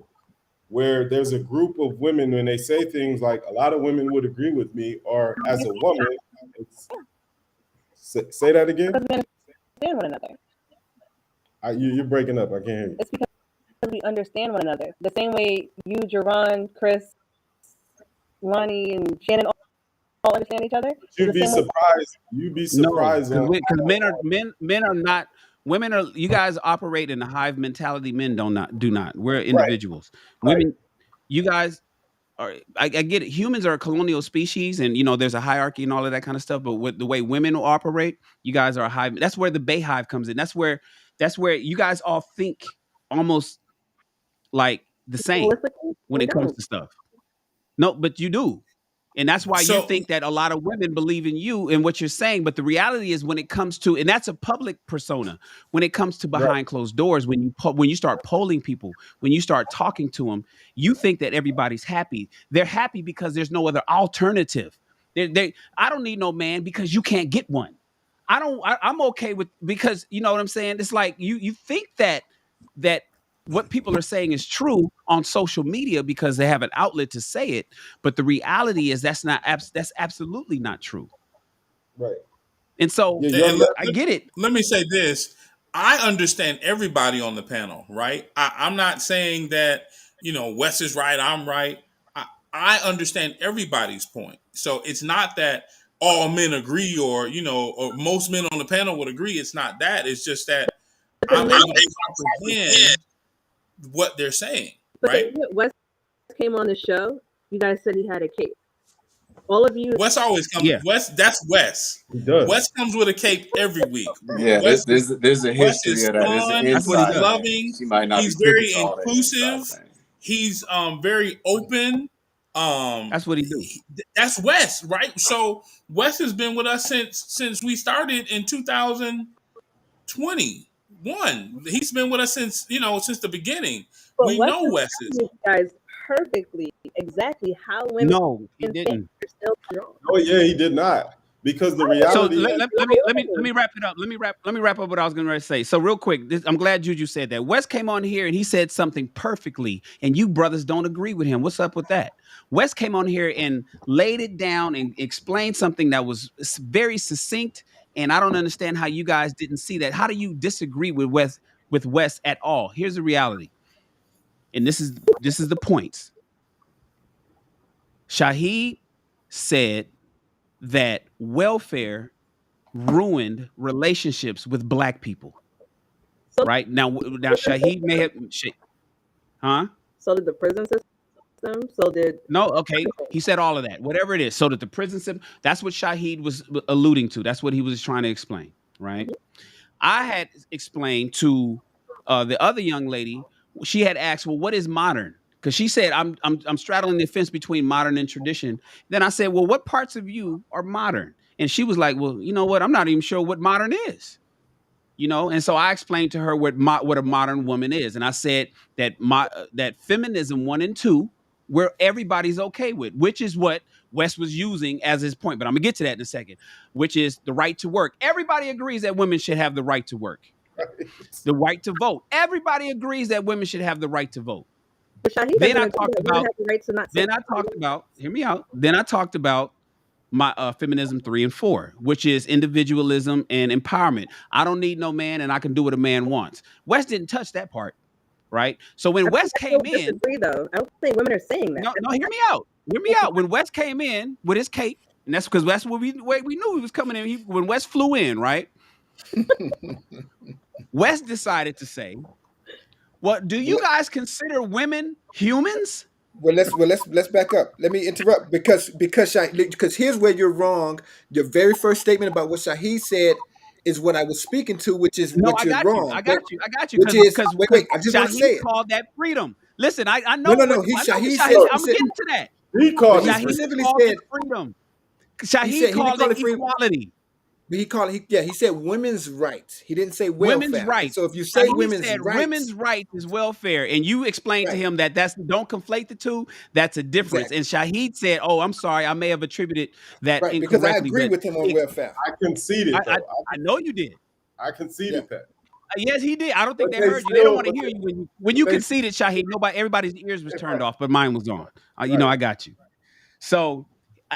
where there's a group of women when they say things like a lot of women would agree with me, or as a woman, say that again. because men understand one another. You're breaking up. I can't hear you. It's because we understand one another. The same way you, Jerron, Chris, Lonnie, and Shannon all understand each other. You'd be surprised. You'd be No, surprised. because men are not. Women are. You guys operate in a hive mentality. Men do not. We're Right, individuals. right. Women, you guys are. I get it. Humans are a colonial species, and there's a hierarchy and all of that kind of stuff. But with the way women operate, you guys are a hive. That's where the Bay Hive comes in. That's where you guys all think almost like the same when We it comes don't. to stuff. No, but you do. And that's why you So think that a lot of women believe in you and what you're saying. But the reality is when it comes to, and that's a public persona, when it comes to Right. behind closed doors, when you start polling people, when you start talking to them, you think that everybody's happy. They're happy because there's no other alternative. I don't need no man because you can't get one. I'm okay with, because you know what I'm saying? It's like you think that what people are saying is true on social media because they have an outlet to say it, but the reality is that's absolutely not true. Right. And so Yeah, and I get it. let me say this. I understand everybody on the panel, right? I'm not saying that, Wes is right, I'm right. I understand everybody's point. So it's not that all men agree or most men on the panel would agree. It's not that. It's just that I'm able to comprehend what they're saying. right? Wes came on the show. You guys said he had a cape. All of you. Wes always comes. Yeah. That's Wes. He does. Wes comes with a cape every week. Yeah, there's a Wes history is of that. There's an fun. That's what he He's inside does. thing. loving. She might not He's be privy very to all that inside inclusive. thing. He's very open. That's what he do. That's Wes, right? So Wes has been with us since we started in 2021. He's been with us since the beginning. But We Wes know is Wes is. telling you guys perfectly exactly how women No, he think didn't. are still wrong. Oh yeah, he did not. Because the So reality is, let me wrap it up. Let me wrap up what I was going to say. So real quick, I'm glad Juju said that. Wes came on here and he said something perfectly, and you brothers don't agree with him. What's up with that? Wes came on here and laid it down and explained something that was very succinct, and I don't understand how you guys didn't see that. How do you disagree with Wes at all? Here's the reality, and this is the points. Shaheed said that welfare ruined relationships with black people. Right now Shaheed may have, huh? So did the prison system. So did No, okay. He said all of that. Whatever it is. So that the prison system. That's what Shaheed was alluding to. That's what he was trying to explain. Right. I had explained to the other young lady. She had asked, "Well, what is modern?" Because she said, "I'm straddling the fence between modern and tradition." Then I said, "Well, what parts of you are modern?" And she was like, "Well, you know what? I'm not even sure what modern is." And so I explained to her what a modern woman is, and I said that that feminism 1 and 2, where everybody's okay with, which is what Wes was using as his point. But I'm gonna get to that in a second, which is the right to work. Everybody agrees that women should have the right to work, the right to vote. Everybody agrees that women should have the right to vote. Then I talked about. Then I talked about. Hear me out. Then I talked about my feminism 3 and 4, which is individualism and empowerment. I don't need no man, and I can do what a man wants. Wes didn't touch that part, right? So when Wes came in, though. I don't think women are saying that. no, hear me out. Hear me out. When Wes came in with his cape, and that's because that's what we knew he was coming in. When Wes flew in, right? Wes decided to say, "Well, do you guys consider women humans?" Well, let's back up. Let me interrupt because here's where you're wrong. Your very first statement about what Shaheed said is what I was speaking to, which is No, what I you're got wrong. you. I got you. Which is Because wait. I just want to say Shaheed it. called that freedom. Listen, I know. No. Shaheed said I'm gonna get into that. he called he it Shaheed specifically called said it freedom. he Shaheed called didn't it free. equality. But he said women's rights. He didn't say Women's welfare. rights. So if you say Shaheed women's said rights, women's rights is welfare, and you explained to right, him that don't conflate the two. That's a difference. exactly, And Shaheed said, "Oh, I'm sorry, I may have attributed that right, because I incorrectly, agree but with him on welfare. I conceded I though. know you did." I Yeah, conceded that. Yes, he did. I don't think But they they heard you. They don't still, want to but hear you when you they, conceded, Shaheed. Everybody's ears was turned right, off, but mine was on. right. I got you. So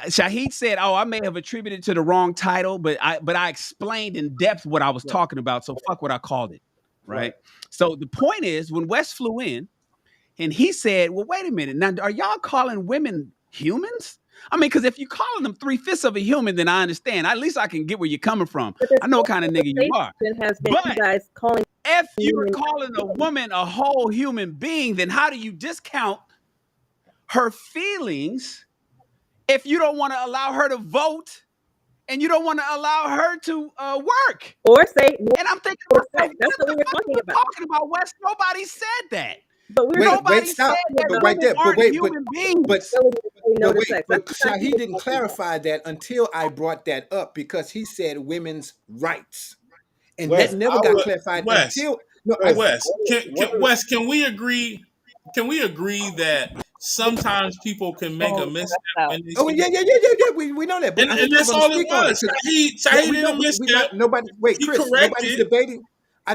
Shaheed said, "Oh, I may have attributed to the wrong title, but I explained in depth what I was Right, talking about. So fuck what I called it, right. right?" So the point is, when Wes flew in and he said, "Well, wait a minute. Now, are y'all calling women humans?" I mean, because if you're calling them 3/5 of a human, then I understand. At least I can get where you're coming from. I know what kind of nigga you are. Has been you But guys calling if you're calling a woman a whole human being, then how do you discount her feelings if you don't want to allow her to vote and you don't want to allow her to work? or say, And I'm thinking, that's what we were talking about. Talking about West, nobody said that. But we're Nobody stop. said that But right women there, but aren't wait, human but beings. Shaheed didn't clarify that until I brought that up because he said women's rights, and Wes, that never I got would, clarified Wes, until no. Wes, Wes, can we agree? Can we agree that sometimes people can make a misstep when they Oh speak? yeah. We know that, but And, I'm and still that's going to all it speak on it. was. Shahid We didn't don't. We misstep. not nobody. Wait, He Chris. Nobody's corrected. debating.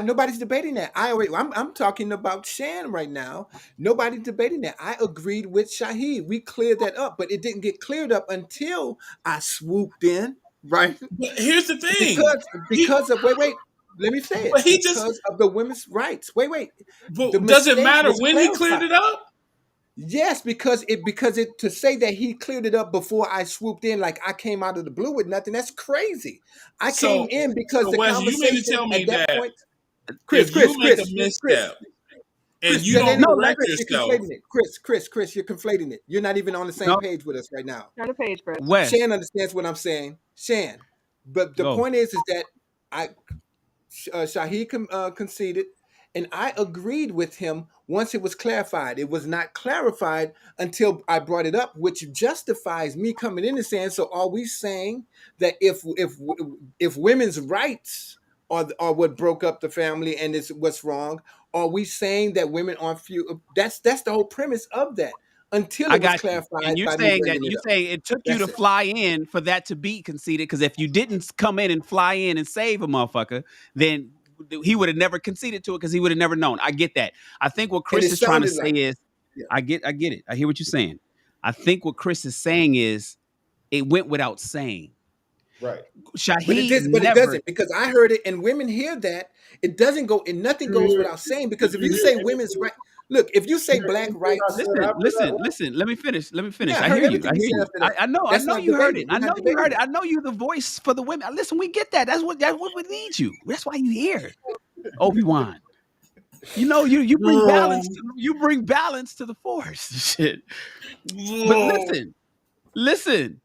Nobody's debating that. I'm talking about Shan right now. Nobody's debating that. I agreed with Shaheed. We cleared that up, but it didn't get cleared up until I swooped in, right? But here's the thing. Because of wait. Let me say it. But he just. Because of the women's rights. Wait. The But does it mistake matter was when he cleared clarified. it up? Yes, because it to say that he cleared it up before I swooped in, like I came out of the blue with nothing. That's crazy. I came So, in because the Wes, you mean to conversation tell me at that that point, if Chris, you make a misstep, and Chris, you that ain't don't even No, right. correct Chris, you're yourself. conflating it. Chris, you're conflating it. You're not even on the same no, page with us right now. Turn the page, Chris. Wes, Shan understands what I'm saying. Shan, but the go. point is that I Shahid conceded, and I agreed with him once it was clarified. It was not clarified until I brought it up, which justifies me coming in and saying, so are we saying that if women's rights are what broke up the family and is what's wrong? Are we saying that women aren't few? That's the whole premise of that until I it was got you. And clarified you're by me saying that bringing it you up. saying it took you to That's it. fly in for that to be conceded. Because if you didn't come in and fly in and save a motherfucker, then he would have never conceded to it because he would have never known. I get that. I think what And Chris it is trying to sounded say like, is, yeah. I get it. I hear what you're saying. I think what Chris is saying is it went without saying. Right. Shaheed But it never. doesn't, because I heard it and women hear that. It doesn't go, and nothing You goes hear? without saying, Did because if you you hear say women's anything? right, look, if you You say hear black anything I rights, said Listen, after listen, that? listen. Let me finish. Let me finish. yeah, I I heard hear you. I everything you hear said you. after that. I know. I That's know not you heard it. debating. I We're know not you heard debating it. that. I know you the voice for the women. Listen, we get that. That's what we need you. That's why you here, Obi-Wan. You know, you bring balance. You bring balance to the force. Shit. But listen.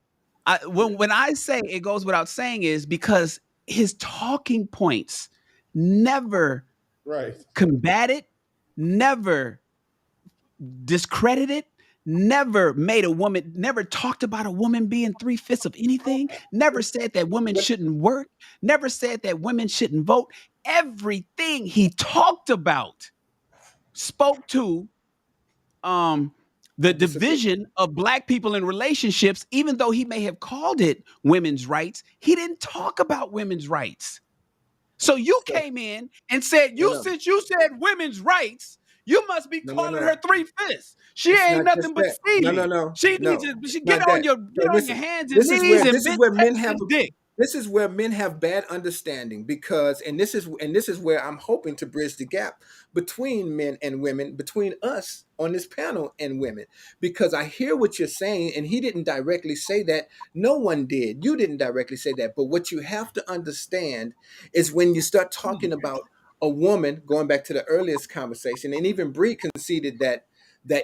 When I say it goes without saying is because his talking points never Right. combated, never discredited, never made a woman, never talked about a woman being 3/5 of anything, never said that women shouldn't work, never said that women shouldn't vote. Everything he talked about spoke to the I disagree. division of black people in relationships, even though he may have called it women's rights, he didn't talk about women's rights. So you So came in and said, no, no, since you said women's rights, you must be no, no, calling her no. 3/5. She It's ain't not just nothing but that. No, no, Stevie. no, She needs no. to she It's not that. So get on your listen, hands and knees and this is bitch where men take have this dick. this is where men have bad understanding, because this is where I'm hoping to bridge the gap between men and women, between us on this panel and women, because I hear what you're saying, and he didn't directly say that. No one did. You didn't directly say that. But what you have to understand is when you start talking about a woman, going back to the earliest conversation, and even Bree conceded that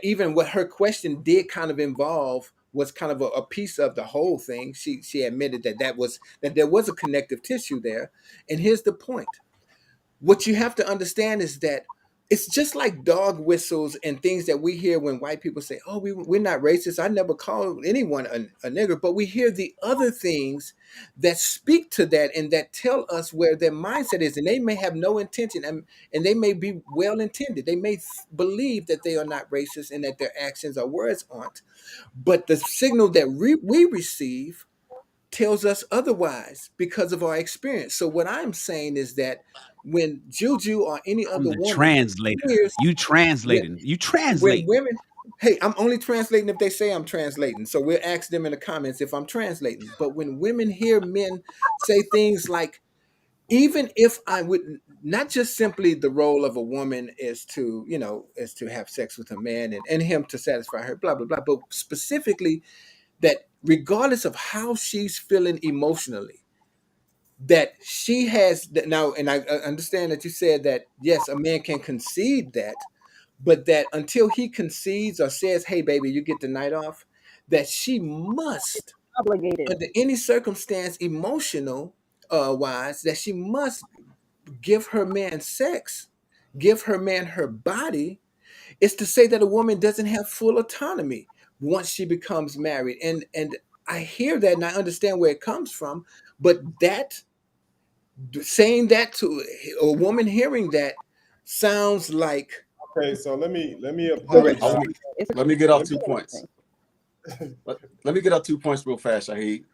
even what her question did kind of involve was kind of a piece of the whole thing. She admitted that there was a connective tissue there. And here's the point: what you have to understand is that it's just like dog whistles and things that we hear when white people say, "Oh, we're not racist. I never called anyone a nigger," but we hear the other things that speak to that and that tell us where their mindset is, and they may have no intention, and they may be well intended. They may believe that they are not racist and that their actions or words aren't, but the signal that we receive tells us otherwise because of our experience. So what I'm saying is that when Juju or any I'm other the woman translator. hears You when, translating. You when translating. women, hey, I'm only translating if they say I'm translating. So we'll ask them in the comments if I'm translating. But when women hear men say things like, even if I would not just simply the role of a woman is to, is to have sex with a man and him to satisfy her, blah, blah, blah, but specifically that regardless of how she's feeling emotionally, that she has that now, and I understand that you said that yes, a man can concede that, but that until he concedes or says, "Hey, baby, you get the night off," that she must, Obligated. under any circumstance, emotional wise, that she must give her man sex, give her man her body, is to say that a woman doesn't have full autonomy once she becomes married. And I hear that and I understand where it comes from, but that saying that to a woman hearing that sounds like Okay, so let me go ahead, I apologize. John. want It's let me get off Let me 2 points. Let me get off 2 points real fast, Shahid.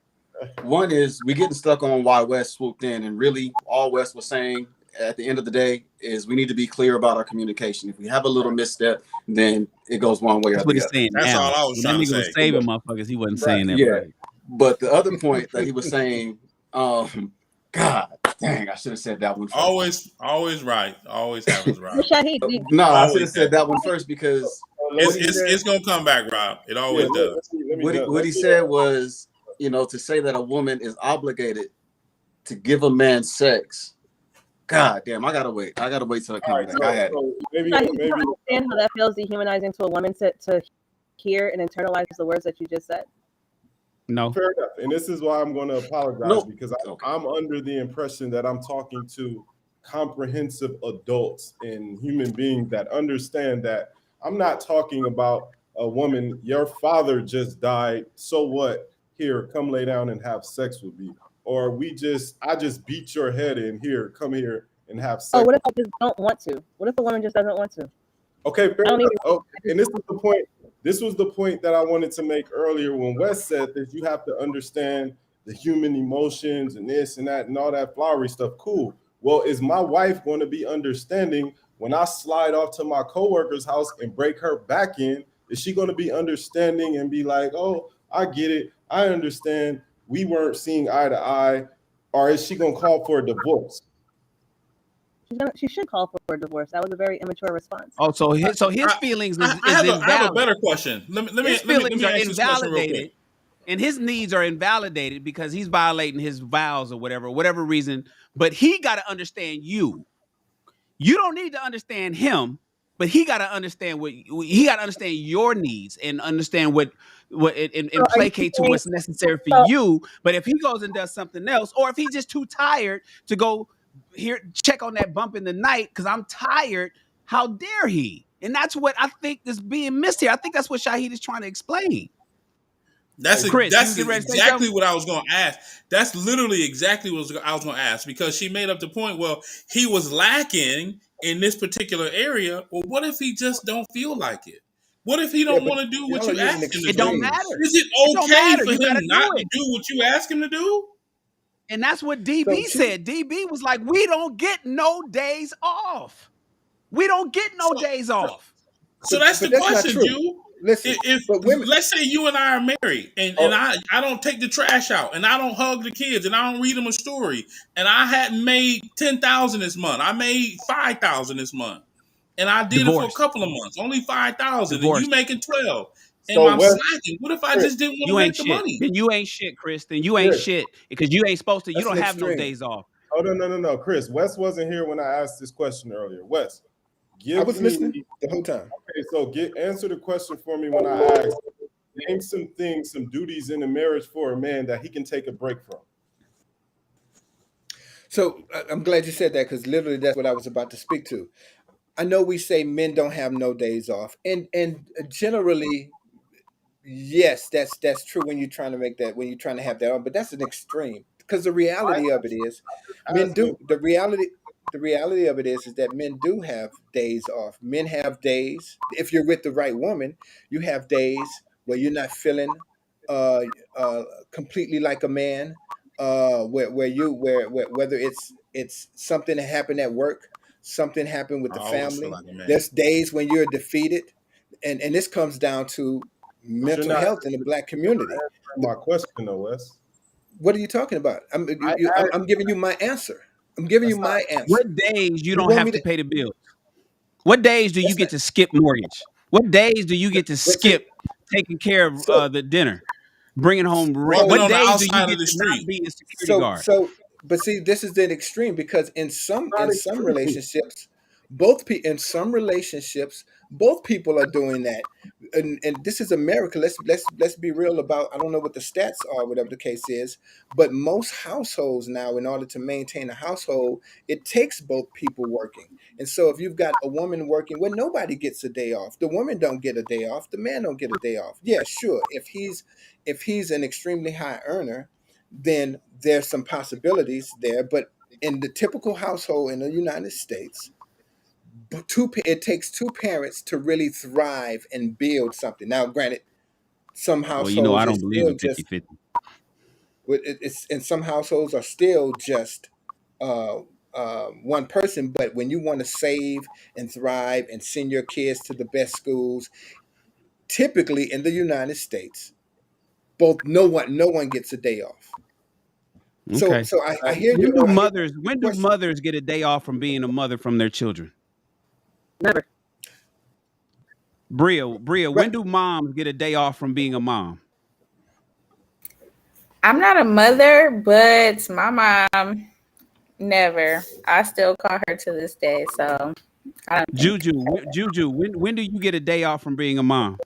One is we getting stuck on why West swooped in, and really all West was saying at the end of the day is we need to be clear about our communication. If we have a little right, misstep, then it goes one way or That's what the he's other. saying That's all now. I was When that trying to nigga was say. saving motherfuckers, he wasn't right. saying that, Yeah. bro. But the other point that he was saying, God dang, I should have said that one first. Always right. Always have his right. But Shahid, No, I should Always have have. said that one first because Let what me he said, It's gonna come back, Rob. It yeah, always does. what he said was, to say that a woman is obligated to give a man sex God damn, I gotta wait. I gotta wait till it comes back. I had it. So maybe You don't understand how that feels dehumanizing to a woman to hear and internalize the words that you just said. No. Fair enough. And this is why I'm going to apologize Nope. because Okay. I'm under the impression that I'm talking to comprehensive adults and human beings that understand that I'm not talking about a woman, your father just died, so what? Here, come lay down and have sex with me. Or I just beat your head in here, come here and have sex. Oh, what if I just don't want to? What if a woman just doesn't want to? Okay, fair I don't enough. even. Oh, and this is the point. This was the point that I wanted to make earlier when Wes said that you have to understand the human emotions and this and that and all that flowery stuff. Cool. Well, is my wife going to be understanding when I slide off to my coworker's house and break her back in? Is she going to be understanding and be like, "Oh, I get it. I understand. We weren't seeing eye to eye," or is she going to call for a divorce? She should call for a divorce. That was a very immature response. Oh, so his feelings is I have a invalid. better question. Let me His feelings are ask this question real quick. invalidated, and his needs are invalidated because he's violating his vows or whatever reason. But he got to understand you. You don't need to understand him, but he got to understand your needs and understand what and placate to what's necessary for you. But if he goes and does something else, or if he's just too tired to go here check on that bump in the night because I'm tired, how dare he? And that's what I think is being missed here. I think that's what Shahid is trying to explain. That's Chris, that's you ready to say exactly something? what I was going to ask. That's literally exactly what I was going to ask because she made up the point. Well, he was lacking in this particular area. Well, what if he just don't feel like it? What if he don't want to do what y'all are you using ask him to It do? don't extremes. matter. Is it It don't okay matter. for You got him to not do to it. do what you ask him to do? And that's what DB said. DB was like, we don't get no days off. We don't get no days off. So that's But the that's not question, true. Jew. Listen, If but women. let's say you and I are married and I don't take the trash out and I don't hug the kids and I don't read them a story and I hadn't made 10,000 this month. I made 5,000 this month. And I did it for a Divorce. couple of months, only 5,000, and you Divorce. making 12. And So I'm Wes, slacking. What if I Chris, just didn't want You to ain't make the shit. money? Then you ain't shit, Chris. Then you ain't Chris. shit because you ain't supposed to. You That's don't an have no extreme. days off. Oh no, Chris. Wes wasn't here when I asked this question earlier. Wes, I was listening me. the whole time. Okay, so answer the question for me when I asked. Name some things, some duties in a marriage for a man that he can take a break from. So I'm glad you said that because literally that's what I was about to speak to. I know we say men don't have no days off, and generally, yes, that's true when you're trying to make that when you're trying to have that on, but that's an extreme because the reality of it is men Asking, do the reality of it is that men do have days off. Men have days if you're with the right woman, you have days where you're not feeling uh uh completely like a man, where whether it's something that happened at work, something happened with I the always feel family. like a man. There's days when you're defeated, and this comes down to but you're mental not health in the black community. answering my question, though, Wes. What are you talking about? I asked, I'm giving you my answer. I'm giving you that's not my answer. What days you You don't want have me to to? pay the bills? What days do you That's get not. to skip mortgage? What days do you get to But see, skip taking care of so the dinner, bringing home rent? Walking so What on the days do you outside of get the to not street. be a security so guard? so but see, this is an extreme because not in some extreme. relationships, in some relationships, both people are doing that. And this is America. Let's be real about. I don't know what the stats are, whatever the case is, but most households now, in order to maintain a household, it takes both people working. And so, if you've got a woman working, well, nobody gets a day off. The woman don't get a day off. The man don't get a day off. Yeah, sure. If he's an extremely high earner, then there's some possibilities there. But in the typical household in the United States, it takes two parents to really thrive and build something. Now, granted, some Well, you know, I households don't it's believe still in just 50-50. it's and some households are still just uh, one person. But when you want to save and thrive and send your kids to the best schools, typically in the United States, no one gets a day off. So Okay. so I hear your When do question. mothers get a day off from being a mother from their children? Never. Bria, Right. when do moms get a day off from being a mom? I'm not a mother, but my mom Never. I still call her to this day, so I don't think. Juju, when do you get a day off from being a mom?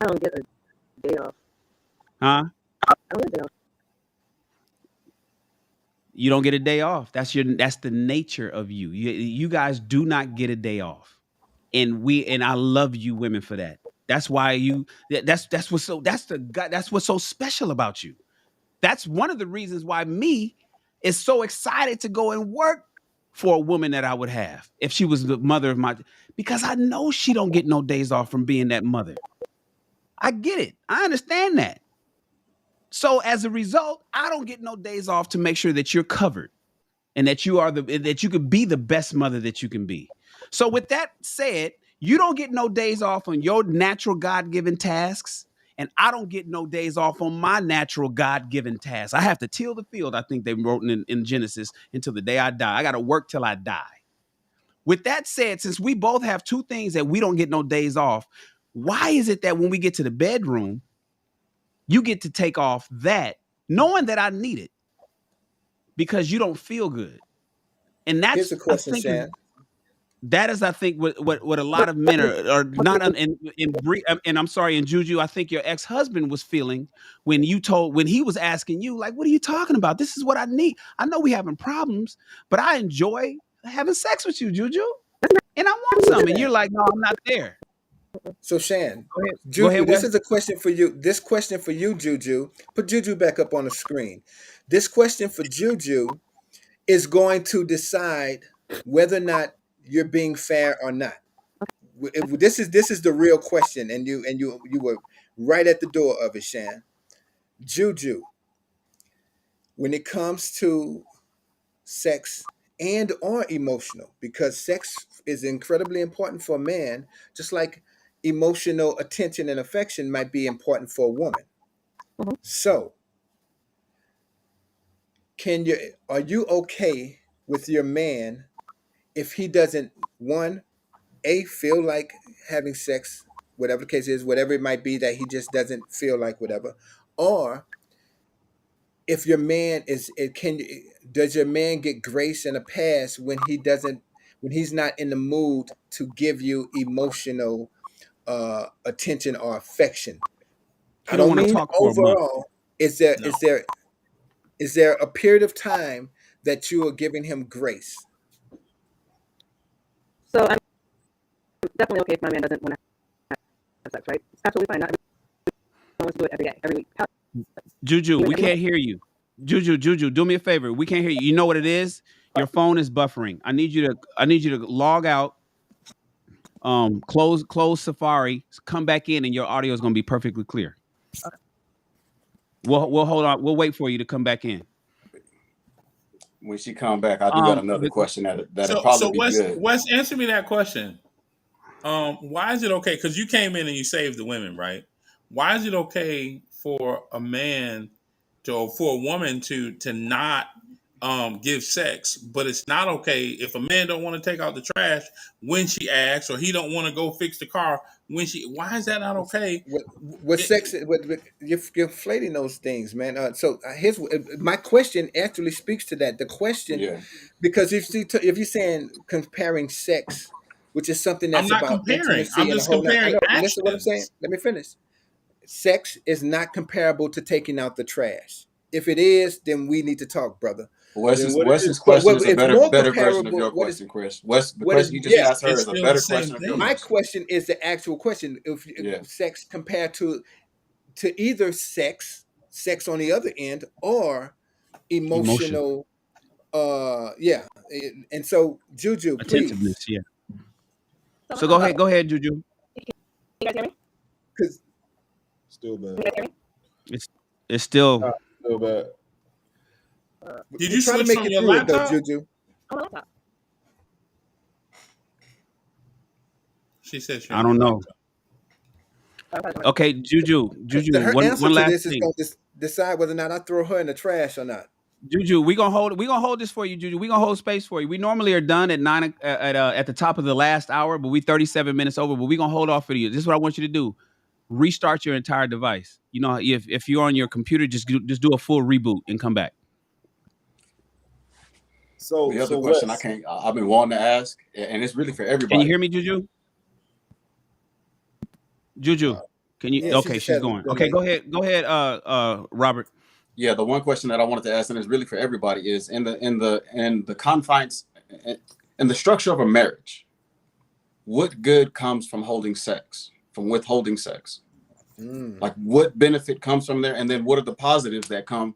I don't get a day off. Huh? I don't get a day off. You don't get a day off. That's the nature of you. You guys do not get a day off. And I love you women for that. That's why that's what's so special about you. That's one of the reasons why me is so excited to go and work for a woman that I would have if she was the mother of my, because I know she don't get no days off from being that mother. I get it. I understand that. So as a result, I don't get no days off to make sure that you're covered and that you could be the best mother that you can be. So with that said, you don't get no days off on your natural God-given tasks, and I don't get no days off on my natural God-given tasks. I have to till the field, I think they wrote in Genesis, until the day I die. I got to work till I die. With that said, since we both have two things that we don't get no days off, why is it that when we get to the bedroom, you get to take off that, knowing that I need it, because you don't feel good? And Here's that's, a I question, think, Shan. that is, I think, what a lot of men are not and I'm sorry, in Juju, I think your ex-husband was feeling when he was asking you, like, what are you talking about? This is what I need. I know we having problems, but I enjoy having sex with you, Juju, and I want some. And you're like, no, I'm not there. So Shan, Go Juju, ahead, this Wes. is a question for you. This question for you, Juju. Put Juju back up on the screen. This question for Juju is going to decide whether or not you're being fair or not. This is the real question, and you were right at the door of it, Shan. Juju, when it comes to sex and or emotional, because sex is incredibly important for a man, just like emotional attention and affection might be important for a woman. Mhm. So are you okay with your man if he doesn't, one, feel like having sex, whatever the case is, whatever it might be, that he just doesn't feel like whatever, or if your man is it can does your man get grace and a pass when he's not in the mood to give you emotional attention or affection? He I don't don't want to mean talk for a month. overall. Is there a period of time that you are giving him grace? So I'm definitely okay if my man doesn't want to have sex, right? It's absolutely fine. Not everyone wants to do it every day, every week. Juju, Do it we every can't month. hear you. Juju, do me a favor. We can't hear you. You know what it is? Your phone is buffering. I need you to log out, close Safari, come back in, and your audio is going to be perfectly clear. Okay. We'll hold on. We'll wait for you to come back in. When she come back, I do got another question that'll probably So be good. Wes, answer me that question. Why is it okay? Because you came in and you saved the women, right? Why is it okay for a woman to not give sex, but it's not okay if a man don't want to take out the trash when she asks, or he don't want to go fix the car when she? Why is that not okay? What sex? You're conflating those things, man. So here's my question. Actually, speaks to that. The question, Yeah. because if you're saying comparing sex, which is something I'm that's not about comparing. intimacy I'm and a just whole lot. I comparing know, but listen to what I'm saying. actions. Let me finish. Sex is not comparable to taking out the trash. If it is, then we need to talk, brother. Then what is Wes's it? question is a It's better more version of comparable. your question, Chris. Wes, the What is question you just yeah? asked her It's is a still the better same question of your thing. My question. question is the actual question. If Yeah. sex compared to either sex on the other end, or Emotion, emotional, and so Juju, attentiveness. please, Yeah. So So I'm uh, go ahead, Juju. you guys hear me? because Still Can bad. you guys hear me? It's still. Still bad. Did we're you trying to switch make from it your through it though, laptop? Juju. On my laptop. She said she I on her don't know. laptop. Okay, Juju. Her answer One to last this is thing. going to decide whether or not I throw her in the trash or not. Juju, we gonna hold this for you, Juju. We gonna hold space for you. We normally are done at at the top of the last hour, but we 37 minutes over. But we gonna hold off for you. This is what I want you to do: restart your entire device. You know, if you're on your computer, just do a full reboot and come back. So The other so question Wes, I've been wanting to ask, and it's really for Can you everybody. hear me, Juju? Juju, can you? Yeah, she Okay, just she's had a going. Okay, delay. go ahead, Robert. Yeah, the one question that I wanted to ask, and it's really for everybody, is in the confines, in the structure of a marriage, what good comes from holding sex, from withholding sex? Mm. Like, what benefit comes from there, and then what are the positives that come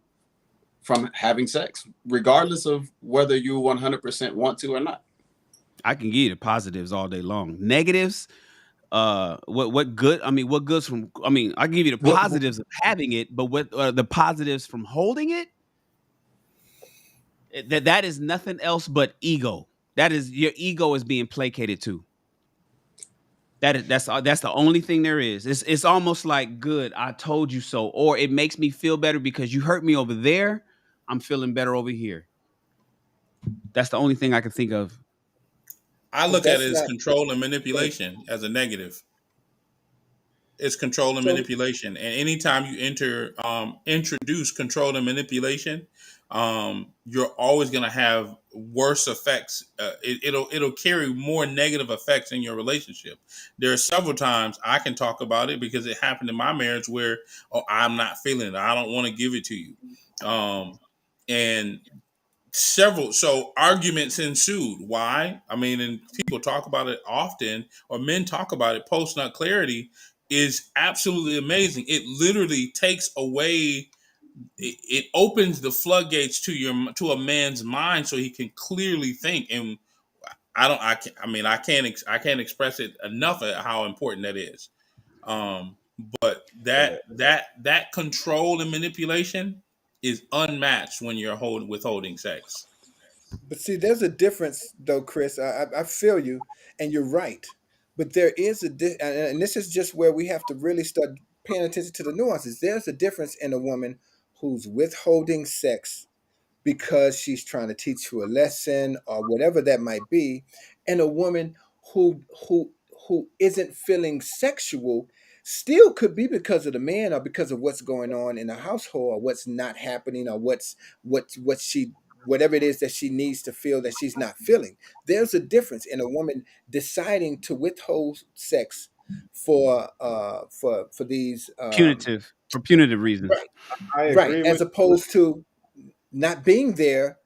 from having sex, regardless of whether you 100% want to or not? I can give you the positives all day long. Negatives, what good? I mean, what goods from? I mean, I give you the What positives of having it, but what are the positives from holding it? That is nothing else but ego. That is your ego is being placated to. That's the only thing there is. It's almost like good. I told you so, or it makes me feel better because you hurt me over there. I'm feeling better over here. That's the only thing I can think of. I But look at it that's as not control and good. manipulation as a negative. It's control and So manipulation, and anytime you introduce control and manipulation, you're always going to have worse effects. It'll carry more negative effects in your relationship. There are several times I can talk about it because it happened in my marriage where, oh, I'm not feeling it, I don't want to give it to you, and so arguments ensued. Why? I mean, and people talk about it often, or men talk about it. Post nut clarity is absolutely amazing. It literally takes away. It opens the floodgates to a man's mind, so he can clearly think. And I can't express it enough at how important that is. But yeah, that control and manipulation is unmatched when you're withholding sex. But see, there's a difference, though, Chris. I feel you, and you're right. But there is and this is just where we have to really start paying attention to the nuances. There's a difference in a woman who's withholding sex because she's trying to teach you a lesson or whatever that might be, and a woman who who who isn't feeling sexual still could be because of the man or because of what's going on in the household or what's not happening or what she whatever it is that she needs to feel that she's not feeling. There's a difference in a woman deciding to withhold sex for these Punitive for punitive reasons. right, I right, agree as with opposed to not being there.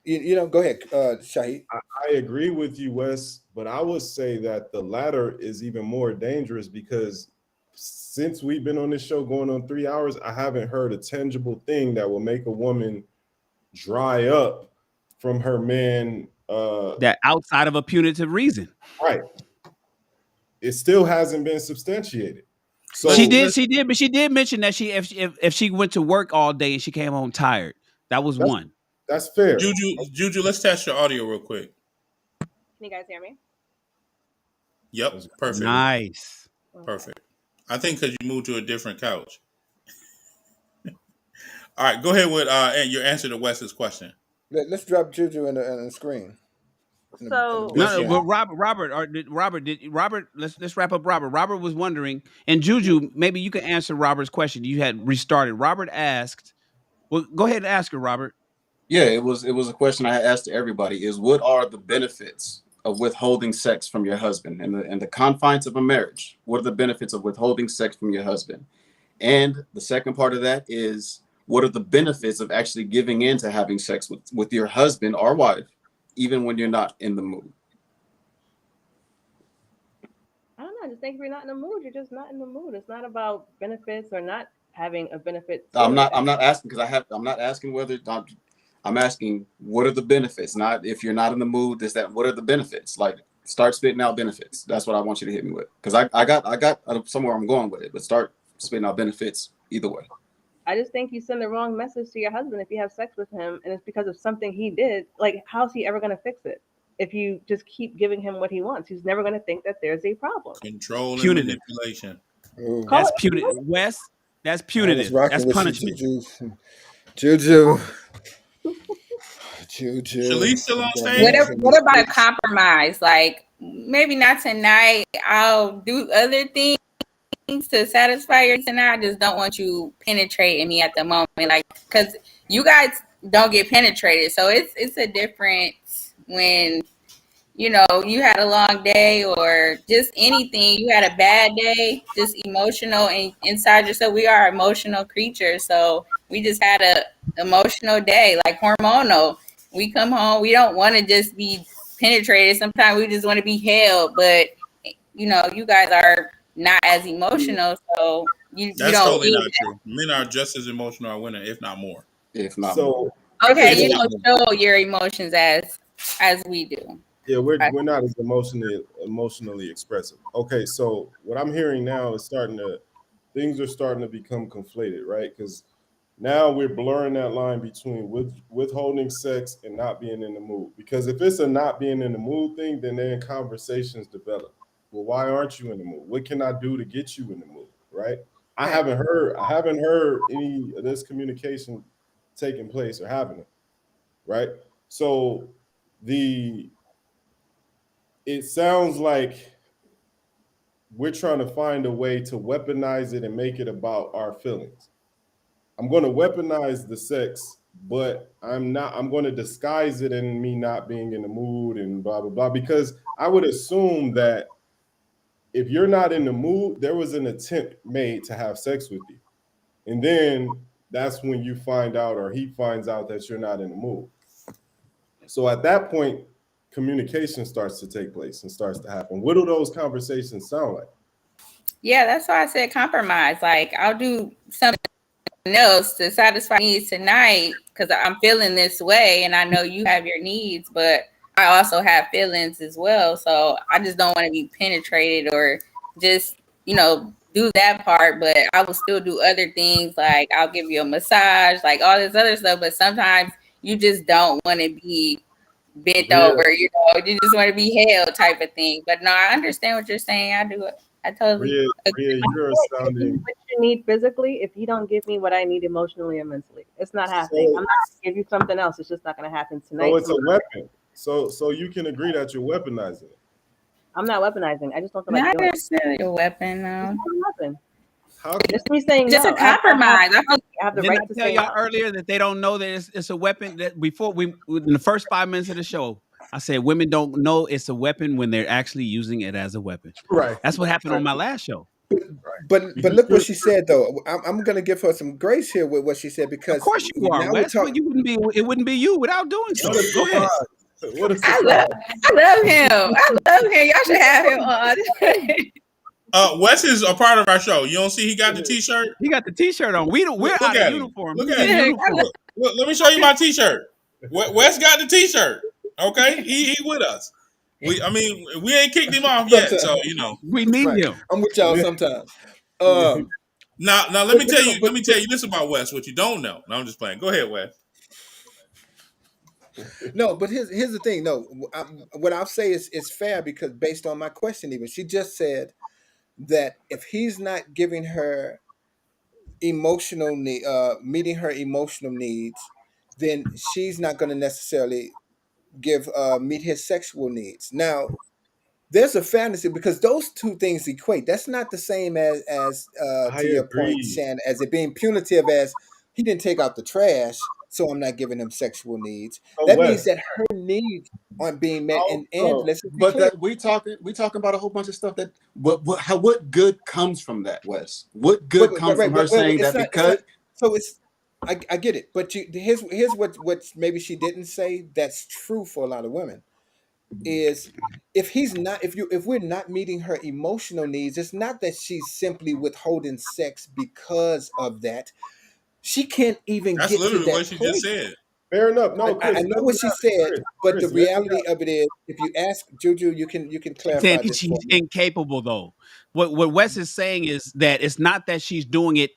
Go ahead, Shahid. I agree with you, Wes, but I would say that the latter is even more dangerous because since we've been on this show going on 3 hours, I haven't heard a tangible thing that will make a woman dry up from her man. That outside of a punitive reason. Right. It still hasn't been substantiated. She Let's So did, let's she did, but she did mention that if she went to work all day and she came home tired, that was that's one. that's fair. Juju, let's test your audio real quick. Can you guys hear me? Yep, perfect, Nice. Okay. perfect. I think because you moved to a different couch. All right, go ahead with and your answer to Wes's question. Let's drop Juju in the screen in the So Let's No, hear. but background. Robert, let's wrap up Robert. Robert was wondering, and Juju, maybe you can answer Robert's question. You had restarted. Robert asked, well, go ahead and ask her, Robert. Yeah, it was a question I asked to everybody: is what are the benefits of withholding sex from your husband in the confines of a marriage? What are the benefits of withholding sex from your husband? And the second part of that is, what are the benefits of actually giving in to having sex with your husband or wife, even when you're not in the mood? I don't know. I just think if you're not in the mood, you're just not in the mood. It's not about benefits or not having a benefit to I'm it. not. I'm not asking because I'm not asking whether. I'm asking what are the benefits. Not if you're not in the mood. This that. What are the benefits? Like start spitting out benefits. That's what I want you to hit me with. Because I got somewhere I'm going with it. But start spitting out benefits either way. I just think you send the wrong message to your husband if you have sex with him and it's because of something he did. Like, how's he ever going to fix it? If you just keep giving him what he wants, he's never going to think that there's a problem. Control and Punitive. manipulation. Ooh, Call That's it. punitive. Wes, that's I was punitive. rocking That's with you, punishment. Juju. Juju, Juju. Shalice still on What, stage? what about a compromise? Like, maybe not tonight. I'll do other things to satisfy your needs, and I just don't want you penetrating me at the moment. Like, because you guys don't get penetrated. So it's a difference when, you know, you had a long day or just anything, you had a bad day, just emotional and inside yourself. We are emotional creatures. So we just had a emotional day, like hormonal. We come home, we don't want to just be penetrated. Sometimes we just want to be held. But, you know, you guys are not as emotional. So you That's don't totally need not true. Men are just as emotional as women, if not more. If not more. So that. Okay, If you so not don't more. show your emotions as we do. yeah, Okay. we're not as emotionally expressive. Okay, so what I'm hearing now is things are starting to become conflated, right? Because now we're blurring that line between withholding sex and not being in the mood. Because if it's a not being in the mood thing, then conversations develop. Well, why aren't you in the mood? What can I do to get you in the mood? Right? I haven't heard any of this communication taking place or happening. Right? So the it sounds like we're trying to find a way to weaponize it and make it about our feelings. I'm going to weaponize the sex, but I'm going to disguise it in me not being in the mood and blah blah blah, because I would assume that if you're not in the mood, there was an attempt made to have sex with you. And then that's when you find out, or he finds out, that you're not in the mood. So at that point, communication starts to take place and starts to happen. What do those conversations sound like? Yeah, that's why I said compromise. Like, I'll do something else to satisfy needs tonight because I'm feeling this way and I know you have your needs, but I also have feelings as well. So I just don't want to be penetrated or just, you know, do that part, but I will still do other things. Like, I'll give you a massage, like all this other stuff. But sometimes you just don't want to be bent Rhea, over, you know, you just want to be held type of thing. But no, I understand what you're saying. I do. I totally Rhea, agree. you're Give me sounding what you need physically if you don't give me what I need emotionally and mentally. It's not happening. so I'm not gonna give you something else. It's just not gonna happen so tonight. it's a Tomorrow. weapon. So you can agree that you're weaponizing it. I'm not weaponizing. I just don't feel like Not doing it. necessarily a weapon, It's no. not a weapon. How can It's me saying Just a no. compromise. I have the Didn't right I to tell say y'all no. earlier that they don't know that it's a weapon? That before in the first 5 minutes of the show, I said women don't know it's a weapon when they're actually using it as a weapon. Right. That's what happened Right. on my last show. But because look what she said though. I'm going to give her some grace here with what she said Of because course you are, now we're Wes. Well, talking. it wouldn't be you without doing what a so. Go ahead. surprise. What a I surprise. love him. I love him. Y'all should have him on. Wes is a part of our show. You don't see he got the T-shirt? He got the T-shirt on. We're Look out of at him. uniform. Look He's at in him. I love uniform. Look, let me show you my T-shirt. Wes got the T-shirt. Okay, he with us. We ain't kicked him off yet, so Sometimes, you know. We need right. him. I'm with y'all Yeah, sometimes. yeah. Um, Now let but, me but tell no, you. Let me tell you this about Wes. What you don't know. No, I'm just playing. Go ahead, Wes. no, but here's the thing. No, what I'll say is it's fair because based on my question, even she just said that if he's not giving her emotional need, meeting her emotional needs, then she's not going to necessarily give meet his sexual needs. Now, there's a fantasy because those two things equate. That's not the same as I to your point, agree. Shan, as it being punitive as he didn't take out the trash, so I'm not giving him sexual needs. So That means Wes, that her needs aren't being met, and also let's just be But clear. that we talking about a whole bunch of stuff that what good comes from that, Wes? What But good comes right, from her saying it's that not. It's not. because So it's. I get it, but here's what maybe she didn't say. That's true for a lot of women is if he's not if we're not meeting her emotional needs, it's not that she's simply withholding sex because of that. She can't even That's get to literally what that she just point. said. fair enough. No, I Chris, know let what me she said, but the let me reality of it is, if you ask Juju, you can She's saying clarify this for she's me. incapable though. What Wes is saying is that it's not that she's doing it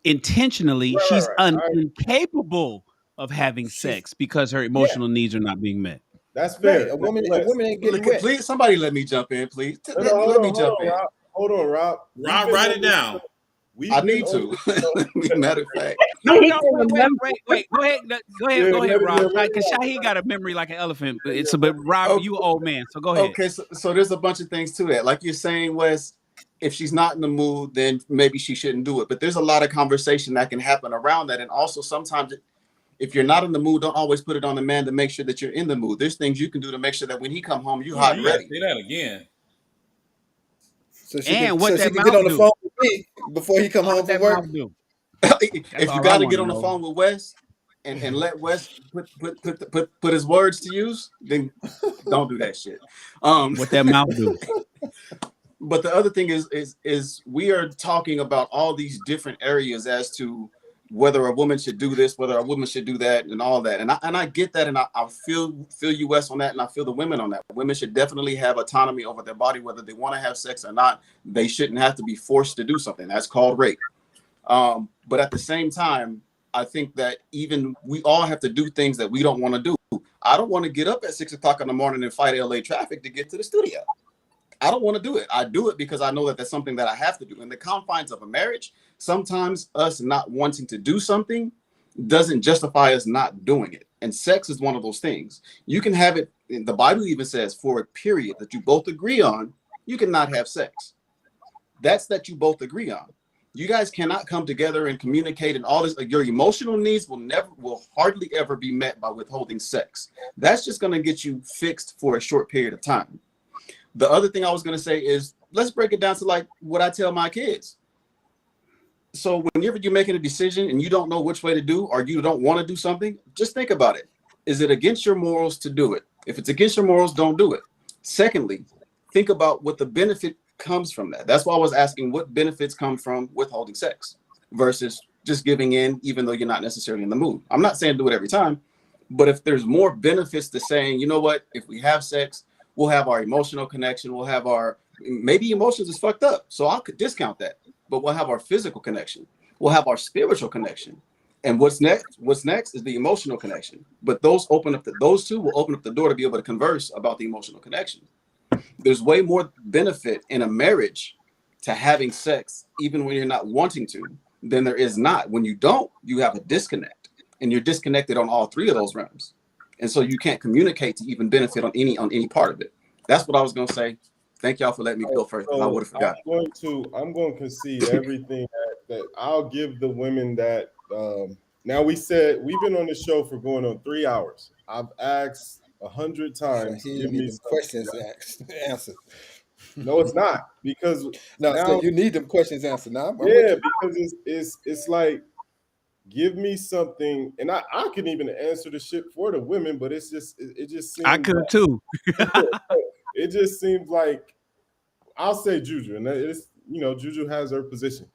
intentionally. She's right. incapable of having She's sex because her yeah, emotional needs are not being met. That's right. fair. A Nevertheless, woman ain't getting look, wet. please somebody let me jump in, please. no, hold Let me on, jump in. Rob. Hold on, Rob. Rob, write it down. I We've been need on to. this show. Matter of fact. No, He no, can wait, remember. wait, wait. Go ahead, Yeah, go ahead, Rob. let Because Rob. Shahi got a memory like an elephant. But Rob, Okay, you an old man, so go ahead. okay, so there's a bunch of things to that. Like you're saying, Wes, if she's not in the mood, then maybe she shouldn't do it. But there's a lot of conversation that can happen around that. And also sometimes If you're not in the mood, don't always put it on the man to make sure that you're in the mood. There's things you can do to make sure that when he come home, you're Hold on, hot and you gotta ready. say that again. So And what that get mouth on the do? phone with me before he come home What from that work. mouth do? That's If you all I got to want get to on the know. phone with Wes and let Wes put his words to use, then don't do that shit. What that mouth do? But the other thing is we are talking about all these different areas as to whether a woman should do this, whether a woman should do that, and all that. And I get that, and I feel you Wes on that, and I feel the women on that. Women should definitely have autonomy over their body, whether they want to have sex or not. They shouldn't have to be forced to do something. That's called rape. But at the same time, I think that even we all have to do things that we don't want to do. I don't want to get up at 6 o'clock in the morning and fight LA traffic to get to the studio. I don't want to do it. I do it because I know that that's something that I have to do. In the confines of a marriage, sometimes us not wanting to do something doesn't justify us not doing it. And sex is one of those things. You can have it, the Bible even says, for a period that you both agree on, you cannot have sex. That's that you both agree on. You guys cannot come together and communicate and all this. Your emotional needs will hardly ever be met by withholding sex. That's just going to get you fixed for a short period of time. The other thing I was going to say is, let's break it down to like what I tell my kids. So whenever you're making a decision and you don't know which way to do, or you don't want to do something, just think about it. Is it against your morals to do it? If it's against your morals, don't do it. Secondly, think about what the benefit comes from that. That's why I was asking what benefits come from withholding sex versus just giving in, even though you're not necessarily in the mood. I'm not saying do it every time, but if there's more benefits to saying, you know what, if we have sex, we'll have our emotional connection. We'll have maybe emotions is fucked up. So I could discount that, but we'll have our physical connection. We'll have our spiritual connection. And what's next? What's next is the emotional connection. But those two will open up the door to be able to converse about the emotional connection. There's way more benefit in a marriage to having sex, even when you're not wanting to, than there is not. When you don't, you have a disconnect, and you're disconnected on all three of those realms. And so you can't communicate to even benefit on any part of it. That's what I was going to say. Thank y'all for letting me go first, because I would have forgot. I'm going to concede everything that I'll give the women that. Now we've been on the show for going on 3 hours. I've asked 100 times. He Give need me them questions answered. No, it's not, because no, now, so you need them questions answered. Now, because it's like, give me something, and I can even answer the shit for the women, but it just seems I could too. it just seems like, I'll say Juju, and it's, Juju has her position,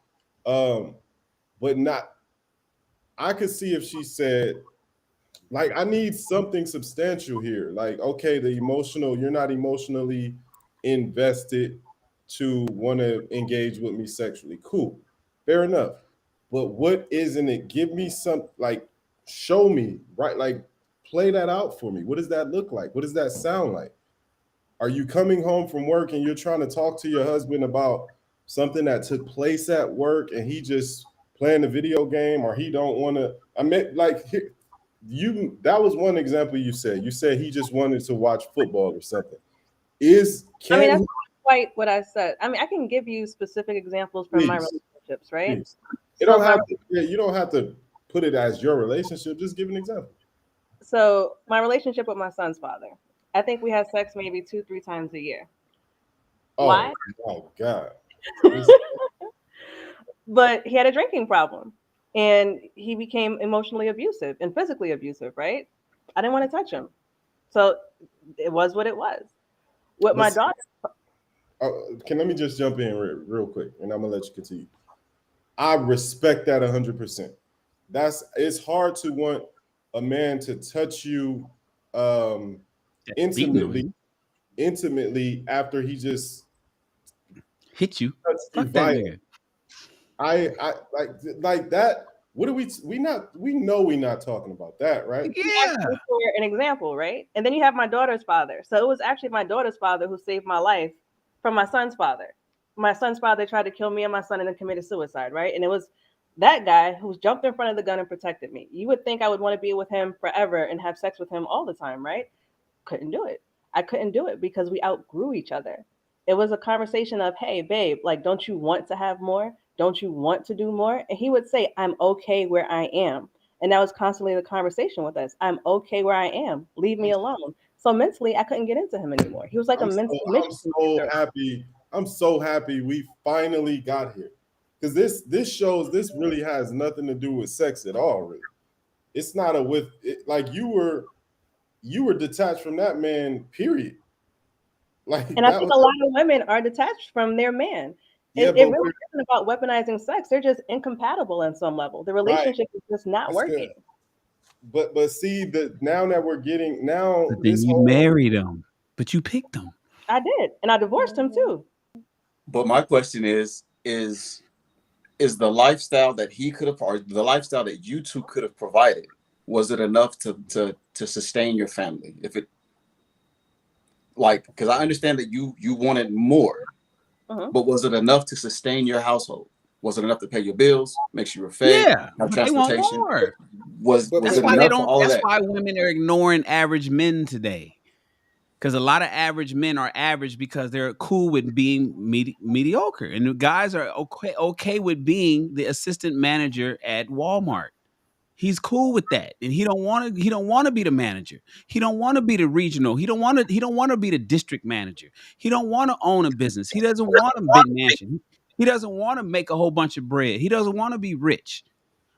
but not. I could see if she said, like, I need something substantial here. Like, okay, you're not emotionally invested to want to engage with me sexually. Cool. Fair enough. But what isn't it? Give me some, like, show me, right? Like, play that out for me. What does that look like? What does that sound like? Are you coming home from work and you're trying to talk to your husband about something that took place at work and he just playing a video game, or he don't want to? I mean, like, that was one example you said. You said he just wanted to watch football or something. That's not quite what I said. I mean, I can give you specific examples from my relationships, right? Please. You don't have to put it as your relationship. Just give an example. So my relationship with my son's father, I think we had sex maybe 2-3 times a year. Why? Oh God. But he had a drinking problem, and he became emotionally abusive and physically abusive, right? I didn't want to touch him. So it was what it was. With my daughter. Let me just jump in real quick, and I'm gonna let you continue. I respect that 100%. It's hard to want a man to touch you intimately after he just hit you. Fuck that nigga. I like that. What do we know we're not talking about that, right? Yeah. For an example, right? And then you have my daughter's father. So it was actually my daughter's father who saved my life from my son's father. My son's father tried to kill me and my son and then committed suicide, right? And it was that guy who jumped in front of the gun and protected me. You would think I would want to be with him forever and have sex with him all the time, right? Couldn't do it. I couldn't do it because we outgrew each other. It was a conversation of, hey, babe, like, don't you want to have more? Don't you want to do more? And he would say, I'm okay where I am. And that was constantly the conversation with us. I'm okay where I am. Leave me alone. So mentally, I couldn't get into him anymore. He was like a mental I'm so happy. I'm so happy we finally got here. Because this shows this really has nothing to do with sex at all, really. It's not like you were detached from that man, period. Like And I that think was a lot of women are detached from their man. yeah, It really isn't about weaponizing sex. They're just incompatible in some level. The right. relationship is just not That's working. good. But see that now that we're getting now But then this you whole married him, but you picked him. I did. And I divorced him too. But my question is the lifestyle that he could have, or the lifestyle that you two could have provided, was it enough to sustain your family? If it, like, because I understand that you wanted more, but was it enough to sustain your household? Was it enough to pay your bills, make sure you were fed, Yeah, have but they want transportation? more. Was That's it why they enough for don't. all of That's that? why women are ignoring average men today. Because a lot of average men are average because they're cool with being mediocre, and the guys are okay with being the assistant manager at Walmart. He's cool with that, and he don't want to. He don't want to be the manager. He don't want to be the regional. He don't want to. He don't want to be the district manager. He don't want to own a business. He doesn't want a big mansion. He doesn't want to make a whole bunch of bread. He doesn't want to be rich.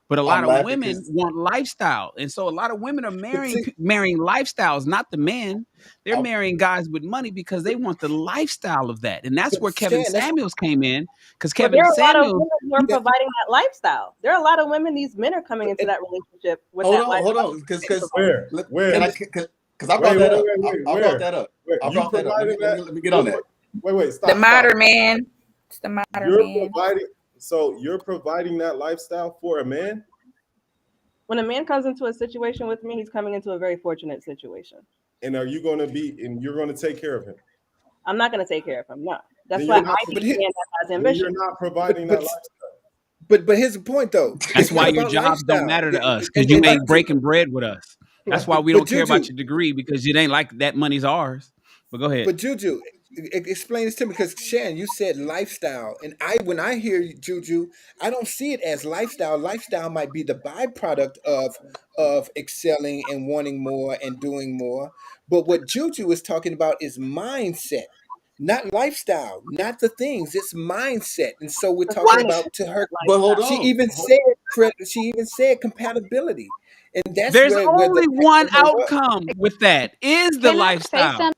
But a lot I'm of laughing women because want lifestyle, and so a lot of women are See, marrying lifestyles, not the men. They're marrying guys with money because they want the lifestyle of that, and that's but where Kevin Stan, that's Samuels came in. Because But there Kevin are a lot of Samuels, women who are that. providing that lifestyle. There are a lot of women, these men are coming into that relationship with that hold lifestyle. on, because where can where I, because I brought wait that wait up. wait wait I brought where that up. where I you brought that up. providing that Let me get on that. wait The stop modern man. It's the modern you're man. providing so you're providing that lifestyle for a man. When a man comes into a situation with me, he's coming into a very fortunate situation. And are you going to be and you're going to take care of him? I'm not going to take care of him. No. That's Then why you're I not need But a here, man that has then ambition. you're not but providing that but lifestyle. but here's the point though. that's It's why not your about jobs don't lifestyle. matter to us because And, you and, ain't and breaking bread with us. That's why we but don't care about Juju, your degree because it ain't like that money's ours. But go ahead. but Juju, explain this to me because Shan, you said lifestyle, and when I hear you, Juju, I don't see it as lifestyle. Lifestyle might be the byproduct of excelling and wanting more and doing more. But what Juju is talking about is mindset, not lifestyle, not the things. It's mindset, and so we're talking What? about to her. But hold She on. even said compatibility, and that's There's where the only one hold up. outcome with that is the Can I say lifestyle. something?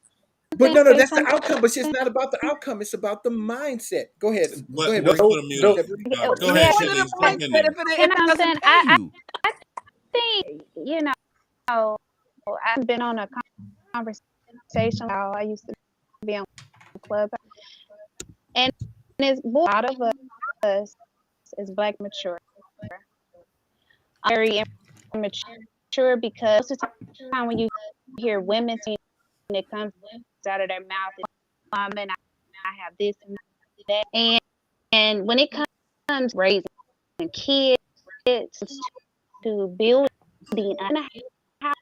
But no, Say that's the something. outcome. But it's not about the outcome. It's about the mindset. Go ahead. Go ahead, Don't Bree. Let's put a mute Go on. ahead, Bree. Go What's the ahead, Yeah. point of the Shanice. Jump in mindset there. if Can it I doesn't something? pay you? I think, I've been on a conversation. I used to be on club, and it's a lot of us is black mature. I'm very immature because most of the time when you hear women saying it comes out of their mouth, it's and I have this and that, and when it comes raising kids to building a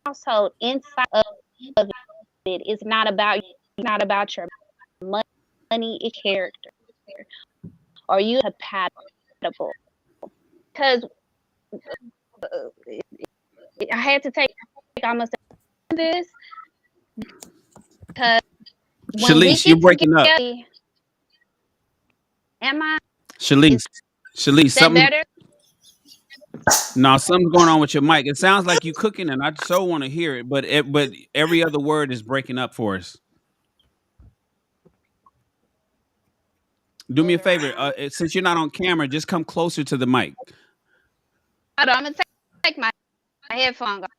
household inside of it is not about your money, it's character. Are you compatible? Because I had to take almost this because when we Shalice, you're get breaking up. together, am I? Is Shalice, that something. better? No, something's going on with your mic. It sounds like you cooking, and I so want to hear it, but every other word is breaking up for us. Do me a favor, since you're not on camera, just come closer to the mic. Hold on, I'm gonna take my headphone off.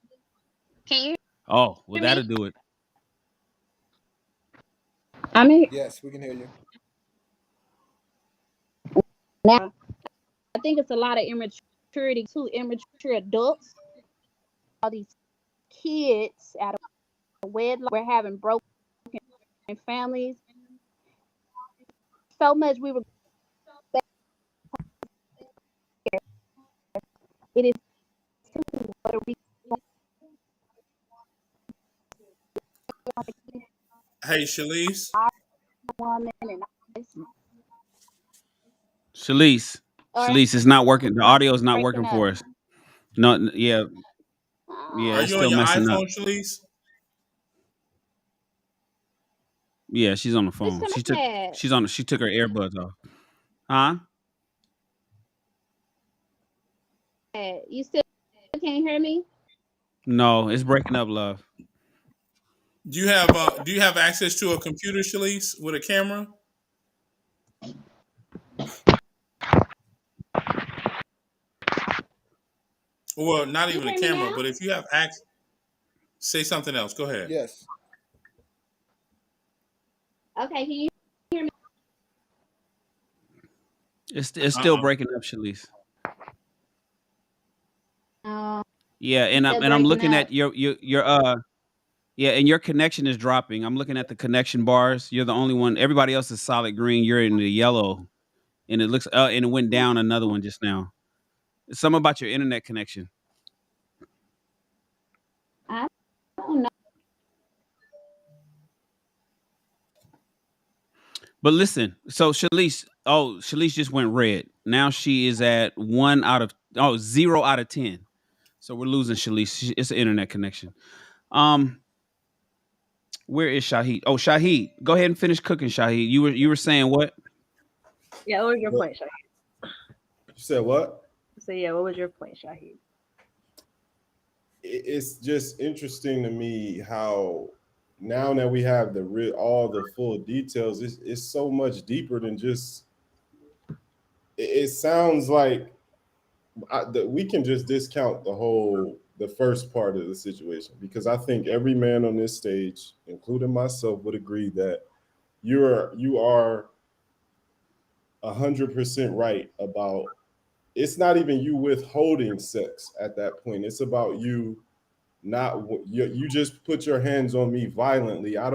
Can you Oh, well, hear that'll me? do it. I'm in Yes, we can hear you. now. I think it's a lot of immaturity too. Immature adults, all these kids out of wedlock. We're having broken families. So much we were. It is what a Hey, Shalice. woman and Shalice, or it's not working. The audio is not breaking working up. for us. No, yeah, yeah, Are it's you on still your messing up. iPhone, Shalise? Yeah, she's on the Where's phone. the mad? She took her earbuds off. Huh? You still can't hear me? No, it's breaking up, love. Do you have access to a computer, Shalise, with a camera? Well, not Can you even a hear me camera, now? but if you have access, say something else. Go ahead. Yes. Okay, can you hear me? It's still Uh-uh. breaking up, Shalice. Oh, Yeah, still and I'm breaking looking up. at your yeah, and your connection is dropping. I'm looking at the connection bars. You're the only one. Everybody else is solid green. You're in the yellow, and it looks and it went down another one just now. It's something about your internet connection. I don't know. But listen, so Shalice just went red. Now she is at 0 out of 10. So we're losing Shalice. It's an internet connection. Um, where is Shahid? Oh, Shahid, go ahead and finish cooking, Shahid. You were saying what? Yeah, what was your What, point, Shahid? you said what? So yeah, what was your point, Shahid? It's just interesting to me how now that we have all the full details, it's so much deeper than just. It sounds like that we can just discount the first part of the situation because I think every man on this stage, including myself, would agree that you are 100% right about it's not even you withholding sex at that point. It's about you not you just put your hands on me violently. I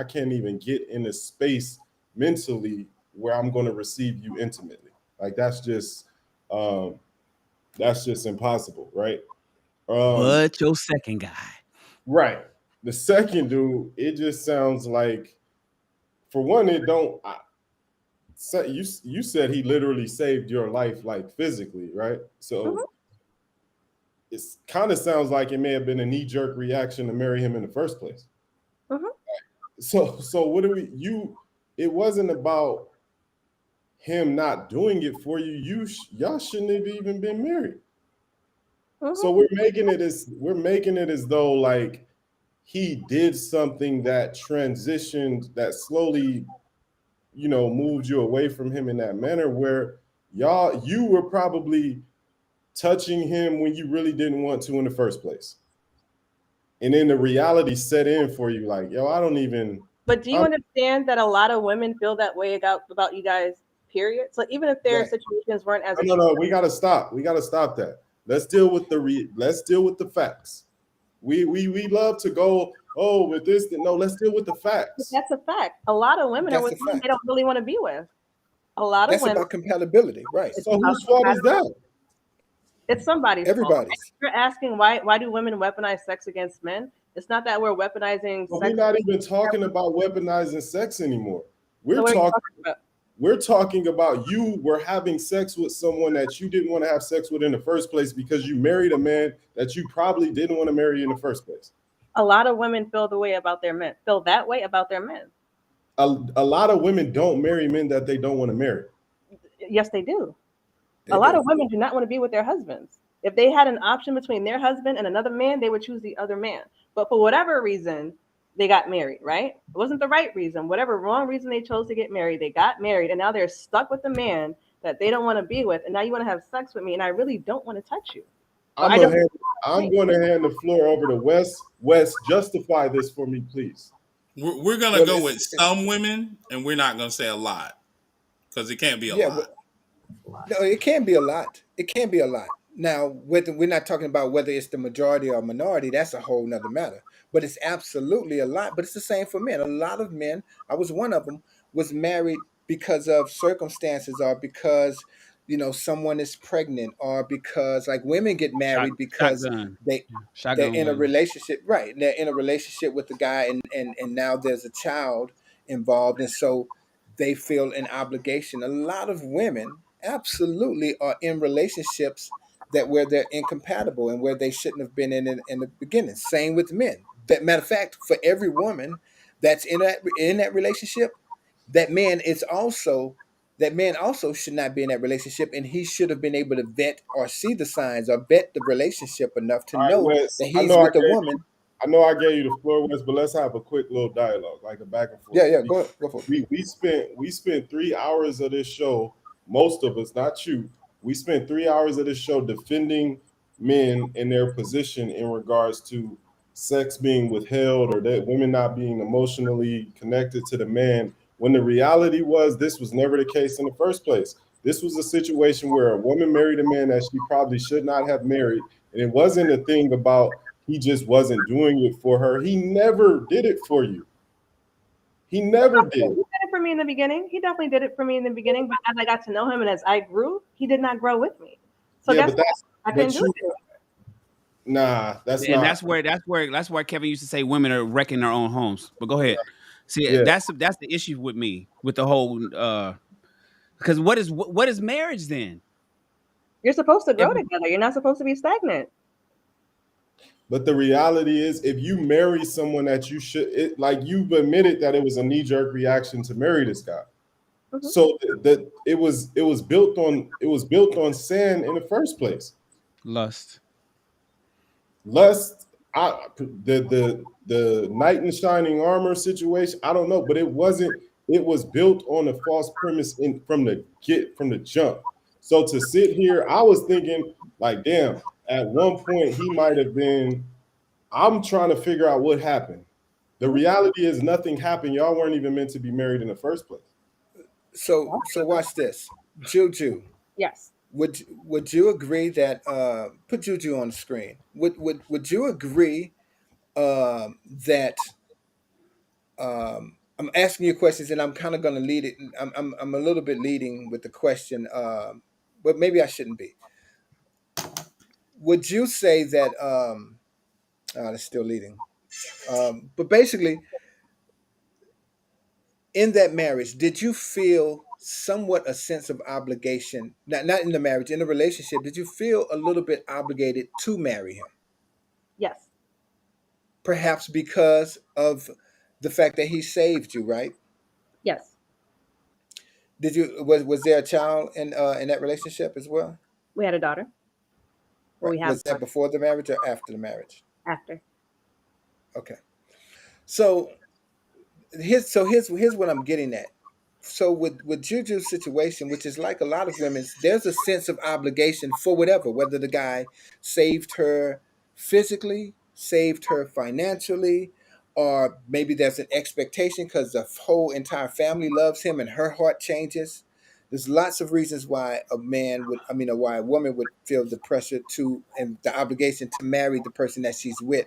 can't even get in a space mentally where I'm going to receive you intimately. Like um that's just impossible, right? Um But your second guy. right. The second dude, it just sounds like for one it don't you said he literally saved your life like physically, right? So Mm-hmm. it kind of sounds like it may have been a knee jerk reaction to marry him in the first place. Mm-hmm. So what do we you it wasn't about him not doing it for you. Y'all shouldn't have even been married. So Mm-hmm. we're making it as though like he did something that transitioned that slowly, moved you away from him in that manner where you were probably touching him when you really didn't want to in the first place. And then the reality set in for you like, yo, I don't even But do you I'm understand that a lot of women feel that way about you guys? Period. So even if their Right. situations weren't as no, no, no, we gotta stop. We gotta stop that. Let's deal with the facts. We love to go, oh, with this. No, let's deal with the facts. that's a fact. A lot of women are That's with a men they don't fact. really want to be with. A lot of That's women, about compatibility, right? it's So about whose fault is that? it's somebody's fault. Everybody's. You're asking why do women weaponize sex against men? It's not that we're weaponizing But we're sex. not even talking about weaponizing sex anymore. So We're what are you talking talking about? we're talking about you were having sex with someone that you didn't want to have sex with in the first place because you married a man that you probably didn't want to marry in the first place. A lot of women feel the way about their men. Feel that way about their men. A lot of women don't marry men that they don't want to marry. Yes, they do. A They lot of do. women do not want to be with their husbands. If they had an option between their husband and another man, they would choose the other man. But for whatever reason, they got married, right? It wasn't the right reason. Whatever wrong reason they chose to get married, they got married, and now they're stuck with the man that they don't want to be with. And now you want to have sex with me, and I really don't want to touch you. Or I'm I gonna don't. hand, I'm going to hand the floor over to Wes. Wes, justify this for me, please. We're gonna Well, go with some women, and we're not gonna say a lot because it can't be a yeah. lot. No, it can be a lot. It can be a lot. Now, whether we're not talking about whether it's the majority or minority, that's a whole nother matter. But it's absolutely a lot. But it's the same for men. A lot of men, I was one of them, was married because of circumstances or because, someone is pregnant or because like women get married because Shotgun. they Yeah. they're Shotgun in a wedding. relationship, right? They're in a relationship with the guy and now there's a child involved. And so they feel an obligation. A lot of women absolutely are in relationships that where they're incompatible and where they shouldn't have been in the beginning. Same with men. That matter of fact, for every woman that's in that relationship, that man is also that man also should not be in that relationship, and he should have been able to vet or see the signs or vet the relationship enough to All right, know Wes. that he's with a woman. I know I gave you the floor, Wes, but let's have a quick little dialogue, like a back and forth. Yeah, yeah, go for it. We spent 3 hours of this show, most of us, not you. We spent 3 hours of this show defending men in their position in regards to sex being withheld or that women not being emotionally connected to the man. When the reality was, this was never the case in the first place. This was a situation where a woman married a man that she probably should not have married, and it wasn't a thing about he just wasn't doing it for her. He never did it for you. He never did. He did it for me in the beginning. He definitely did it for me in the beginning. But as I got to know him and as I grew, he did not grow with me. So Yeah, guess but what? that's I couldn't but do you it. nah, that's And not that's where Kevin used to say women are wrecking their own homes. But go ahead. See, yeah. that's the issue with me with the whole because what is marriage then? You're supposed to If, grow together. You're not supposed to be stagnant. But the reality is, if you marry someone that you should, like you've admitted that it was a knee jerk reaction to marry this guy. Mhm. So that it was built on sin in the first place. lust. Lust, the knight in shining armor situation. I don't know, but it wasn't. It was built on a false premise from the jump. So to sit here, I was thinking like, damn. At one point, he might have been. I'm trying to figure out what happened. The reality is nothing happened. Y'all weren't even meant to be married in the first place. So watch this. Juju, Yes. would you agree that put Juju on the screen? Would you agree that I'm asking you questions and I'm kind of going to lead it. I'm a little bit leading with the question, but maybe I shouldn't be. Would you say that it's still leading? But basically, in that marriage, did you feel somewhat a sense of obligation? Not in the marriage, in the relationship. Did you feel a little bit obligated to marry him? Yes. Perhaps because of the fact that he saved you, right? Yes. Did you was there a child in that relationship as well? We had a daughter. Well, Right. we have Was that before the marriage or after the marriage? after. Okay. So here's what I'm getting at. So with Juju's situation, which is like a lot of women's, there's a sense of obligation for whatever, whether the guy saved her physically, saved her financially, or maybe there's an expectation because the whole entire family loves him and her heart changes. There's lots of reasons why why a woman would feel the pressure to and the obligation to marry the person that she's with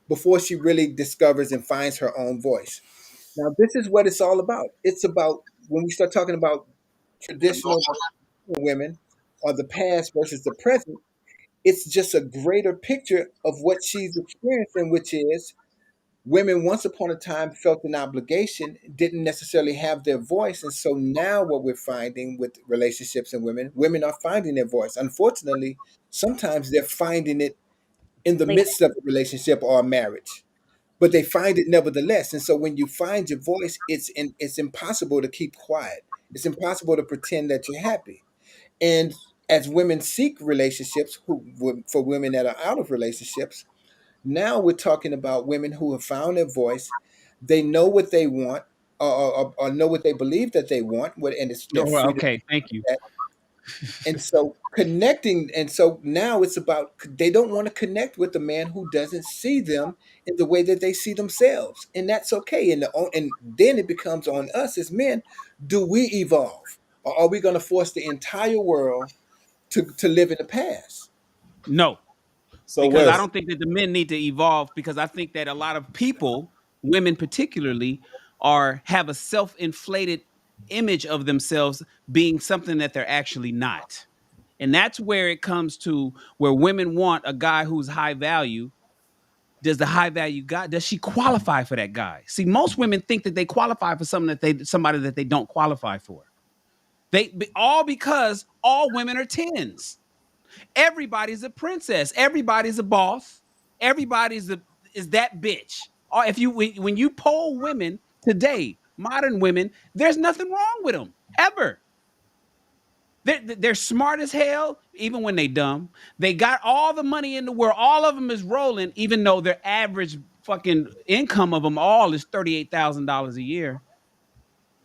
before she really discovers and finds her own voice. Now, this is what it's all about. It's about when we start talking about traditional women or the past versus the present, it's just a greater picture of what she's experiencing, which is women once upon a time felt an obligation, didn't necessarily have their voice. And so now what we're finding with relationships and women are finding their voice. Unfortunately, sometimes they're finding it in the Later. midst of a relationship or a marriage, but they find it nevertheless. And so when you find your voice, it's impossible to keep quiet. It's impossible to pretend that you're happy. And as women seek relationships, for women that are out of relationships, now we're talking about women who have found their voice. They know what they want, or know what they believe that they want, and they're Oh, well, free to okay, thank you. do that. And so connecting, and so now it's about they don't want to connect with a man who doesn't see them in the way that they see themselves, and that's okay. And then it becomes on us as men: do we evolve, or are we going to force the entire world to live in the past? No, So because I Wes, don't think that the men need to evolve because I think that a lot of people, women particularly, have a self-inflated image of themselves being something that they're actually not. And that's where it comes to where women want a guy who's high value. Does the high value guy, does she qualify for that guy? See, most women think that they qualify for somebody that they don't qualify for. All because all women are tens. Everybody's a princess. Everybody's a boss. Everybody's is that bitch. Or if you when you poll women today, modern women, there's nothing wrong with them ever. They're smart as hell, even when they dumb. They got all the money in the world. All of them is rolling, even though their average fucking income of them all is $38,000 a year.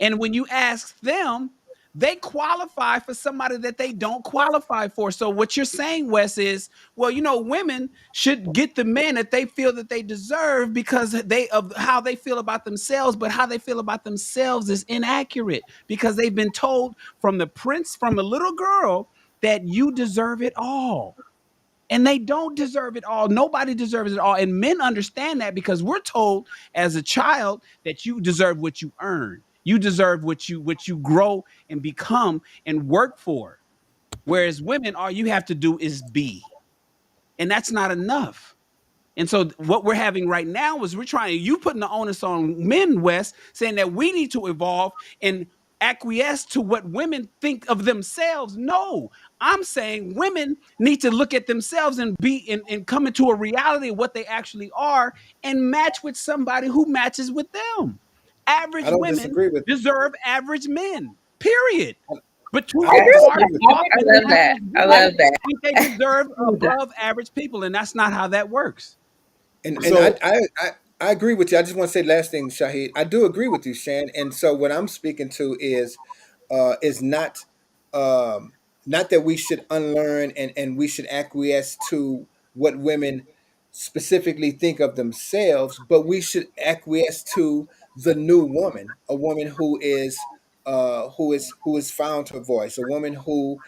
And when you ask them, they qualify for somebody that they don't qualify for. So what you're saying, Wes, is, well, women should get the men that they feel that they deserve because of how they feel about themselves, but how they feel about themselves is inaccurate because they've been told from a little girl that you deserve it all. And they don't deserve it all. Nobody deserves it all. And men understand that because we're told as a child that you deserve what you earn. You deserve what you grow and become and work for. Whereas women, all you have to do is be. And that's not enough. And so what we're having right now is you putting the onus on men, Wes, saying that we need to evolve and acquiesce to what women think of themselves. No, I'm saying women need to look at themselves and and come into a reality of what they actually are and match with somebody who matches with them. I Average don't women disagree with. deserve average men, period. But too I don't many disagree with. I love that. I love that. think they deserve above average people, and that's not how that works. And So I agree with you. I just want to say last thing, Shahid. I do agree with you, Shan. And so what I'm speaking to is um, not that we should unlearn and we should acquiesce to what women specifically think of themselves, but we should acquiesce to the new woman, a woman who is found her voice, a woman who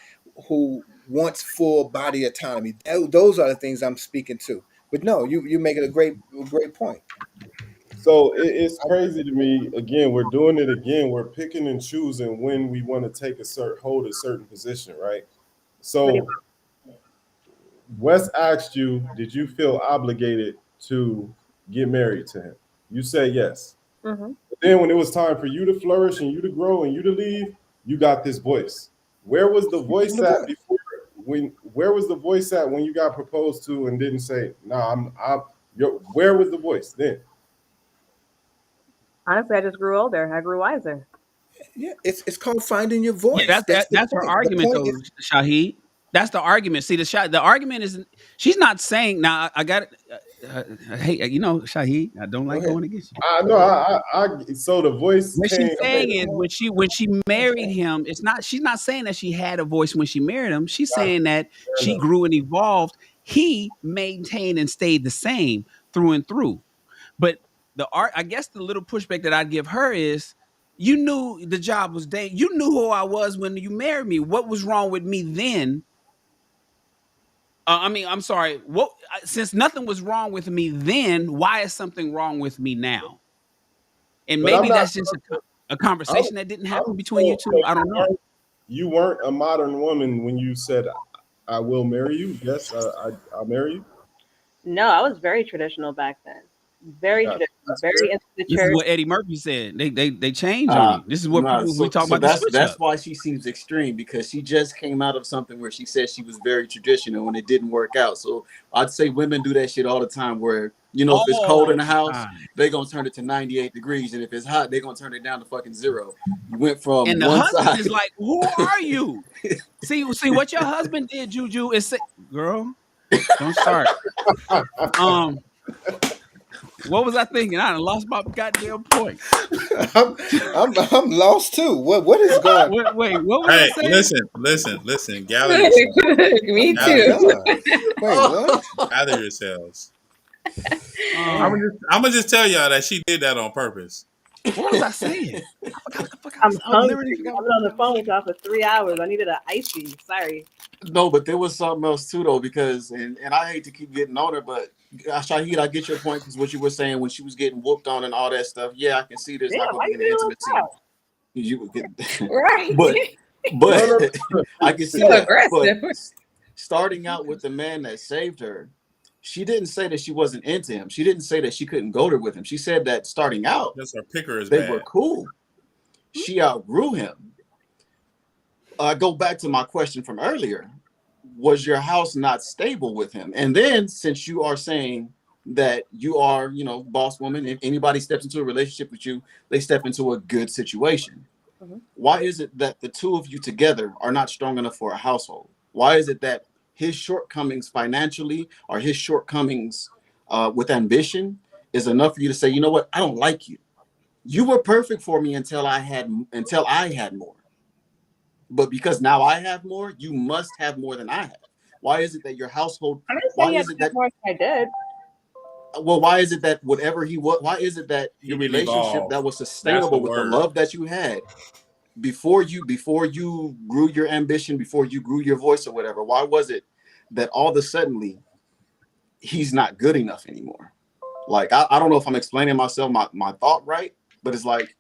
wants full body autonomy. Those are the things I'm speaking to. But no, you make it a great point. it's crazy to me. Again, we're doing it again. We're picking and choosing when we want to take hold a certain position, right? Pretty So Wes asked you, did you feel obligated to get married to him? You say yes. much. Hmm. But then when it was time for you to flourish and you to grow and you to leave, you got this voice. Where was the I'm voice the at voice. before? Where was the voice at when you got proposed to and didn't say, "No, where was the voice then? Honestly, I just grew older. I grew wiser. Yeah, it's called finding your Yeah, voice. That's the that's her point. The argument, point though, is, Shahid. That's the argument. See, the argument isn't. She's not saying. Now, I got it. Hey, Shahid, I don't go like ahead. going against you. I know. Go ahead. So the voice What came. she's saying is when she married him, it's not. She's not saying that she had a voice when she married him. She's Gotcha. saying that Fair she enough. grew and evolved. He maintained and stayed the same through and through. But I guess the little pushback that I'd give her is, you knew the job was day. You knew who I was when you married me. What was wrong with me then? I'm sorry. Since nothing was wrong with me then, why is something wrong with me now? And But I'm maybe not. that's just a I'm. conversation that didn't happen between you So two. I don't know. you weren't a modern woman when you said, "I will marry you." Yes, I'll marry you. No, I was very traditional back then. Very Gotcha. traditional. That's Very fair. into the This is church. what Eddie Murphy said. They change on Uh, you. This is what no, people we so talk so about the that's switch that's up. why she seems extreme because she just came out of something where she said she was very traditional and it didn't work out. So I'd say women do that shit all the time. Where if it's cold All in the the house, time. they're gonna turn it to 98 degrees, and if it's hot, they're gonna turn it down to fucking zero. You went from And the one husband side. is like, "Who are you?" See what your husband did, Juju, is say, "Girl, don't start." Um, what was I thinking? I done lost my goddamn point. I'm, I'm lost too. What is going? Wait, what was I Hey, saying? listen. Gather yourselves. Oh Me my Gather too. God! yourselves. Wait, what? Gather yourselves. I'm Um, gonna just, I'm gonna just tell y'all that she did that on purpose. what was I saying? I forgot what the fuck I'm I hungry. literally forgot I've what been the on fuck the I was phone with saying. y'all for 3 hours. I needed an icy. Sorry. No, but there was something else too, though, because and I hate to keep getting on her, but Shahid, I get your point because what you were saying when she was getting whooped on and all that stuff. Yeah, I can see there's Damn, not going why to you be any getting all intimacy. proud? You would get, Right. but No, no, I can see So that. But aggressive. starting out with the man that saved her, she didn't say that she wasn't into him. She didn't say that she couldn't go there with him. She said that starting out, Just her picker is they were bad. cool. She outgrew him. I go back to my question from earlier. was your house not stable with him? And then since you are saying that you are, boss woman, if anybody steps into a relationship with you, they step into a good situation. Mhm. Why is it that the two of you together are not strong enough for a household? Why is it that his shortcomings financially or his shortcomings with ambition is enough for you to say, you know what, I don't like you. You were perfect for me until I had more. But because now I have more, you must have more than I have. Why is it that your household? I didn't say Why he had is to it have that? more than I did. Well, why is it that whatever he was? Why is it that He the didn't relationship evolve. that was That's the sustainable with the word. love that you had before you grew your ambition, before you grew your voice or whatever? Why was it that all of a sudden he's not good enough anymore? Like I don't know if I'm explaining my thought right, but it's like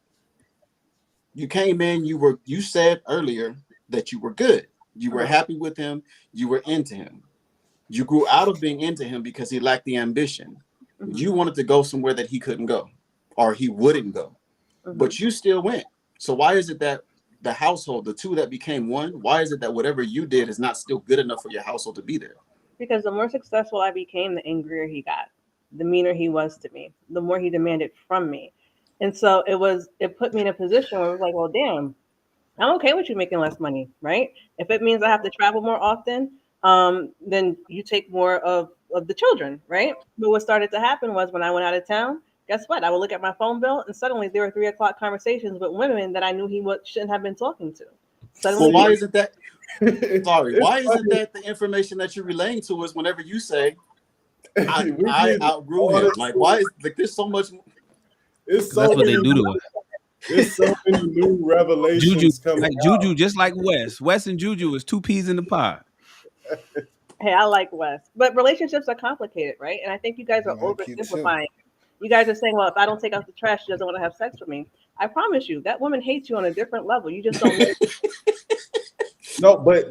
you came in, you said earlier that you were good. You were happy with him, you were into him. You grew out of being into him because he lacked the ambition. You wanted to go somewhere that he couldn't go or he wouldn't go, but you still went. So why is it that the household, the two that became one, why is it that whatever you did is not still good enough for your household to be there? Because the more successful I became, the angrier he got, the meaner he was to me, the more he demanded from me. And so it put me in a position where it was like, well, damn, I'm okay with you making less money, right? If it means I have to travel more often, then you take more of the children, right? But what started to happen was when I went out of town, guess what? I would look at my phone bill and suddenly there were 3 o'clock conversations with women that I knew shouldn't have been talking to. Well, Suddenly, why is it that, sorry, It's why is it funny. that the information that you're relaying to us whenever you say, We I get outgrew all him? this. Like, why is like there's so much? It's Because that's so what they many. do to us. There's so many new Juju, revelations coming like out. Juju, just like Wes. Wes and Juju is two peas in the pod. hey, I like Wes, but relationships are complicated, right? And I think you guys I are like you too. oversimplifying. You guys are saying, well, if I don't take out the trash, she doesn't want to have sex with me. I promise you, that woman hates you on a different level. You just don't know. No, but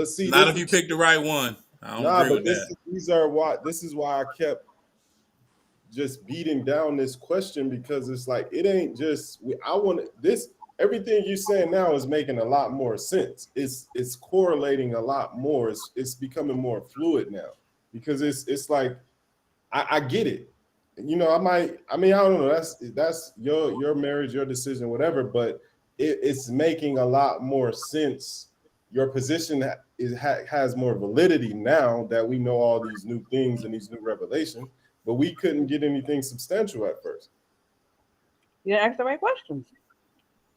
see, Not this if you pick the right one. I don't nah, agree but with that. this is why I kept just beating down this question, because it's like it ain't just I want this. Everything you're saying now is making a lot more sense. It's correlating a lot more. It's becoming more fluid now, because it's like I get it. I mean, I don't know. That's your marriage, your decision, whatever. But it's making a lot more sense. Your position has more validity now that we know all these new things and these new revelations. But we couldn't get anything substantial at first. You didn't ask the right questions.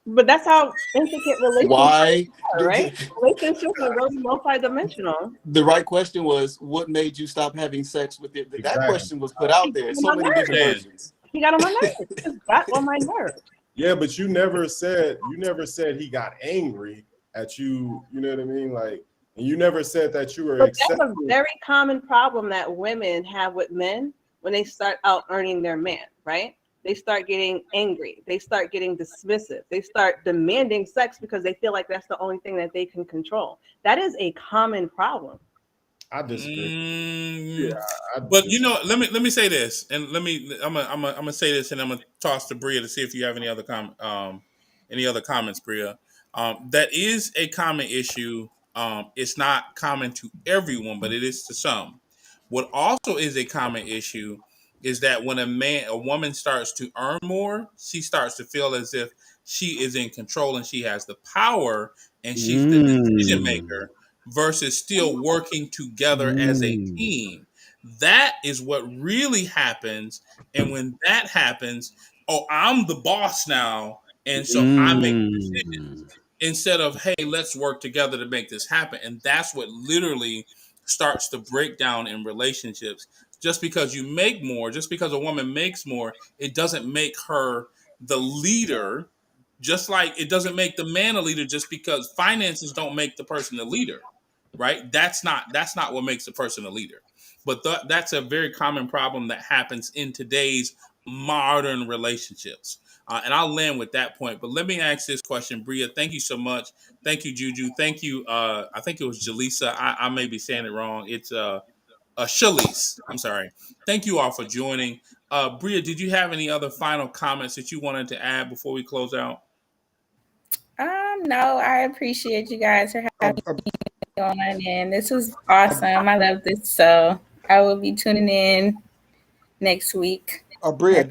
But that's how intricate relationships Why? are, right? Relationships are really multidimensional. The right question was, what made you stop having sex with it? That Exactly. question was put out He got there. on So my many different nerves. Saying versions. He got on my nerves. He just got on my nerves. Yeah, but you never said he got angry at you. You know what I mean? Like, and you never said that you were But that's a accepting. very common problem that women have with men when they start out earning their man, right? They start getting angry. They start getting dismissive. They start demanding sex because they feel like that's the only thing that they can control. That is a common problem. I disagree. Yeah, Mm, I but disagree. let me say this, and I'm gonna say this, and I'm gonna toss to Bria to see if you have any other comments, Bria. That is a common issue. It's not common to everyone, but it is to some. What also is a common issue is that when a woman starts to earn more, she starts to feel as if she is in control and she has the power and she's the decision Mm. maker versus still working together as a Mm. team. That is what really happens. And when that happens, oh, I'm the boss now. And so I make decisions Mm. instead of, hey, let's work together to make this happen. And that's what literally starts to break down in relationships. Just because you make more, just because a woman makes more, it doesn't make her the leader, just like it doesn't make the man a leader just because finances don't make the person a leader, right? That's not what makes a person a leader. But that's a very common problem that happens in today's modern relationships. And I'll land with that point. But let me ask this question, Bria. Thank you so much. Thank you, Juju. Thank you. I think it was Jaleesa. I may be saying it wrong. It's Shalise. I'm sorry. Thank you all for joining. Bria, did you have any other final comments that you wanted to add before we close out? No, I appreciate you guys for having Um, um, me. on, and this was awesome. I love this, so I will be tuning in next week. Bria,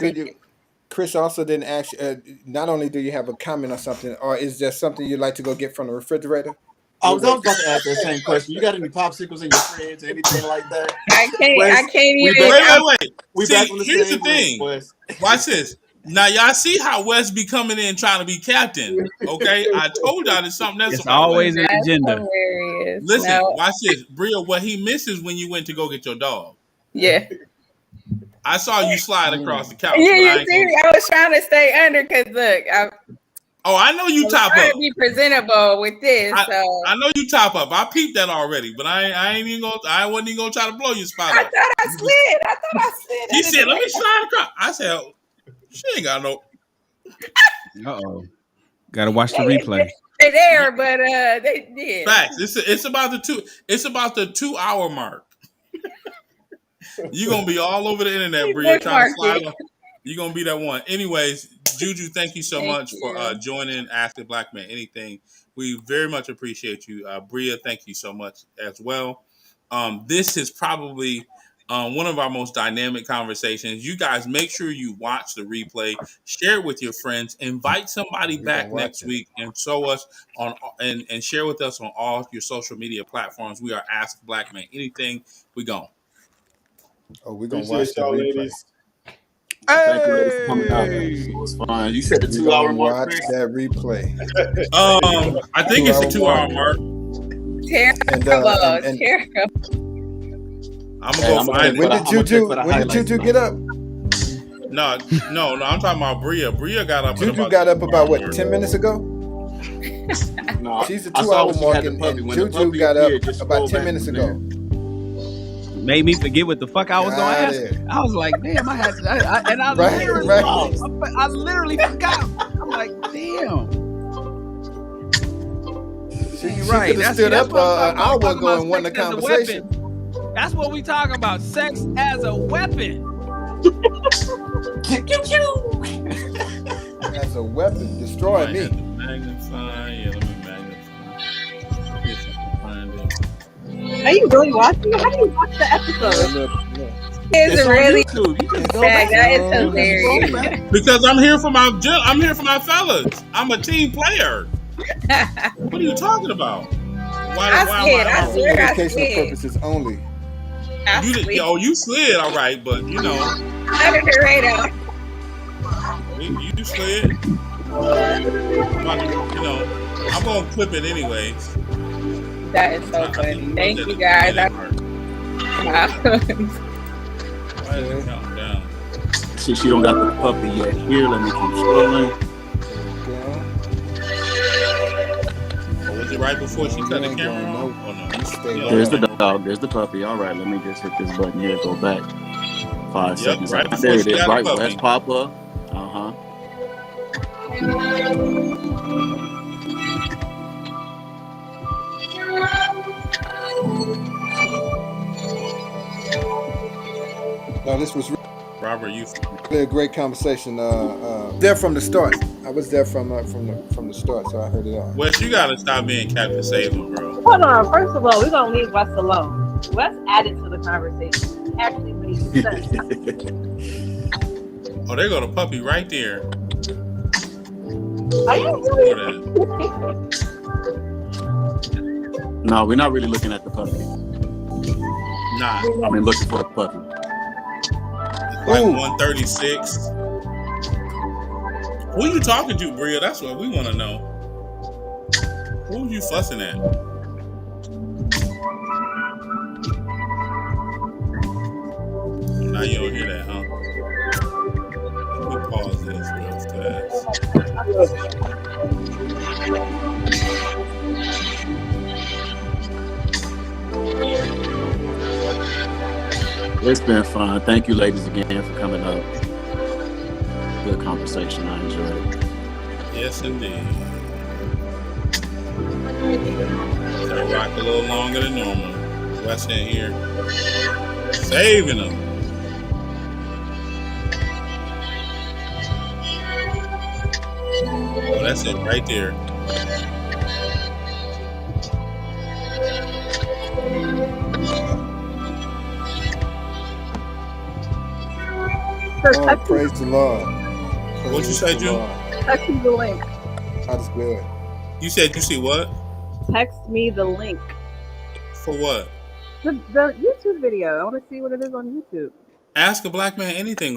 Chris also didn't ask. Not only do you have a comment or something, or is there something you'd like to go get from the refrigerator? I was about to ask that same question. You got any popsicles in your fridge or anything like that? I can't even. Wait. We See, back on the here's same the thing. Wes. Watch this. Now y'all see how Wes be coming in trying to be captain. Okay, I told y'all there's something else It's about always Wes. an agenda. Hilarious. Listen, No. watch this, Bria. What he misses when you went to go get your dog. Yeah. I saw you slide across the couch. Yeah, but you see, I was trying to stay under because look, I know you top trying up. to be presentable with this. I know you top up. I peeped that already, but I ain't even gonna. I wasn't even gonna try to blow your spot I up. thought I slid. He said, "Let me slide across." I said, oh, "She ain't got no." Uh-oh. Gotta watch the replay. They're there, but they did. Facts. It's about the 2 hour mark. You're gonna be all over the internet, Bria, trying to slide on. You're gonna be that one. Anyways, Juju, thank you so much for joining Ask the Black Man Anything. We very much appreciate you. Bria, thank you so much as well. This is probably one of our most dynamic conversations. You guys make sure you watch the replay, share it with your friends, invite somebody back next week, and show us on and share with us on all your social media platforms. We are Ask Black Man Anything. We gone. Oh, we're gonna watch the y'all, replay. ladies. Thank you, ladies, for coming out. It was fun. You said the 2 hour mark. Watch that replay. I think it's a 2 hour mark. Terrible. I'm gonna go find it. When did Juju get up? No. I'm talking about Bria. Bria got up. Juju got up about what, 10 minutes ago? No, she's a 2 hour mark, and Juju got up about 10 minutes ago. Made me forget what the fuck I was going to ask. I was like, damn, I had to, I literally forgot. I'm like, damn. She right. That's stood up an hour ago and won the conversation. That's what we talking about. Sex as a weapon. As a weapon, destroy me. Let me magnify. Are you really watching? How do you watch the episode? It's really that is hilarious. Because I'm here for my fellas. I'm a team player. What are you talking about? I slid. Educational purposes only. You slid, all right, but you know. Under the radar. You slid. I'm gonna clip it anyways. That is so funny. Thank you guys. Why is it counting down? She don't got the puppy yet. Here, let me keep scrolling. Was it right before she cut the camera on? Oh no. There's the dog. There's the puppy. All right, let me just hit this button here. Go back 5 seconds. Right There it is. Right, West West Papa. No, this was Robert. You really a great conversation. There from the start. I was there from the start, so I heard it all. Wes, you gotta stop being Captain Sable, bro. Hold on. First of all, we're gonna leave Wes alone. Wes added to the conversation. He actually made sense. Oh, there go the puppy right there. Are you really? No, we're not really looking at the puppy. Nah. I mean, looking for the puppy. Like 136. Who you talking to, Bria? That's what we want to know. Who you fussing at? Now you don't hear that, huh? Let me pause this real fast. It's been fun. Thank you, ladies, again for coming up. Good conversation. I enjoyed it. Yes, indeed. Gotta rock a little longer than normal. Wes in here saving them. Oh, that's it right there. So Oh, text me, praise the Lord. What you Praise say, the Drew? Lord. text me the link. That's good. You said you see what? Text me the link. For what? The YouTube video. I want to see what it is on YouTube. Ask a black man anything on